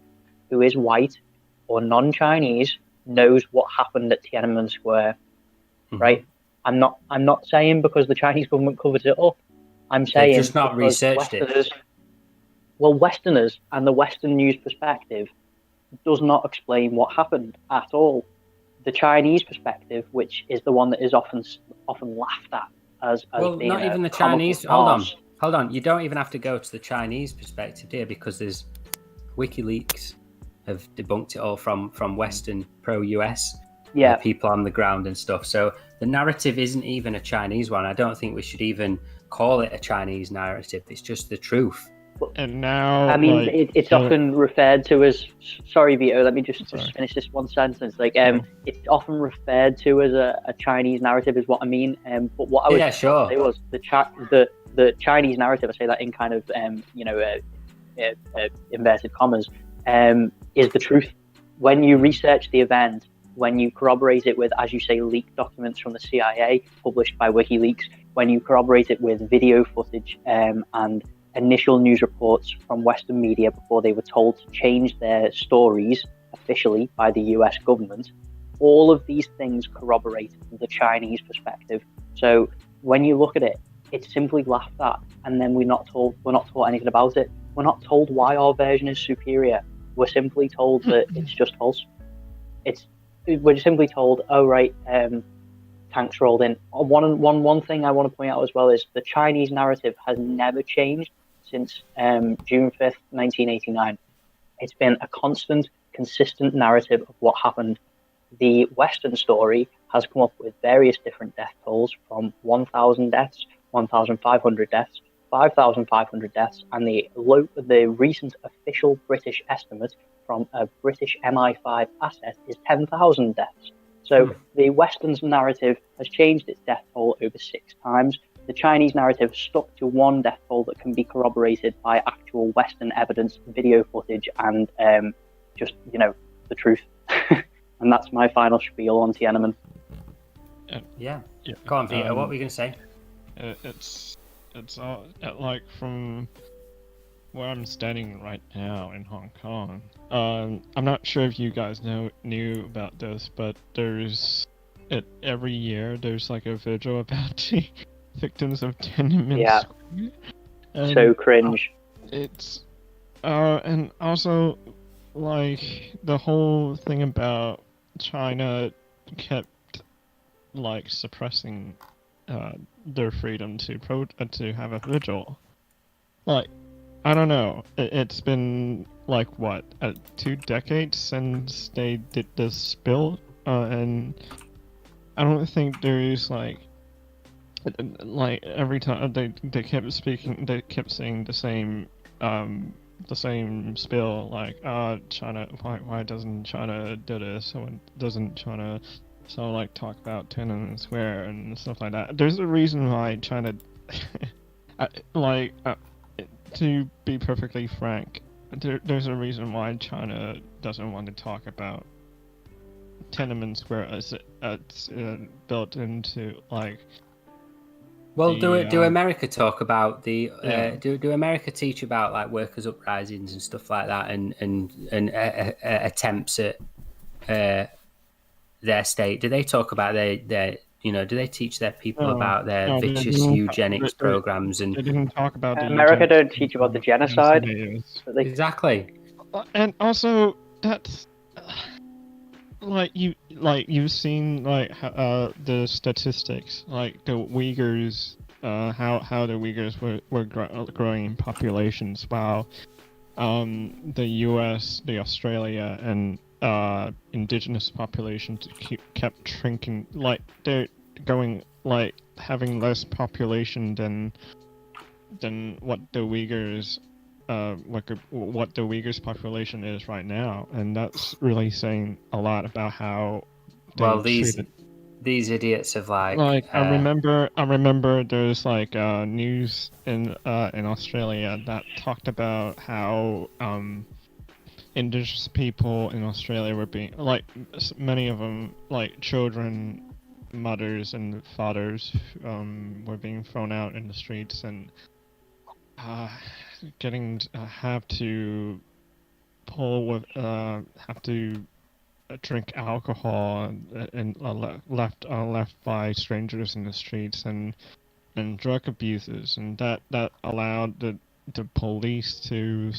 who is white or non-Chinese knows what happened at Tiananmen Square, right? I'm not saying because the Chinese government covers it up. I'm saying
they've just not researched it.
Well, Westerners and the Western news perspective does not explain what happened at all. The Chinese perspective, which is the one that is often laughed at as
Well,
being
not
a
even the
comical
Chinese.
farce.
Hold on. You don't even have to go to the Chinese perspective here, because there's WikiLeaks have debunked it all from Western pro-US
Yeah.
people on the ground and stuff. So the narrative isn't even a Chinese one. I don't think we should even call it a Chinese narrative. It's just the truth.
And now,
I mean,
like,
it's often referred to as. Sorry, Vito. Let me just
Sorry.
finish this one sentence. Like, it's often referred to as a Chinese narrative, is what I mean. But what I was
Yeah, sure.
say was the Chinese narrative. I say that in kind of inverted commas. Is the truth. When you research the event, when you corroborate it with, as you say, leaked documents from the CIA published by WikiLeaks, when you corroborate it with video footage and initial news reports from Western media before they were told to change their stories officially by the US government, all of these things corroborate the Chinese perspective. So when you look at it, it's simply laughed at, and then we're not taught anything about it. We're not told why our version is superior. We're simply told that it's just false. We're simply told, oh right, tanks rolled in. One thing I want to point out as well is the Chinese narrative has never changed since June 5th, 1989. It's been a constant, consistent narrative of what happened. The Western story has come up with various different death tolls, from 1,000 deaths, 1,500 deaths, 5,500 deaths, and the recent official British estimate from a British MI5 asset is 10,000 deaths. So the Western's narrative has changed its death toll over 6 times. The Chinese narrative stuck to one death toll that can be corroborated by actual Western evidence, video footage, and just, the truth. And that's my final spiel on Tiananmen.
Yeah. Go on, Vito. What were you going to say?
It's all, like, from where I'm standing right now in Hong Kong. I'm not sure if you guys knew about this, but every year there's like a vigil about the victims of Tiananmen Square. And
so cringe.
It's and also, like, the whole thing about China kept like suppressing their freedom to have a vigil. Like, I don't know. It's been like what, 2 decades since they did this spill, and I don't think there is like every time they kept saying the same spill, like, China, why doesn't China do this? Doesn't China like talk about Tiananmen Square and stuff like that? There's a reason why China, to be perfectly frank, there's a reason why China doesn't want to talk about Tiananmen Square as it's built into, like.
Well, do America talk about the? Do America teach about, like, workers' uprisings and stuff like that, and attempts at their state? Do they talk about their do they teach their people about their vicious eugenics programs? And
they didn't talk about the
America don't teach about the genocide.
Exactly.
And also, that's you've seen, like, the statistics, like the Uyghurs, how the Uyghurs were growing in populations, while the US, the Australia, and indigenous populations kept shrinking. Like, they're going, like, having less population than what the Uyghurs what the Uyghurs population is right now, and that's really saying a lot about how
these idiots have, like
I remember there's like news in Australia that talked about how indigenous people in Australia were being, like, many of them, like children, mothers and fathers, were being thrown out in the streets and have to drink alcohol and left by strangers in the streets, and drug abuses, and that allowed the police to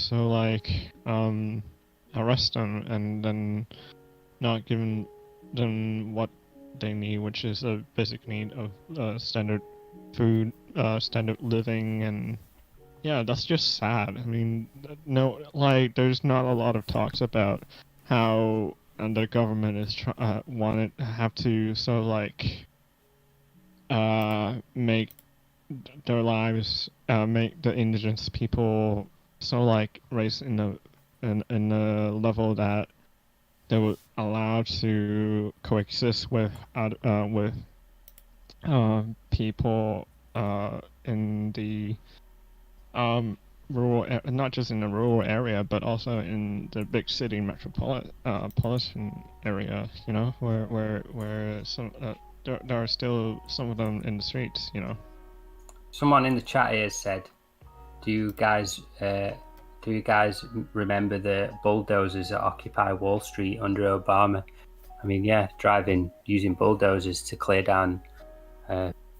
arrest them and then not giving them what they need, which is a basic need of standard food, standard living, and yeah, that's just sad. I mean, no, like there's not a lot of talks about how the government is have to sort of like make their lives, make the indigenous people so like raised in a level that they were allowed to coexist with people in the not just in the rural area, but also in the big city metropolitan area. You know, where some there are still some of them in the streets. You know.
Someone in the chat here said, "Do you guys remember the bulldozers that Occupy Wall Street under Obama?" I mean, yeah, using bulldozers to clear down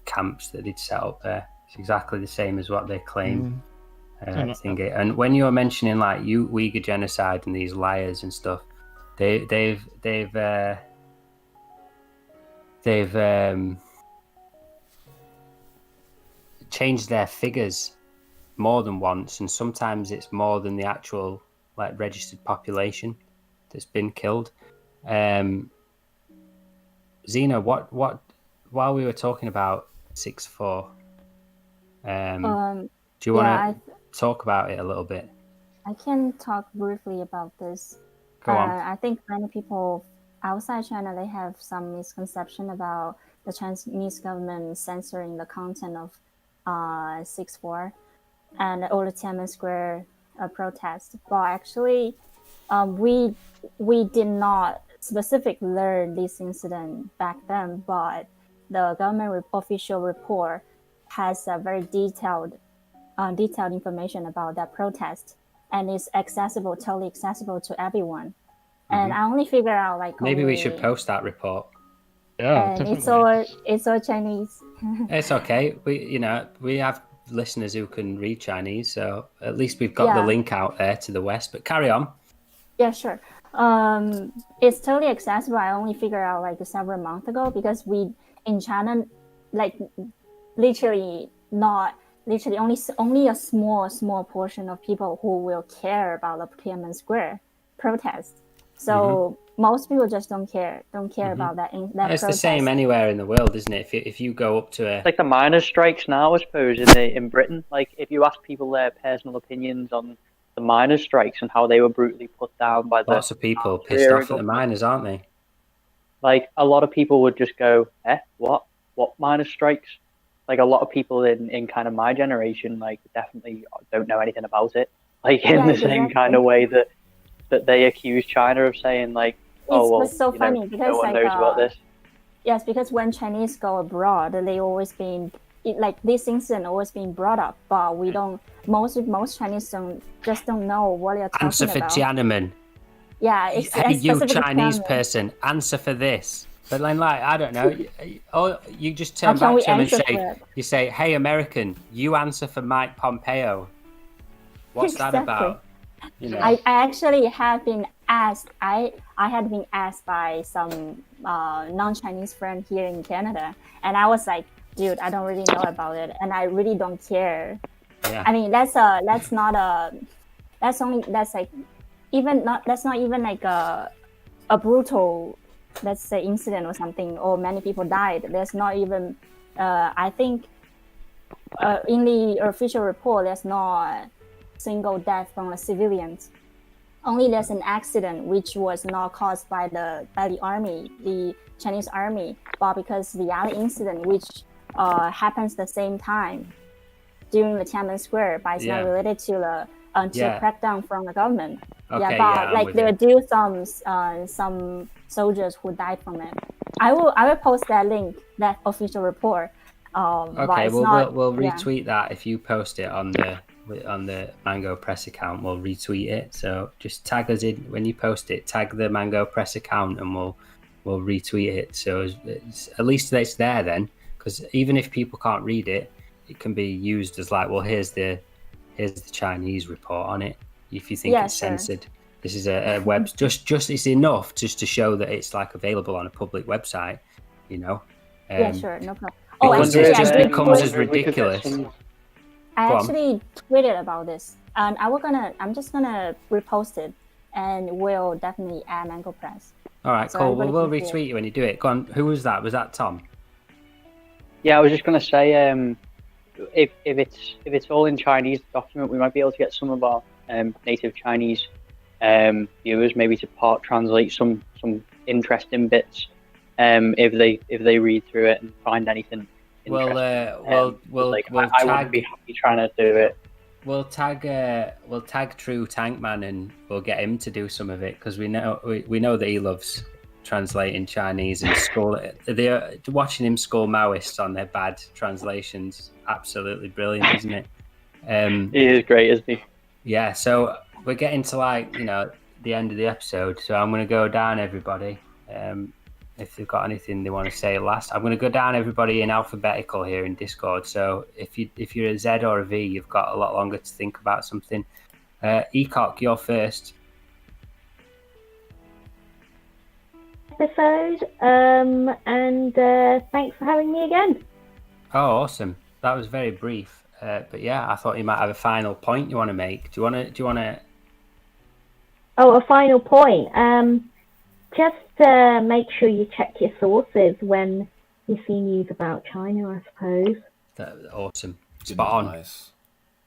camps that they'd set up there. It's exactly the same as what they claim. And when you were mentioning like Uyghur genocide and these liars and stuff, they've changed their figures more than once, and sometimes it's more than the actual like registered population that's been killed. Zena, what while we were talking about 6-4, do you want to talk about it a little bit?
I can talk briefly about this.
Go on.
I think many people outside China, they have some misconception about the Chinese government censoring the content of 6-4 and all the Tiananmen Square protest. But actually, we did not specifically learn this incident back then, but the government official report has a very detailed information about that protest, and it's totally accessible to everyone. Mm-hmm. And I only figure out like
maybe we should post that report.
Yeah,
and it's all Chinese.
It's okay. We have listeners who can read Chinese, so at least we've got the link out there to the West. But carry on.
Yeah, sure. It's totally accessible. I only figured out like several months ago, because we in China, like literally only a small portion of people who will care about the Tiananmen Square protest. So most people just don't care about that. It's
protest. The same anywhere in the world, isn't it? If you go up to
like the miners' strikes now, I suppose in Britain, like if you ask people their personal opinions on the miners' strikes and how they were brutally put down by
lots of people pissed off at the miners, aren't they?
Like a lot of people would just go, what miners' strikes? Like a lot of people in kind of my generation, like definitely don't know anything about it. Like in the same kind of way that they accuse China of saying like,
it's so funny because
no one knows about this.
Yes, because when Chinese go abroad, they always been like this incident always being brought up, but we don't. Most Chinese don't know what you're talking about.
Answer for Tiananmen.
Yeah, it's
you Chinese person, answer for this. But like I don't know. You just turn back to him and say, "Hey, American, you answer for Mike Pompeo." What's that about? You know.
I actually have been asked. I had been asked by some non-Chinese friend here in Canada, and I was like, "Dude, I don't really know about it, and I really don't care."
Yeah.
I mean, that's not even like a brutal, let's say, incident or something, or many people died. There's not even, I think, in the official report, there's not single death from the civilians. Only there's an accident which was not caused by the army, the Chinese army, but because the other incident which happens the same time during the Tiananmen Square, but it's not related to the crackdown from the government.
Okay,
like there do some soldiers who died from it. I will post that link, that official report.
Okay, we'll retweet that if you post it on the Mango Press account. We'll retweet it. So just tag us in when you post it. Tag the Mango Press account, and we'll retweet it. So at least it's there then, because even if people can't read it, it can be used as like, well, here's the Chinese report on it. If you think it's censored, this is a web. just it's enough just to show that it's like available on a public website. You know.
Yeah, sure, no problem.
Because
actually,
it just
I did
becomes
tweet-
as ridiculous.
I
Go on.
actually tweeted about this, and I'm just gonna repost it, and we'll definitely add Mango Press.
All right,
So
cool. Well, we'll
everybody can see
retweet you when you do it. Go on. Who was that? Was that Tom?
Yeah, I was just going to say, if it's all in Chinese document, we might be able to get some of our native Chinese viewers maybe to part translate some interesting bits if they read through it and find anything interesting. I wouldn't be happy trying to do it.
We'll tag True Tankman and we'll get him to do some of it because we know that he loves translating Chinese and school. They're watching him school Maoists on their bad translations. Absolutely brilliant, isn't it?
He is great, isn't he?
Yeah. So we're getting to the end of the episode. So I'm going to go down everybody. If they've got anything they want to say last, I'm going to go down everybody in alphabetical here in Discord. So if you're a Z or a V, you've got a lot longer to think about something. Ecock, you're first.
Episode, and thanks for having me again.
Oh, awesome! That was very brief, but yeah, I thought you might have a final point you want to make. Do you want to?
Oh, a final point. Just make sure you check your sources when you see news about China, I suppose.
Awesome.
Good
Spot on.
advice.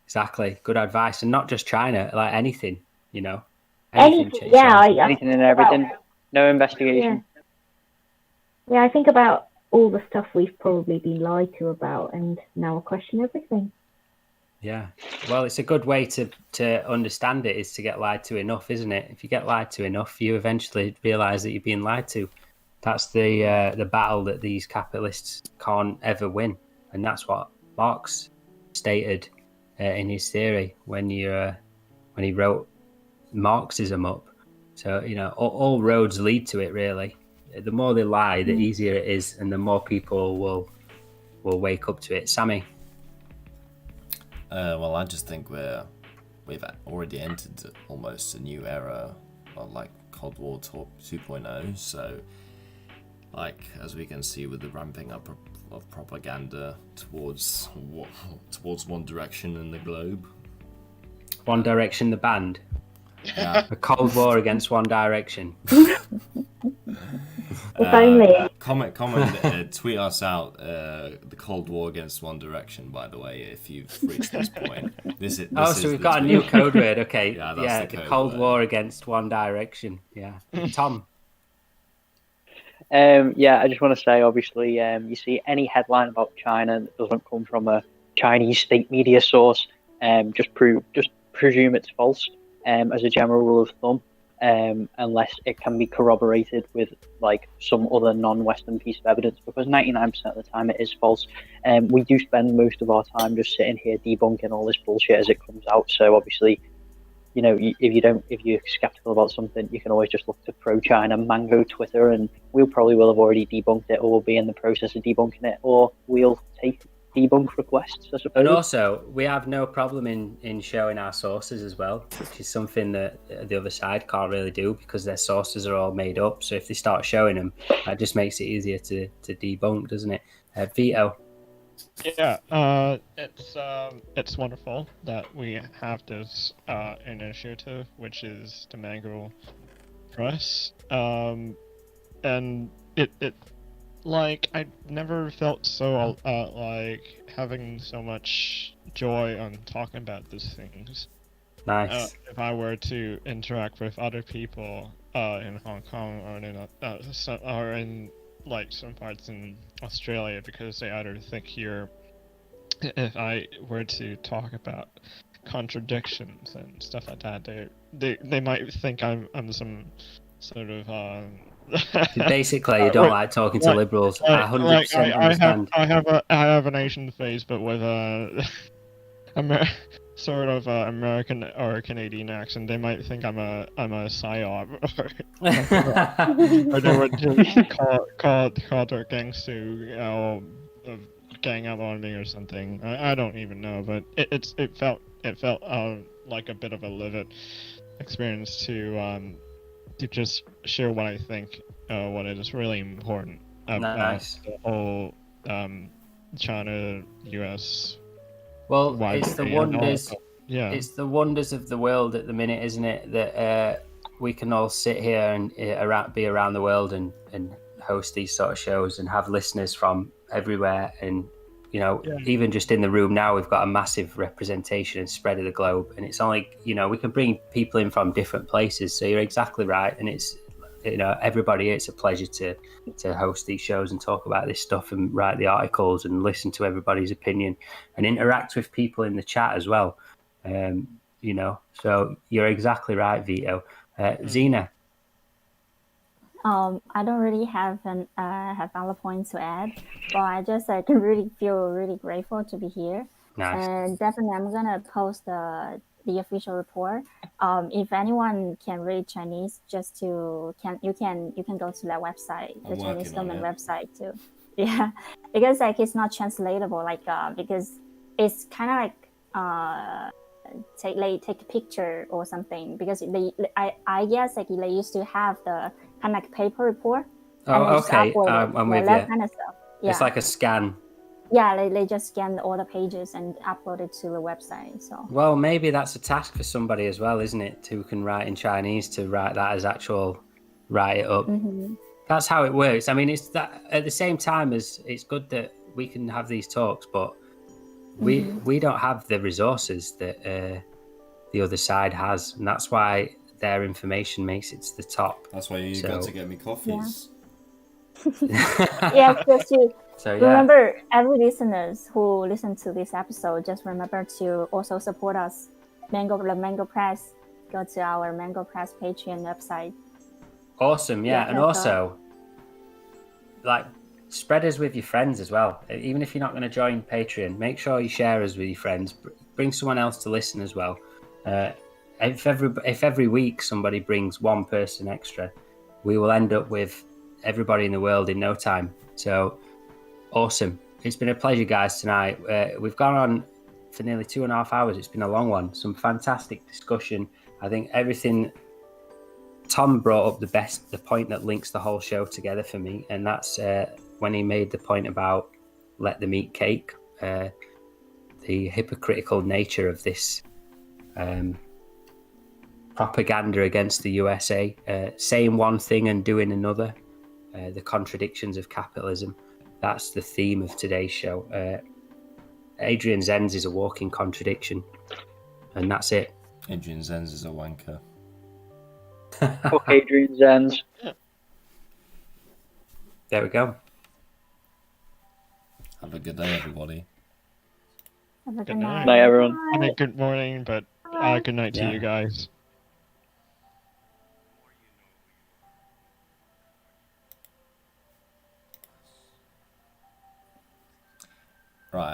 Exactly. Good advice, and not just China, like anything.
Anything, yeah.
Anything and everything. No investigation.
Yeah, I think about all the stuff we've probably been lied to about, and now I question everything.
Yeah. Well, it's a good way to understand it is to get lied to enough, isn't it? If you get lied to enough, you eventually realise that you're being lied to. That's the battle that these capitalists can't ever win, and that's what Marx stated in his theory when he wrote Marxism up. So all roads lead to it. Really, the more they lie, the easier it is, and the more people will wake up to it. Sammy.
Well, I just think we've already entered almost a new era of Cold War 2.0. So, as we can see with the ramping up of propaganda towards one direction in the globe.
One Direction, the band.
Yeah.
A Cold War against One Direction.
If only.
Comment, tweet us out the Cold War against One Direction, by the way, if you've reached this point.
So we've got a new code word, okay.
Yeah,
the Cold War against One Direction. Yeah. Tom.
I just want to say, obviously, you see any headline about China that doesn't come from a Chinese state media source, just presume it's false, as a general rule of thumb. Unless it can be corroborated with some other non-Western piece of evidence, because 99% of the time it is false. We do spend most of our time just sitting here debunking all this bullshit as it comes out. So obviously, if you're skeptical about something, you can always just look to pro-China Mango Twitter, and we'll have already debunked it, or we'll be in the process of debunking it, or we'll take debunk requests, I suppose.
And also, we have no problem in showing our sources as well, which is something that the other side can't really do because their sources are all made up. So if they start showing them, that just makes it easier to debunk, doesn't it? Vito.
Yeah, it's wonderful that we have this initiative, which is the Mango Press, and it I never felt so having so much joy on talking about these things.
Nice.
If I were to interact with other people in Hong Kong or in some parts in Australia, because they either think if I were to talk about contradictions and stuff like that, they might think I'm some sort of
Basically, you don't like talking to liberals. I 100% understand.
I have an Asian face, but with a sort of American or Canadian accent. They might think I'm a psyop, or they would call their gangs to gang up on me or something. I don't even know, but it felt like a bit of a livid experience to just share what I think, what is really important about
Nice.
the whole China, US.
Well,
Why
it's the
they and all-
wonders.
Yeah.
It's the wonders of the world at the minute, isn't it? That we can all sit here and be around the world and host these sort of shows and have listeners from everywhere. And even just in the room now, we've got a massive representation and spread of the globe. And it's only we can bring people in from different places. So you're exactly right. And it's everybody. It's a pleasure to host these shows and talk about this stuff and write the articles and listen to everybody's opinion and interact with people in the chat as well. So you're exactly right, Vito. Zena.
I don't really have other points to add, but I just really feel really grateful to be here.
Nice.
And definitely, I'm gonna post the official report. If anyone can read Chinese, you can go to that website, the Chinese government website too. Yeah, because it's not translatable, because it's kind of take a picture or something, because I guess they used to have the kind of paper report.
Oh, okay. I'm with
that
you.
kind of stuff. Yeah.
It's like a scan.
Yeah, they just scan all the pages and upload it to the website. So.
Well, maybe that's a task for somebody as well, isn't it? Who can write in Chinese to write that as write it up.
Mm-hmm.
That's how it works. I mean, it's that at the same time as it's good that we can have these talks, but we don't have the resources that the other side has, and that's why their information makes it to the top.
That's why you got to get me coffees.
Yeah, just to
So
remember, every listeners who listen to this episode, just remember to also support us. The Mango Press. Go to our Mango Press Patreon website.
Awesome, yeah. And also, spread us with your friends as well. Even if you're not going to join Patreon, make sure you share us with your friends. Bring someone else to listen as well. If every week somebody brings one person extra, we will end up with everybody in the world in no time. So awesome. It's been a pleasure, guys, tonight. We've gone on for nearly 2.5 hours. It's been a long one. Some fantastic discussion. I think everything Tom brought up the point that links the whole show together for me, and that's when he made the point about let them eat cake, the hypocritical nature of this propaganda against the USA, saying one thing and doing another, the contradictions of capitalism. That's the theme of today's show. Adrian Zenz is a walking contradiction, and that's it.
Adrian Zenz is a wanker.
Fuck Adrian Zenz.
There we go.
Have a good day, everybody.
Have a
Good night.
Night, everyone.
I mean, good morning, but good night to you guys.